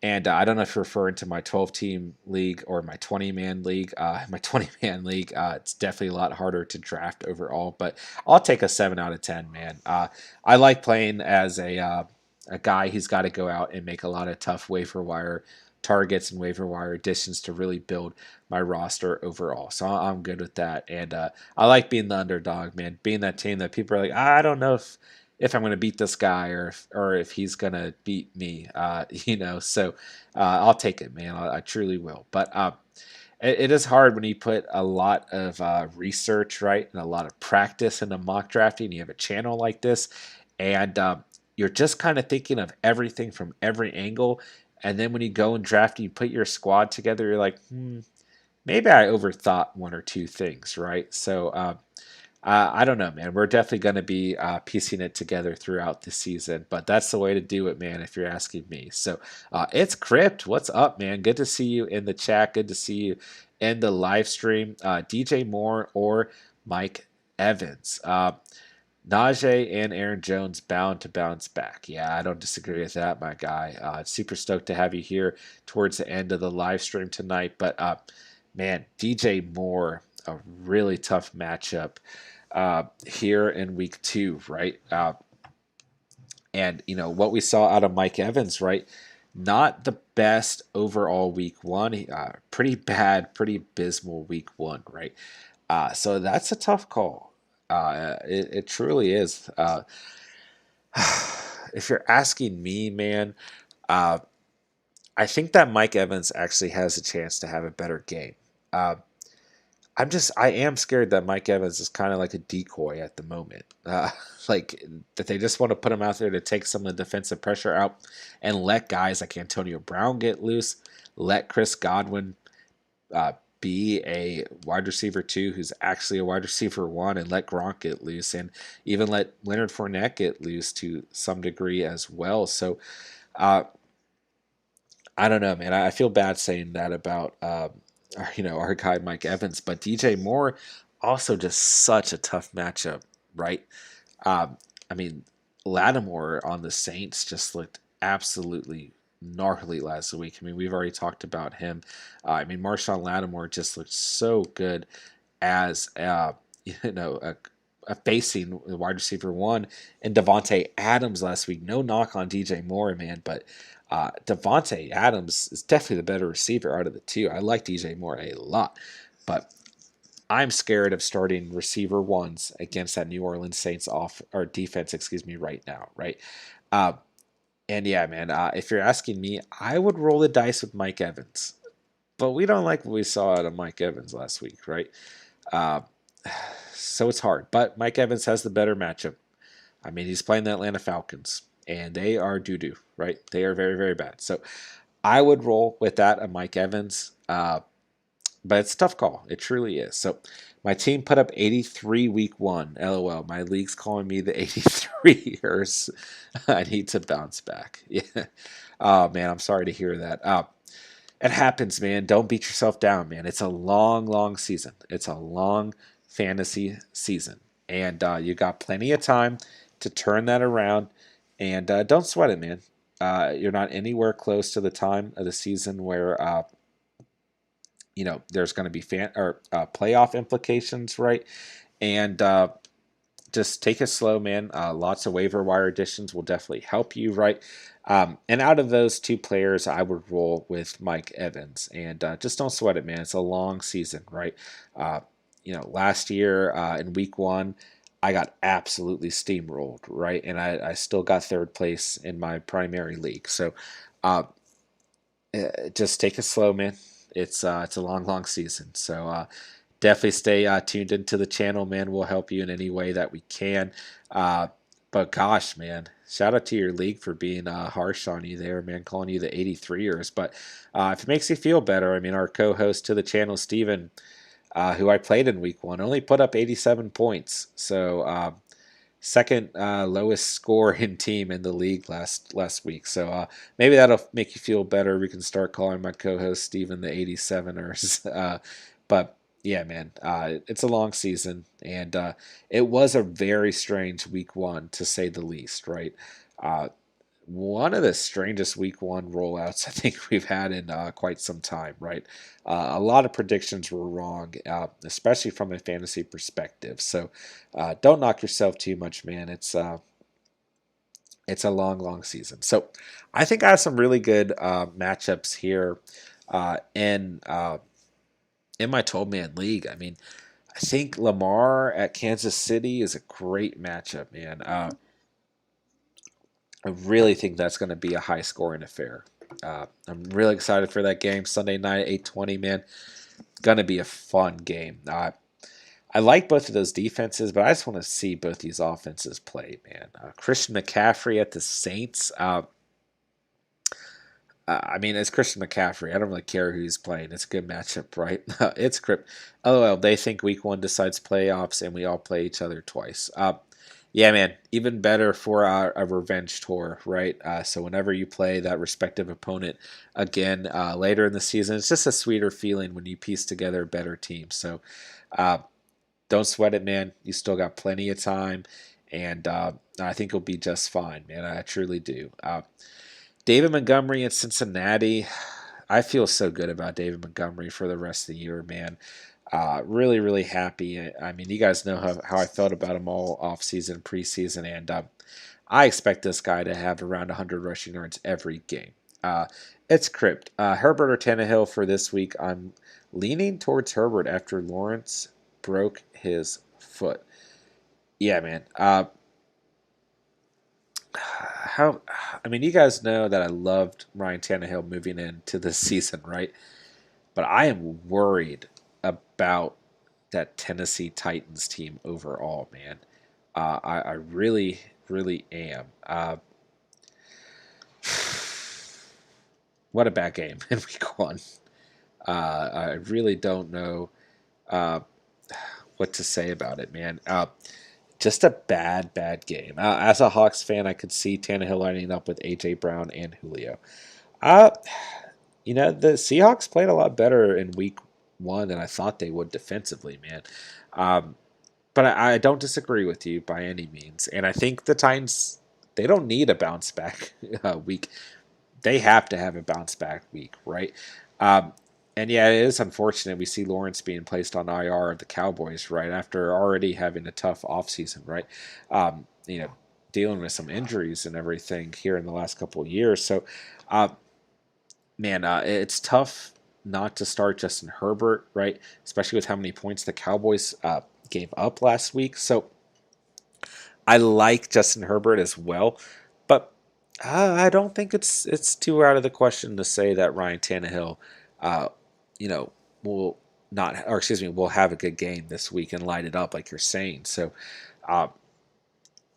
Speaker 1: And I don't know if you're referring to my 12-team league or my 20-man league. My 20-man league, it's definitely a lot harder to draft overall, but I'll take a 7 out of 10, man. I like playing as a guy who's got to go out and make a lot of tough waiver wire targets and waiver wire additions to really build my roster overall. So I'm good with that. And I like being the underdog, man. Being that team that people are like, I don't know if I'm going to beat this guy or if he's going to beat me, So I'll take it, man. I truly will. But it is hard when you put a lot of research, right, and a lot of practice into mock drafting. You have a channel like this, and you're just kind of thinking of everything from every angle. And then when you go and draft, you put your squad together, you're like, maybe I overthought 1 or 2 things, right? So I don't know, man. We're definitely going to be piecing it together throughout the season, but that's the way to do it, man, if you're asking me. So it's Crypt. What's up, man? Good to see you in the chat. Good to see you in the live stream. DJ Moore or Mike Evans. Najee and Aaron Jones bound to bounce back. Yeah, I don't disagree with that, my guy. Super stoked to have you here towards the end of the live stream tonight. But, man, DJ Moore, a really tough matchup here in week 2, right? And, what we saw out of Mike Evans, right? Not the best overall week 1. Pretty bad, pretty abysmal week 1, right? So that's a tough call. It truly is. If you're asking me, man, I think that Mike Evans actually has a chance to have a better game. I am scared that Mike Evans is kind of like a decoy at the moment. Like that they just want to put him out there to take some of the defensive pressure out and let guys like Antonio Brown get loose, let Chris Godwin be a wide receiver 2 who's actually a wide receiver 1, and let Gronk get loose, and even let Leonard Fournette get loose to some degree as well. So I don't know, man. I feel bad saying that about our guy Mike Evans, but DJ Moore also just such a tough matchup, right? I mean, Lattimore on the Saints just looked absolutely gnarly last week. I mean, we've already talked about him. Marshawn Lattimore just looked so good as facing the wide receiver 1 and Devontae Adams last week. No knock on DJ Moore, man, but Devontae Adams is definitely the better receiver out of the 2. I like DJ Moore a lot, but I'm scared of starting receiver 1s against that New Orleans Saints defense, right now, right? And yeah, man, if you're asking me, I would roll the dice with Mike Evans. But we don't like what we saw out of Mike Evans last week, right? So it's hard. But Mike Evans has the better matchup. I mean, he's playing the Atlanta Falcons. and they are doo-doo, right? They are very, very bad. So I would roll with that of Mike Evans, but it's a tough call. It truly is. So my team put up 83 week one. LOL. My league's calling me the 83ers. I need to bounce back. Yeah. Oh, man, I'm sorry to hear that. It happens, man. Don't beat yourself down, man. It's a long, long season. It's a long fantasy season. And you got plenty of time to turn that around. And don't sweat it, man. You're not anywhere close to the time of the season where there's going to be playoff implications, right? And just take it slow, man. Lots of waiver wire additions will definitely help you, right? And out of those two players, I would roll with Mike Evans, and just don't sweat it, man. It's a long season, right? Last year in week one, I got absolutely steamrolled, right? And I still got third place in my primary league. So just take it slow, man. It's a long, long season. So definitely stay tuned into the channel, man. We'll help you in any way that we can. But gosh, man, shout out to your league for being harsh on you there, man, calling you the 83ers. But if it makes you feel better, I mean, our co-host to the channel, Steven, who I played in week one, only put up 87 points. So second lowest score in team in the league last week. So maybe that'll make you feel better. We can start calling my co-host Steven the 87ers. But yeah, man, it's a long season, and it was a very strange week one, to say the least, right? One of the strangest week one rollouts I think we've had in quite some time, right? A lot of predictions were wrong, especially from a fantasy perspective. So don't knock yourself too much, man. It's a long, long season. So I think I have some really good matchups here in my 12-man league. I mean, I think Lamar at Kansas City is a great matchup, man. I really think that's going to be a high-scoring affair. I'm really excited for that game Sunday night at 8:20, man. Going to be a fun game. I like both of those defenses, but I just want to see both these offenses play, man. Christian McCaffrey at the Saints. I mean, it's Christian McCaffrey. I don't really care who he's playing. It's a good matchup, right? It's Crip. LOL, they think week one decides playoffs, and we all play each other twice. Yeah, man, even better for a revenge tour, right? So whenever you play that respective opponent again later in the season, it's just a sweeter feeling when you piece together a better team. So don't sweat it, man. You still got plenty of time, and I think you'll be just fine, man. I truly do. David Montgomery in Cincinnati. I feel so good about David Montgomery for the rest of the year, man. Really, really happy. I mean, you guys know how I felt about him all offseason, preseason, and I expect this guy to have around 100 rushing yards every game. It's Crypt. Herbert or Tannehill for this week. I'm leaning towards Herbert after Lawrence broke his foot. Yeah, man. You guys know that I loved Ryan Tannehill moving into this season, right? But I am worried about that Tennessee Titans team overall, man. I really, really am. What a bad game in week one. I really don't know what to say about it, man. Just a bad, bad game. As a Hawks fan, I could see Tannehill lining up with A.J. Brown and Julio. The Seahawks played a lot better in week one than I thought they would defensively, man. But I don't disagree with you by any means. And I think the Titans, they don't need a bounce back week. They have to have a bounce back week, right? And yeah, it is unfortunate we see Lawrence being placed on IR of the Cowboys, right, after already having a tough offseason, right? Dealing with some injuries and everything here in the last couple of years. So, it's tough not to start Justin Herbert, right? Especially with how many points the Cowboys gave up last week. So, I like Justin Herbert as well, but I don't think it's too out of the question to say that Ryan Tannehill will will have a good game this week and light it up like you're saying. So,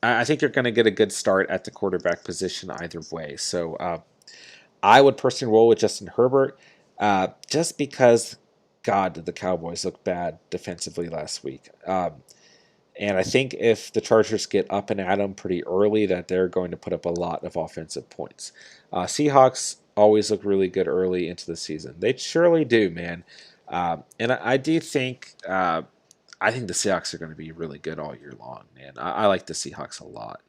Speaker 1: I think you're going to get a good start at the quarterback position either way. So I would personally roll with Justin Herbert just because, God, did the Cowboys look bad defensively last week. And I think if the Chargers get up and at them pretty early, that they're going to put up a lot of offensive points. Seahawks always look really good early into the season. They surely do, man. And I do think I think the Seahawks are going to be really good all year long, man. I like the Seahawks a lot,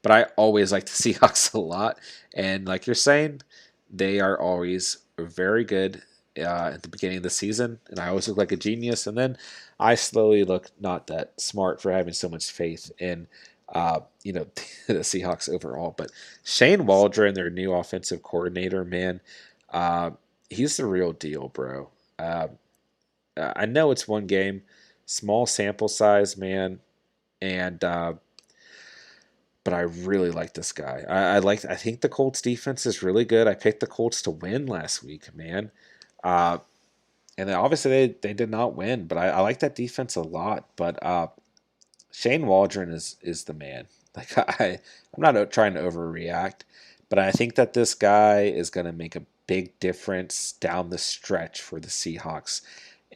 Speaker 1: but I always like the Seahawks a lot. And like you're saying, they are always very good at the beginning of the season, and I always look like a genius. And then I slowly look not that smart for having so much faith in, the Seahawks overall. But Shane Waldron, their new offensive coordinator, man, uh, he's the real deal, bro. I know it's one game, small sample size, man, and but I really like this guy. I think the Colts defense is really good. I picked the Colts to win last week, man. Uh, and then obviously they did not win, but I like that defense a lot. But Shane Waldron is the man. Like I'm not trying to overreact, but I think that this guy is going to make a big difference down the stretch for the Seahawks,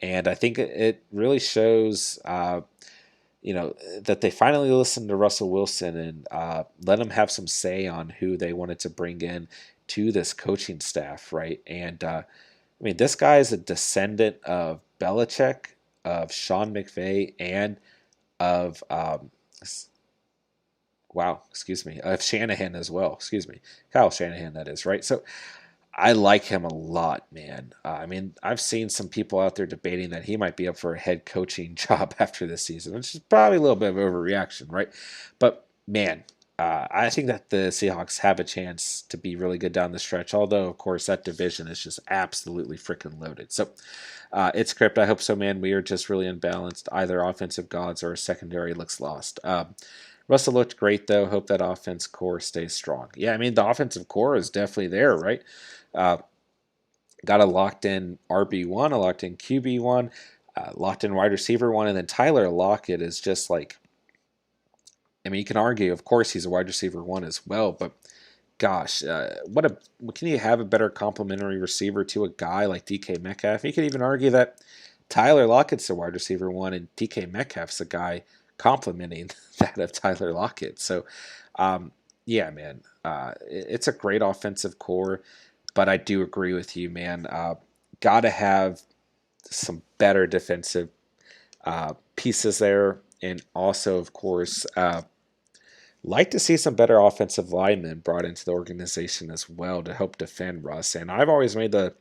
Speaker 1: and I think it really shows. That they finally listened to Russell Wilson and let him have some say on who they wanted to bring in to this coaching staff, right? And I mean, this guy is a descendant of Belichick, of Sean McVay, and of of Shanahan as well. Excuse me, Kyle Shanahan, that is, right? So I like him a lot, man. I mean, I've seen some people out there debating that he might be up for a head coaching job after this season, which is probably a little bit of overreaction, right? But man, I think that the Seahawks have a chance to be really good down the stretch. Although, of course, that division is just absolutely freaking loaded. So it's script. I hope so, man. We are just really unbalanced. Either offensive gods or secondary looks lost. Russell looked great, though. Hope that offense core stays strong. Yeah, I mean, the offensive core is definitely there, right? Uh, got a locked in RB1, a locked in QB1, locked in wide receiver one, and then Tyler Lockett is just like, I mean, you can argue, of course, he's a wide receiver one as well, but gosh, can you have a better complementary receiver to a guy like DK Metcalf? You could even argue that Tyler Lockett's a wide receiver one, and DK Metcalf's a guy complementing that of Tyler Lockett. So, yeah, man, it's a great offensive core. But I do agree with you, man. Got to have some better defensive pieces there. And also, of course, like to see some better offensive linemen brought into the organization as well to help defend Russ. And I've always made the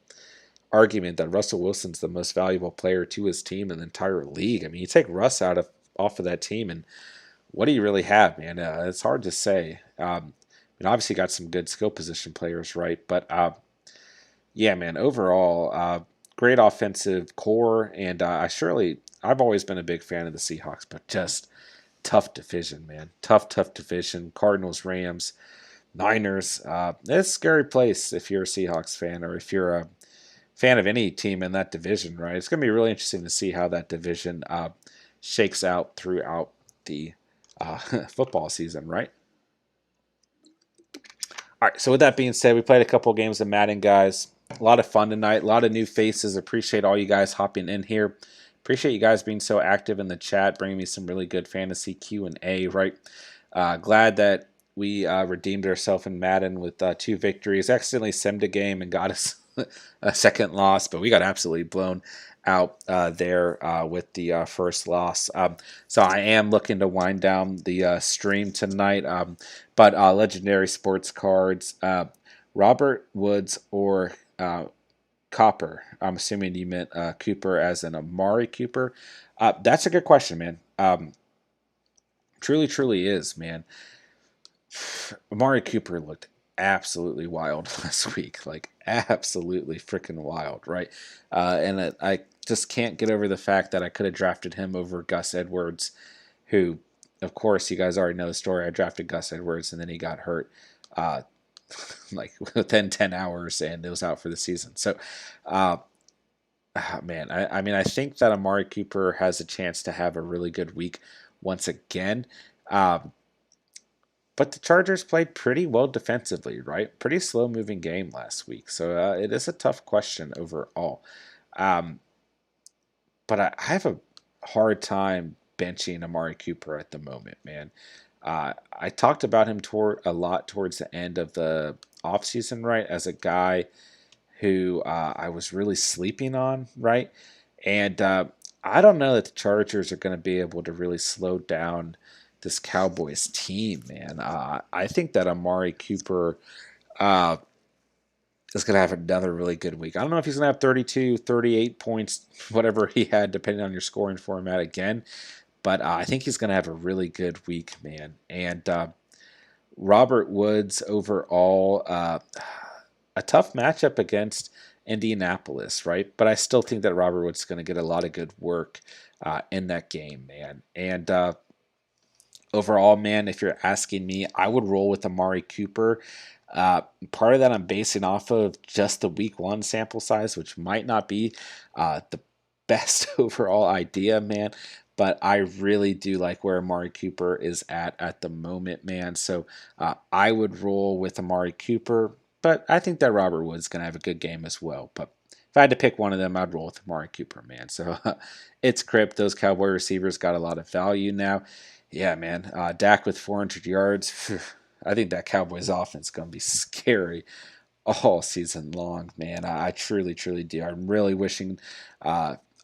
Speaker 1: argument that Russell Wilson's the most valuable player to his team in the entire league. I mean, you take Russ off of that team, and what do you really have, man? It's hard to say. Obviously got some good skill position players, right? But yeah, man, overall, great offensive core, and I've always been a big fan of the Seahawks, but just tough division, man. Tough division. Cardinals, Rams, Niners. It's a scary place if you're a Seahawks fan or if you're a fan of any team in that division, right? It's going to be really interesting to see how that division shakes out throughout the football season, right? All right, so with that being said, we played a couple games of Madden, guys. A lot of fun tonight, a lot of new faces. Appreciate all you guys hopping in here. Appreciate you guys being so active in the chat, bringing me some really good fantasy Q&A, right? Glad that we redeemed ourselves in Madden with 2 victories. Accidentally simmed a game and got us a second loss, but we got absolutely blown out there with the first loss. So I am looking to wind down the stream tonight. But legendary sports cards, Robert Woods or Copper. I'm assuming you meant Cooper as in Amari Cooper. That's a good question, man. Truly is, man. Amari Cooper looked absolutely wild last week, like absolutely freaking wild, right? And I just can't get over the fact that I could have drafted him over Gus Edwards, who, of course, you guys already know the story. I drafted Gus Edwards and then he got hurt, like within 10 hours, and it was out for the season. So, man, I mean, I think that Amari Cooper has a chance to have a really good week once again. But the Chargers played pretty well defensively, right? Pretty slow moving game last week. So it is a tough question overall. Um, but I have a hard time benching Amari Cooper at the moment, man. I talked about him a lot towards the end of the offseason, right? As a guy who I was really sleeping on, right? And I don't know that the Chargers are going to be able to really slow down this Cowboys team, man. I think that Amari Cooper uh, is going to have another really good week. I don't know if he's going to have 32, 38 points, whatever he had, depending on your scoring format again. But I think he's going to have a really good week, man. And Robert Woods overall, a tough matchup against Indianapolis, right? But I still think that Robert Woods is going to get a lot of good work in that game, man. And overall, man, if you're asking me, I would roll with Amari Cooper. Part of that I'm basing off of just the week one sample size, which might not be the best overall idea, man. But I really do like where Amari Cooper is at the moment, man. So I would roll with Amari Cooper, but I think that Robert Woods is going to have a good game as well. But if I had to pick one of them, I'd roll with Amari Cooper, man. So it's Crip. Those Cowboy receivers got a lot of value now. Yeah, man. Dak with 400 yards. I think that Cowboys offense is going to be scary all season long, man. I truly, truly do. I'm really wishing.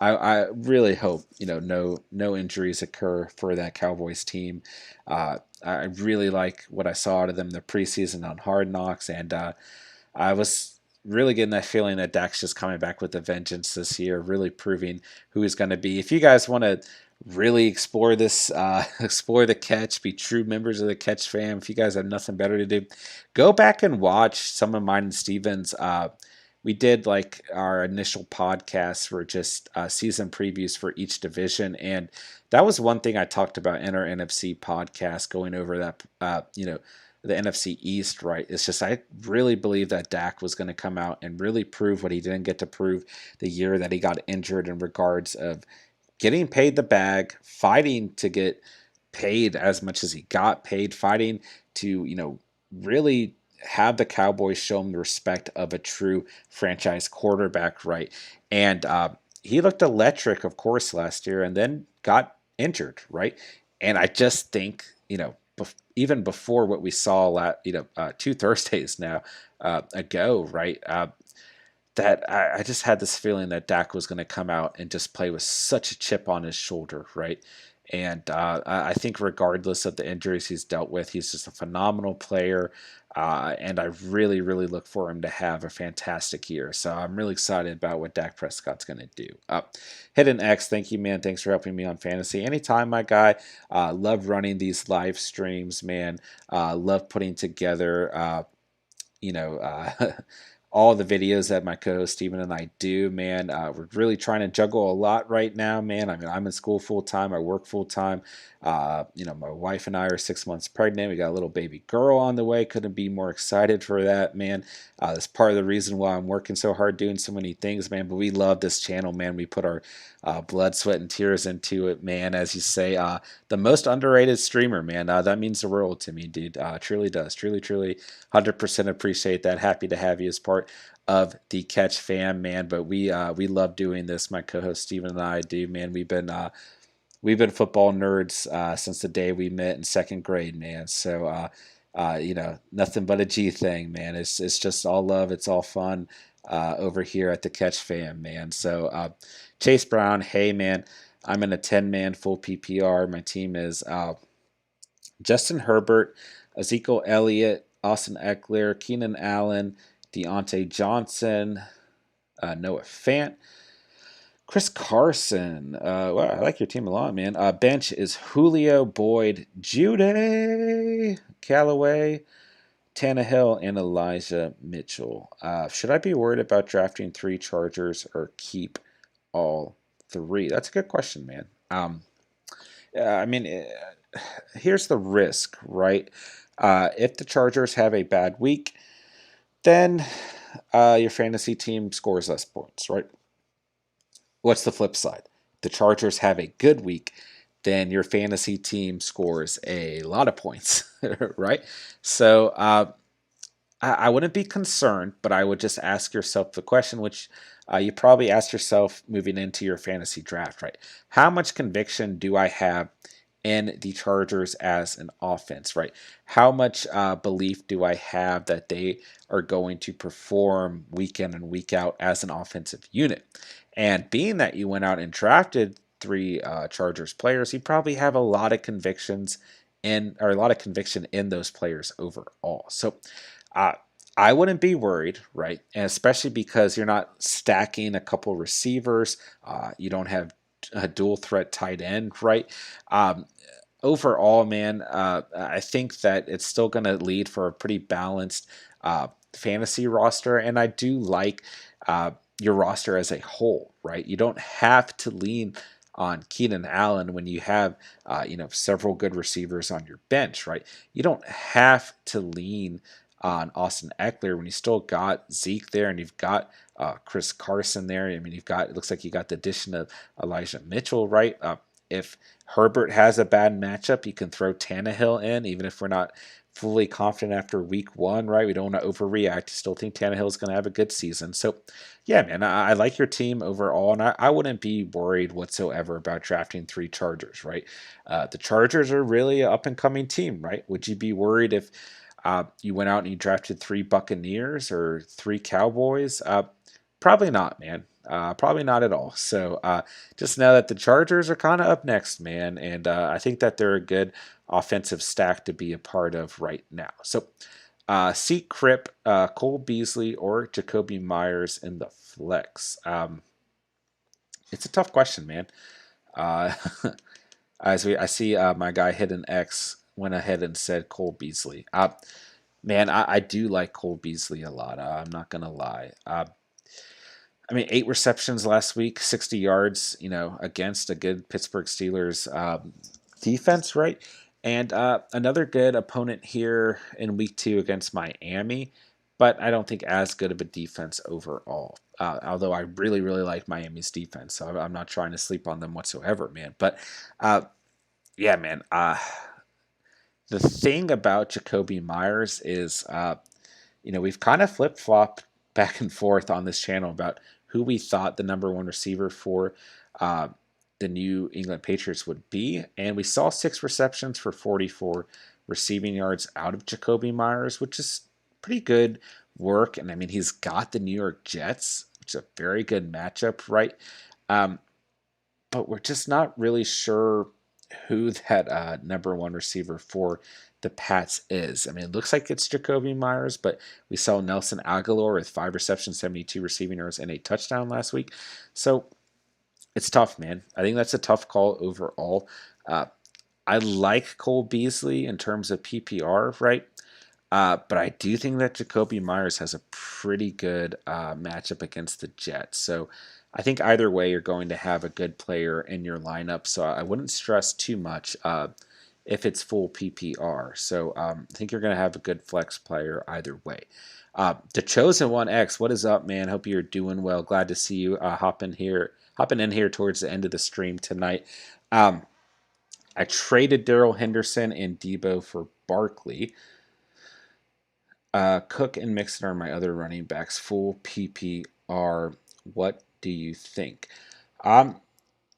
Speaker 1: I really hope no injuries occur for that Cowboys team. I really like what I saw out of them the preseason on Hard Knocks, and I was really getting that feeling that Dak's just coming back with a vengeance this year, really proving who he's going to be. If you guys want to really explore this, explore the catch, be true members of the catch fam, if you guys have nothing better to do, go back and watch some of mine and Steven's. We did like our initial podcasts were just season previews for each division, and that was one thing I talked about in our NFC podcast, going over that the NFC East, right? It's just I really believe that Dak was going to come out and really prove what he didn't get to prove the year that he got injured, in regards of getting paid the bag, fighting to get paid as much as he got paid, fighting to, really have the Cowboys show him the respect of a true franchise quarterback, right? And he looked electric, of course, last year, and then got injured, right? And I just think, even before what we saw, 2 Thursdays now ago, right? That I just had this feeling that Dak was going to come out and just play with such a chip on his shoulder, right? And I think regardless of the injuries he's dealt with, he's just a phenomenal player. And I really, really look for him to have a fantastic year. So I'm really excited about what Dak Prescott's going to do. Hidden X, thank you, man. Thanks for helping me on fantasy. Anytime, my guy. Love running these live streams, man. Love putting together, all the videos that my co-host Steven and I do, man. We're really trying to juggle a lot right now, man. I mean, I'm in school full time. I work full time. My wife and I are 6 months pregnant. We got a little baby girl on the way. Couldn't be more excited for that, man. That's part of the reason why I'm working so hard, doing so many things, man. But we love this channel, man. We put our blood, sweat, and tears into it, man. As you say, the most underrated streamer, man. That means the world to me, dude. Truly does. Truly, truly, 100% appreciate that. Happy to have you as part of the Catch fam, man. But we love doing this. My co-host Steven and I do, man. We've been football nerds since the day we met in second grade, man. So nothing but a G thing, man. It's just all love. It's all fun over here at the Catch fam, man. So Chase Brown, hey, man. I'm in a 10-man full PPR. My team is Justin Herbert, Ezekiel Elliott, Austin Eckler, Keenan Allen, Deontay Johnson, Noah Fant, Chris Carson. Wow, I like your team a lot, man. Bench is Julio, Boyd, Judy, Callaway, Tannehill, and Elijah Mitchell. Should I be worried about drafting 3 Chargers or keep all 3? That's a good question, man. Here's the risk, right? If the Chargers have a bad week, then your fantasy team scores less points, right? What's the flip side? The Chargers have a good week, then your fantasy team scores a lot of points, right? So I wouldn't be concerned, but I would just ask yourself the question, which you probably ask yourself moving into your fantasy draft, right? How much conviction do I have in the Chargers as an offense, right? How much belief do I have that they are going to perform week in and week out as an offensive unit? And being that you went out and drafted three Chargers players, you probably have a lot of convictions in, or a lot of conviction in those players overall. So uh, I wouldn't be worried, right? And especially because you're not stacking a couple receivers. You don't have a dual threat tight end, right? Um, Overall, man, I think that it's still going to lead for a pretty balanced fantasy roster, and I do like your roster as a whole, right? You don't have to lean on Keenan Allen when you have, several good receivers on your bench, right? You don't have to lean on Austin Eckler when you still got Zeke there and you've got Chris Carson there. I mean, it looks like you got the addition of Elijah Mitchell, right? If Herbert has a bad matchup, you can throw Tannehill in, even if we're not fully confident after week one, right? We don't want to overreact. I still think Tannehill is going to have a good season. So, yeah, man, I like your team overall, and I wouldn't be worried whatsoever about drafting three Chargers, right? The Chargers are really an up and coming team, right? Would you be worried if you went out and you drafted three Buccaneers or three Cowboys? Probably not, man. Probably not at all. So just know that the Chargers are kind of up next, man, and I think that they're a good offensive stack to be a part of right now. So seat Crip, Cole Beasley, or Jacoby Myers in the flex. It's a tough question, man. Uh, I see my guy Hidden X went ahead and said Cole Beasley. Man, I do like Cole Beasley a lot. I'm not gonna lie. I mean, 8 receptions last week, 60 yards, against a good Pittsburgh Steelers defense, right? And another good opponent here in week 2 against Miami, but I don't think as good of a defense overall. Although I really, really like Miami's defense, so I'm not trying to sleep on them whatsoever, man. But yeah, man, the thing about Jacoby Myers is, we've kind of flip flopped back and forth on this channel about who we thought the number one receiver for uh, the New England Patriots would be. And we saw 6 receptions for 44 receiving yards out of Jacoby Myers, which is pretty good work. And I mean, he's got the New York Jets, which is a very good matchup, right? But we're just not really sure who that number one receiver for the Pats is. I mean, it looks like it's Jacoby Myers, but we saw Nelson Aguilar with 5 receptions, 72 receiving yards, and a touchdown last week. So it's tough, man. I think that's a tough call overall. I like Cole Beasley in terms of PPR, right? But I do think that Jacoby Myers has a pretty good matchup against the Jets. So I think either way, you're going to have a good player in your lineup. So I wouldn't stress too much if it's full PPR. So I think you're going to have a good flex player either way. The Chosen One X, what is up, man? Hope you're doing well. Glad to see you hopping in here towards the end of the stream tonight. I traded Daryl Henderson and Debo for Barkley. Cook and Mixon are my other running backs. Full PPR. What do you think?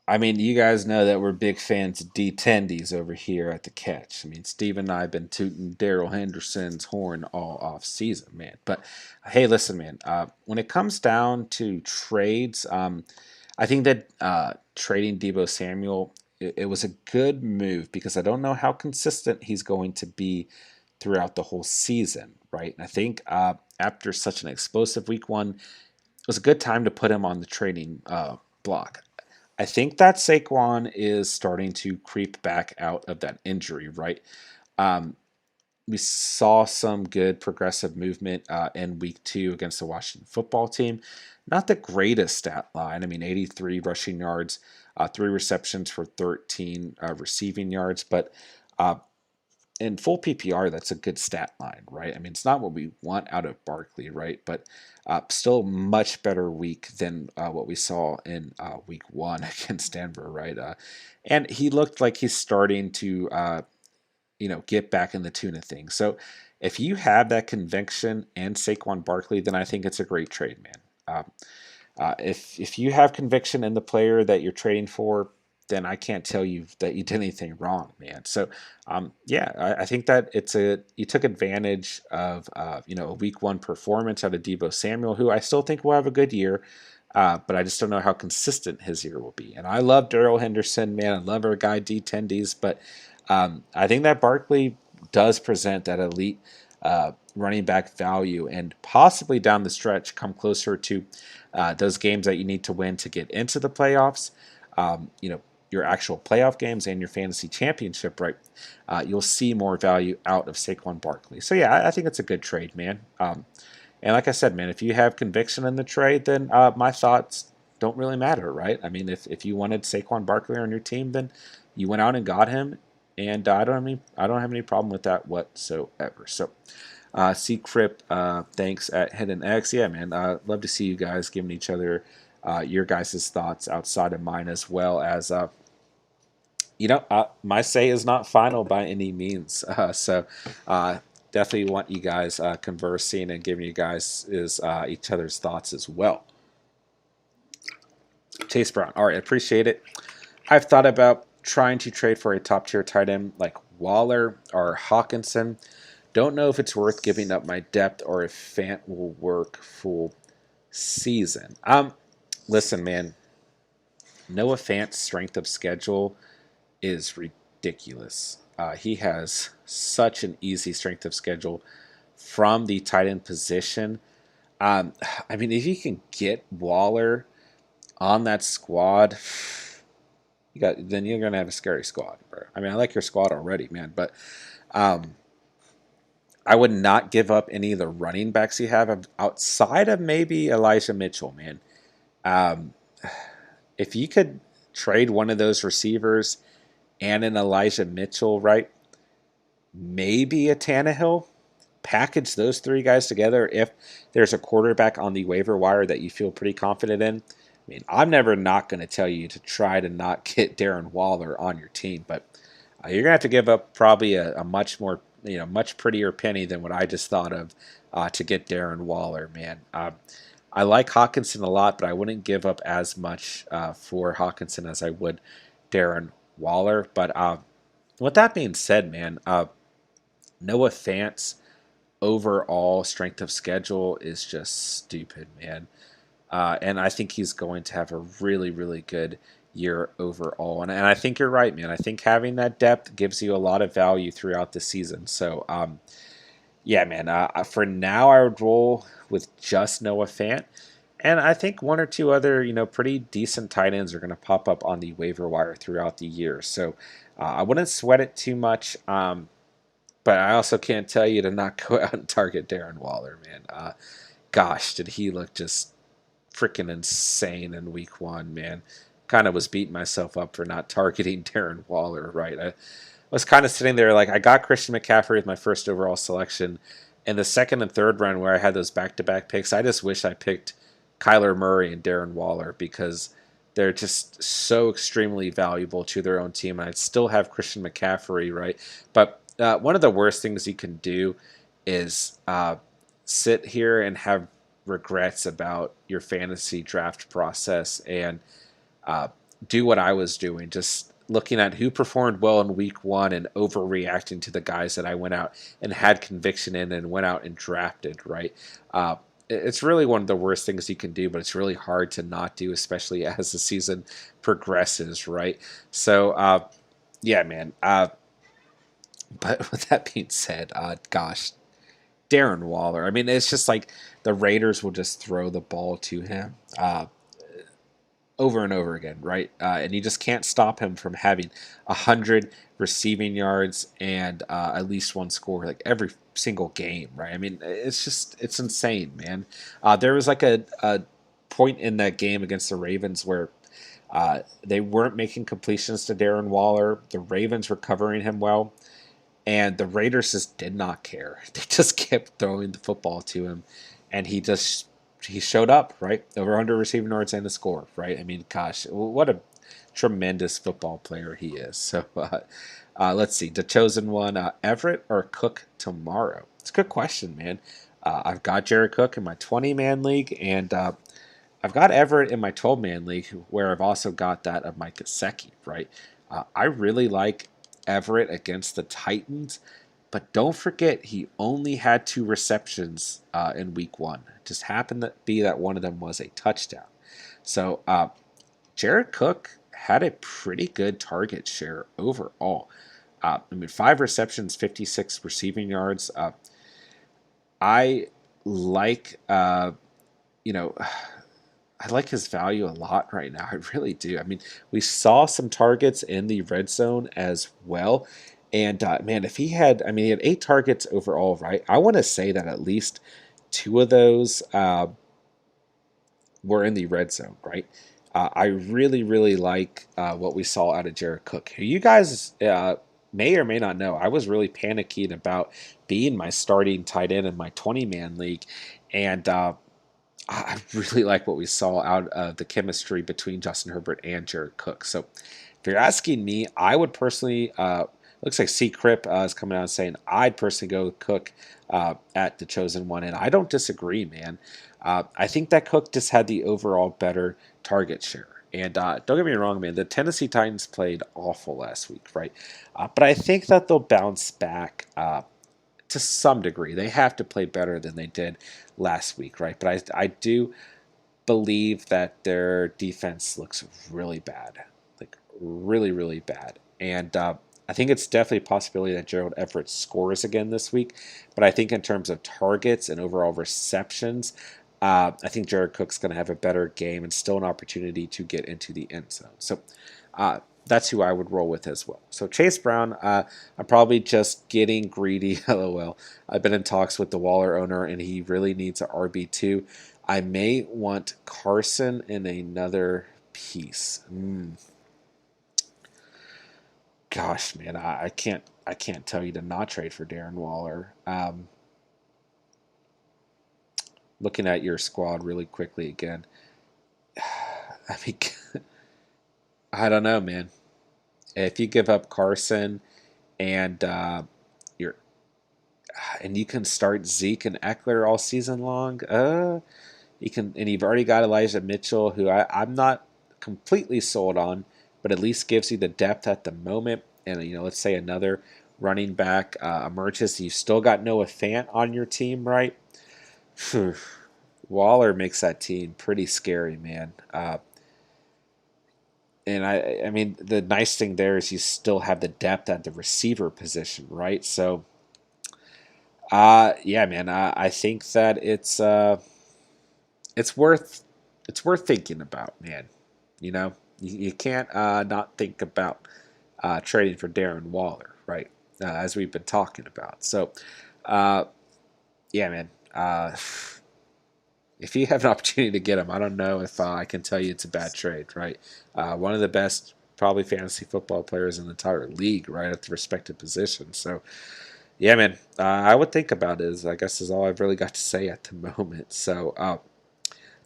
Speaker 1: I mean, you guys know that we're big fans of D10Ds over here at the Catch. I mean, Steve and I have been tooting Daryl Henderson's horn all off season, man. But hey, listen, man. When it comes down to trades, I think that trading Debo Samuel, it was a good move because I don't know how consistent he's going to be throughout the whole season, right? And I think after such an explosive week 1, it was a good time to put him on the trading block. I think that Saquon is starting to creep back out of that injury, right? We saw some good progressive movement in week 2 against the Washington football team. Not the greatest stat line. I mean, 83 rushing yards, 3 receptions for 13 receiving yards, but in full PPR, that's a good stat line, right? I mean, it's not what we want out of Barkley, right? But still much better week than what we saw in week one against Denver, right? And he looked like he's starting to, get back in the tune of things. So if you have that conviction and Saquon Barkley, then I think it's a great trade, man. If you have conviction in the player that you're trading for, then I can't tell you that you did anything wrong, man. So, I think that you took advantage of a week one performance out of Deebo Samuel, who I still think will have a good year, but I just don't know how consistent his year will be. And I love Daryl Henderson, man. I love our guy D10Ds, but I think that Barkley does present that elite running back value, and possibly down the stretch come closer to those games that you need to win to get into the playoffs. Your actual playoff games and your fantasy championship, right? You'll see more value out of Saquon Barkley. So yeah, I think it's a good trade, man. And like I said, man, if you have conviction in the trade, then my thoughts don't really matter, right? I mean, if you wanted Saquon Barkley on your team, then you went out and got him, and I don't have any problem with that whatsoever. So, C-Crip, thanks at Hidden X. Yeah, man, love to see you guys giving each other your guys' thoughts outside of mine, as well as my say is not final by any means. Definitely want you guys conversing and giving you guys each other's thoughts as well. Chase Brown. All right, appreciate it. I've thought about trying to trade for a top tier tight end like Waller or Hawkinson. Don't know if it's worth giving up my depth or if Fant will work full season. Listen, man. Noah Fant's strength of schedule is ridiculous. He has such an easy strength of schedule from the tight end position. If you can get Waller on that squad, then you're gonna have a scary squad, bro. I mean, I like your squad already, man, but I would not give up any of the running backs you have outside of maybe Elijah Mitchell, man. If you could trade one of those receivers and an Elijah Mitchell, right? Maybe a Tannehill. Package those three guys together if there's a quarterback on the waiver wire that you feel pretty confident in. I mean, I'm never not going to tell you to try to not get Darren Waller on your team, but you're going to have to give up probably a much more, much prettier penny than what I just thought of to get Darren Waller, man. I like Hawkinson a lot, but I wouldn't give up as much for Hawkinson as I would Darren Waller. But with that being said, man, Noah Fant's overall strength of schedule is just stupid, man. And I think he's going to have a really, really good year overall. And I think you're right, man. I think having that depth gives you a lot of value throughout the season. So, yeah, man, for now I would roll with just Noah Fant. And I think one or two other, pretty decent tight ends are going to pop up on the waiver wire throughout the year. So I wouldn't sweat it too much. But I also can't tell you to not go out and target Darren Waller, man. Gosh, did he look just freaking insane in week one, man. Kind of was beating myself up for not targeting Darren Waller, right? I was kind of sitting there like I got Christian McCaffrey with my first overall selection. In the second and third round where I had those back-to-back picks, I just wish I picked Kyler Murray and Darren Waller because they're just so extremely valuable to their own team. And I'd still have Christian McCaffrey, right? But one of the worst things you can do is sit here and have regrets about your fantasy draft process and do what I was doing, just looking at who performed well in week one and overreacting to the guys that I went out and had conviction in and went out and drafted, right? It's really one of the worst things you can do, but it's really hard to not do, especially as the season progresses, right? So, yeah, man. But with that being said, gosh, Darren Waller. I mean, it's just like the Raiders will just throw the ball to him over and over again, right? And you just can't stop him from having 100 receiving yards and at least one score like every single game, right? I mean, it's insane, man. There was like a point in that game against the Ravens where they weren't making completions to Darren Waller. The Ravens were covering him well. And the Raiders just did not care. They just kept throwing the football to him, and he showed up, right? Over 100 receiving yards and a score, right? I mean, gosh, what a tremendous football player he is. So let's see, the chosen one, Everett or Cook tomorrow? It's a good question, man. I've got Jared Cook in my 20-man league, and I've got Everett in my 12-man league, where I've also got that of Mike Gesicki, right? I really like Everett against the Titans, but don't forget he only had 2 receptions in week 1. It just happened to be that one of them was a touchdown. So Jared Cook had a pretty good target share overall. 5 receptions, 56 receiving yards. I like, you know, I like his value a lot right now. I really do. I mean, we saw some targets in the red zone as well. And man, if he had, I mean, he had 8 targets overall, right? I want to say that at least 2 of those were in the red zone, right? I really, really like what we saw out of Jared Cook, who you guys may or may not know. I was really panicking about being my starting tight end in my 20-man league. And I really like what we saw out of the chemistry between Justin Herbert and Jared Cook. So if you're asking me, I would personally, looks like C. Crip is coming out and saying I'd personally go with Cook at the chosen one. And I don't disagree, man. I think that Cook just had the overall better target share. And don't get me wrong, man, the Tennessee Titans played awful last week, right? But I think that they'll bounce back to some degree. They have to play better than they did last week, right? But I do believe that their defense looks really bad, like really, really bad. And I think it's definitely a possibility that Gerald Everett scores again this week. But I think in terms of targets and overall receptions, I think Jared Cook's going to have a better game and still an opportunity to get into the end zone. So that's who I would roll with as well. So Chase Brown, I'm probably just getting greedy. LOL. I've been in talks with the Waller owner, and he really needs an RB2. I may want Carson in another piece. Gosh, man, I can't tell you to not trade for Darren Waller. Looking at your squad really quickly again. I mean, I don't know, man. If you give up Carson and you're and you can start Zeke and Eckler all season long, you can, and you've already got Elijah Mitchell, who I'm not completely sold on, but at least gives you the depth at the moment. And let's say another running back emerges, you've still got Noah Fant on your team, right? Waller makes that team pretty scary, man. And I mean, the nice thing there is you still have the depth at the receiver position, right? So, yeah, man, I think that it's worth thinking about, man. You can't not think about trading for Darren Waller, right? As we've been talking about. So, yeah, man. If you have an opportunity to get him, I don't know if I can tell you it's a bad trade, right? One of the best, probably fantasy football players in the entire league, right, at the respective position. So, yeah, man, I would think about it. I guess is all I've really got to say at the moment. So,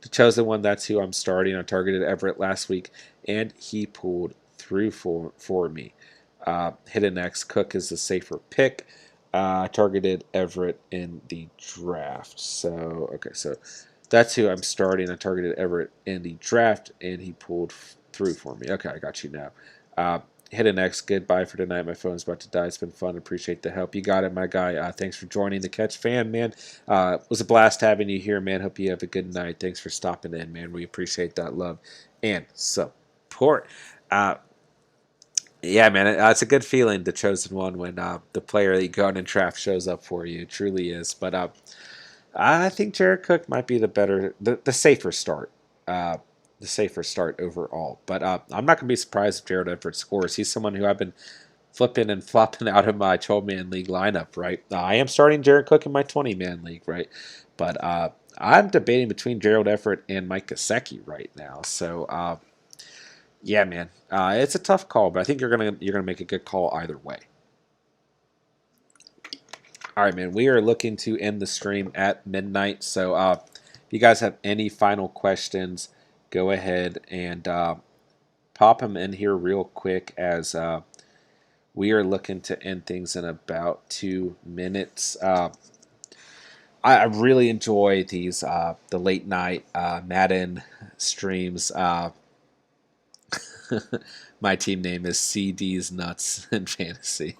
Speaker 1: the chosen one, that's who I'm starting. I targeted Everett last week, and he pulled through for me. Hidden X Cook is the safer pick. I targeted Everett in the draft. So, okay, so that's who I'm starting. I targeted Everett in the draft, and he pulled through for me. Okay, I got you now. Hidden X, goodbye for tonight. My phone's about to die. It's been fun. Appreciate the help. You got it, my guy. Thanks for joining the Catch Fan, man. It was a blast having you here, man. Hope you have a good night. Thanks for stopping in, man. We appreciate that love and support. Yeah, man, it's a good feeling, the chosen one, when the player that you go out and draft shows up for you. It truly is. But I think Jared Cook might be the safer start. The safer start overall. But I'm not going to be surprised if Jared Everett scores. He's someone who I've been flipping and flopping out of my 12-man league lineup, right? I am starting Jared Cook in my 20-man league, right? But I'm debating between Gerald Everett and Mike Gesicki right now. So, yeah, man, it's a tough call, but I think you're gonna make a good call either way. All right, man. We are looking to end the stream at midnight. So if you guys have any final questions, go ahead and pop them in here real quick as we are looking to end things in about 2 minutes. I really enjoy these the late night Madden streams. My team name is CD's Nuts in Fantasy.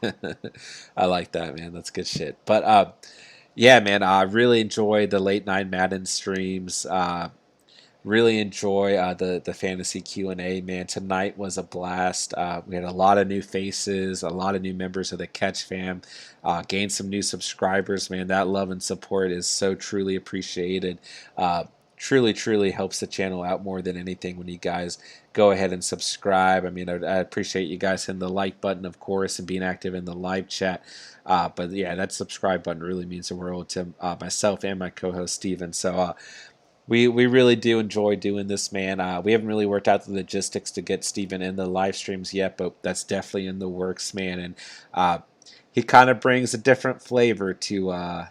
Speaker 1: I like that, man. That's good shit. But yeah, man, I really enjoy the late night Madden streams. Really enjoy the fantasy Q&A, man. Tonight was a blast. We had a lot of new faces, a lot of new members of the Catch fam, gained some new subscribers, man. That love and support is so truly appreciated. Truly helps the channel out more than anything when you guys go ahead and subscribe. I mean, I appreciate you guys hitting the like button, of course, and being active in the live chat. But yeah, that subscribe button really means the world to myself and my co-host Steven. So we really do enjoy doing this, man. We haven't really worked out the logistics to get Steven in the live streams yet, but that's definitely in the works, man. And he kind of brings a different flavor to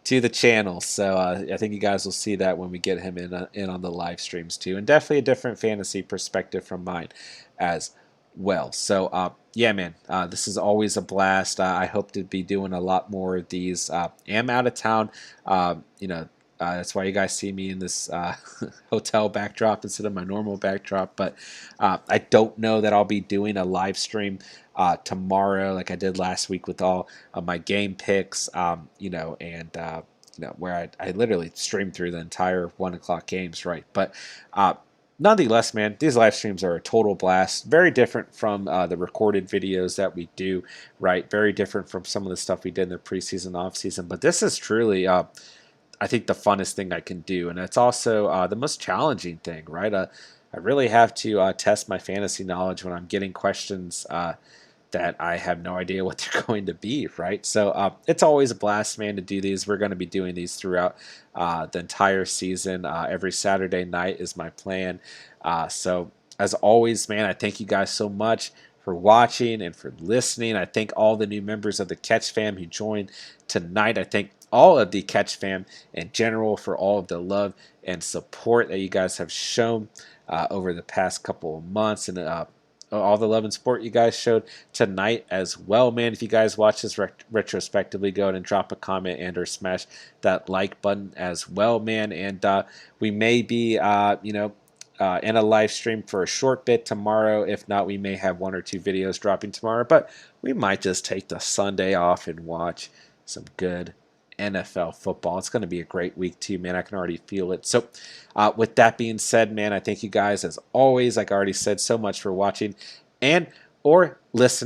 Speaker 1: to the channel. So I think you guys will see that when we get him in on the live streams too, and definitely a different fantasy perspective from mine as well. So yeah, man, this is always a blast. I hope to be doing a lot more of these. Am out of town, that's why you guys see me in this hotel backdrop instead of my normal backdrop. But I don't know that I'll be doing a live stream tomorrow like I did last week with all of my game picks, where I literally streamed through the entire 1 o'clock games, right? But nonetheless, man, these live streams are a total blast. Very different from the recorded videos that we do, right? Very different from some of the stuff we did in the preseason, offseason. But this is truly I think the funnest thing I can do, and it's also the most challenging thing, right? I really have to test my fantasy knowledge when I'm getting questions that I have no idea what they're going to be, right? So it's always a blast, man, to do these. We're going to be doing these throughout the entire season. Every Saturday night is my plan. So as always, man, I thank you guys so much for watching and for listening. I thank all the new members of the Catch fam who joined tonight. I thank all of the Catch fam in general for all of the love and support that you guys have shown over the past couple of months, and all the love and support you guys showed tonight as well, man. If you guys watch this retrospectively, go ahead and drop a comment and or smash that like button as well, man. And we may be in a live stream for a short bit tomorrow. If not, we may have 1 or 2 videos dropping tomorrow, but we might just take the Sunday off and watch some good NFL football. It's going to be a great week too, man. I can already feel it. So with that being said, man, I thank you guys as always, like I already said, so much for watching and or listening.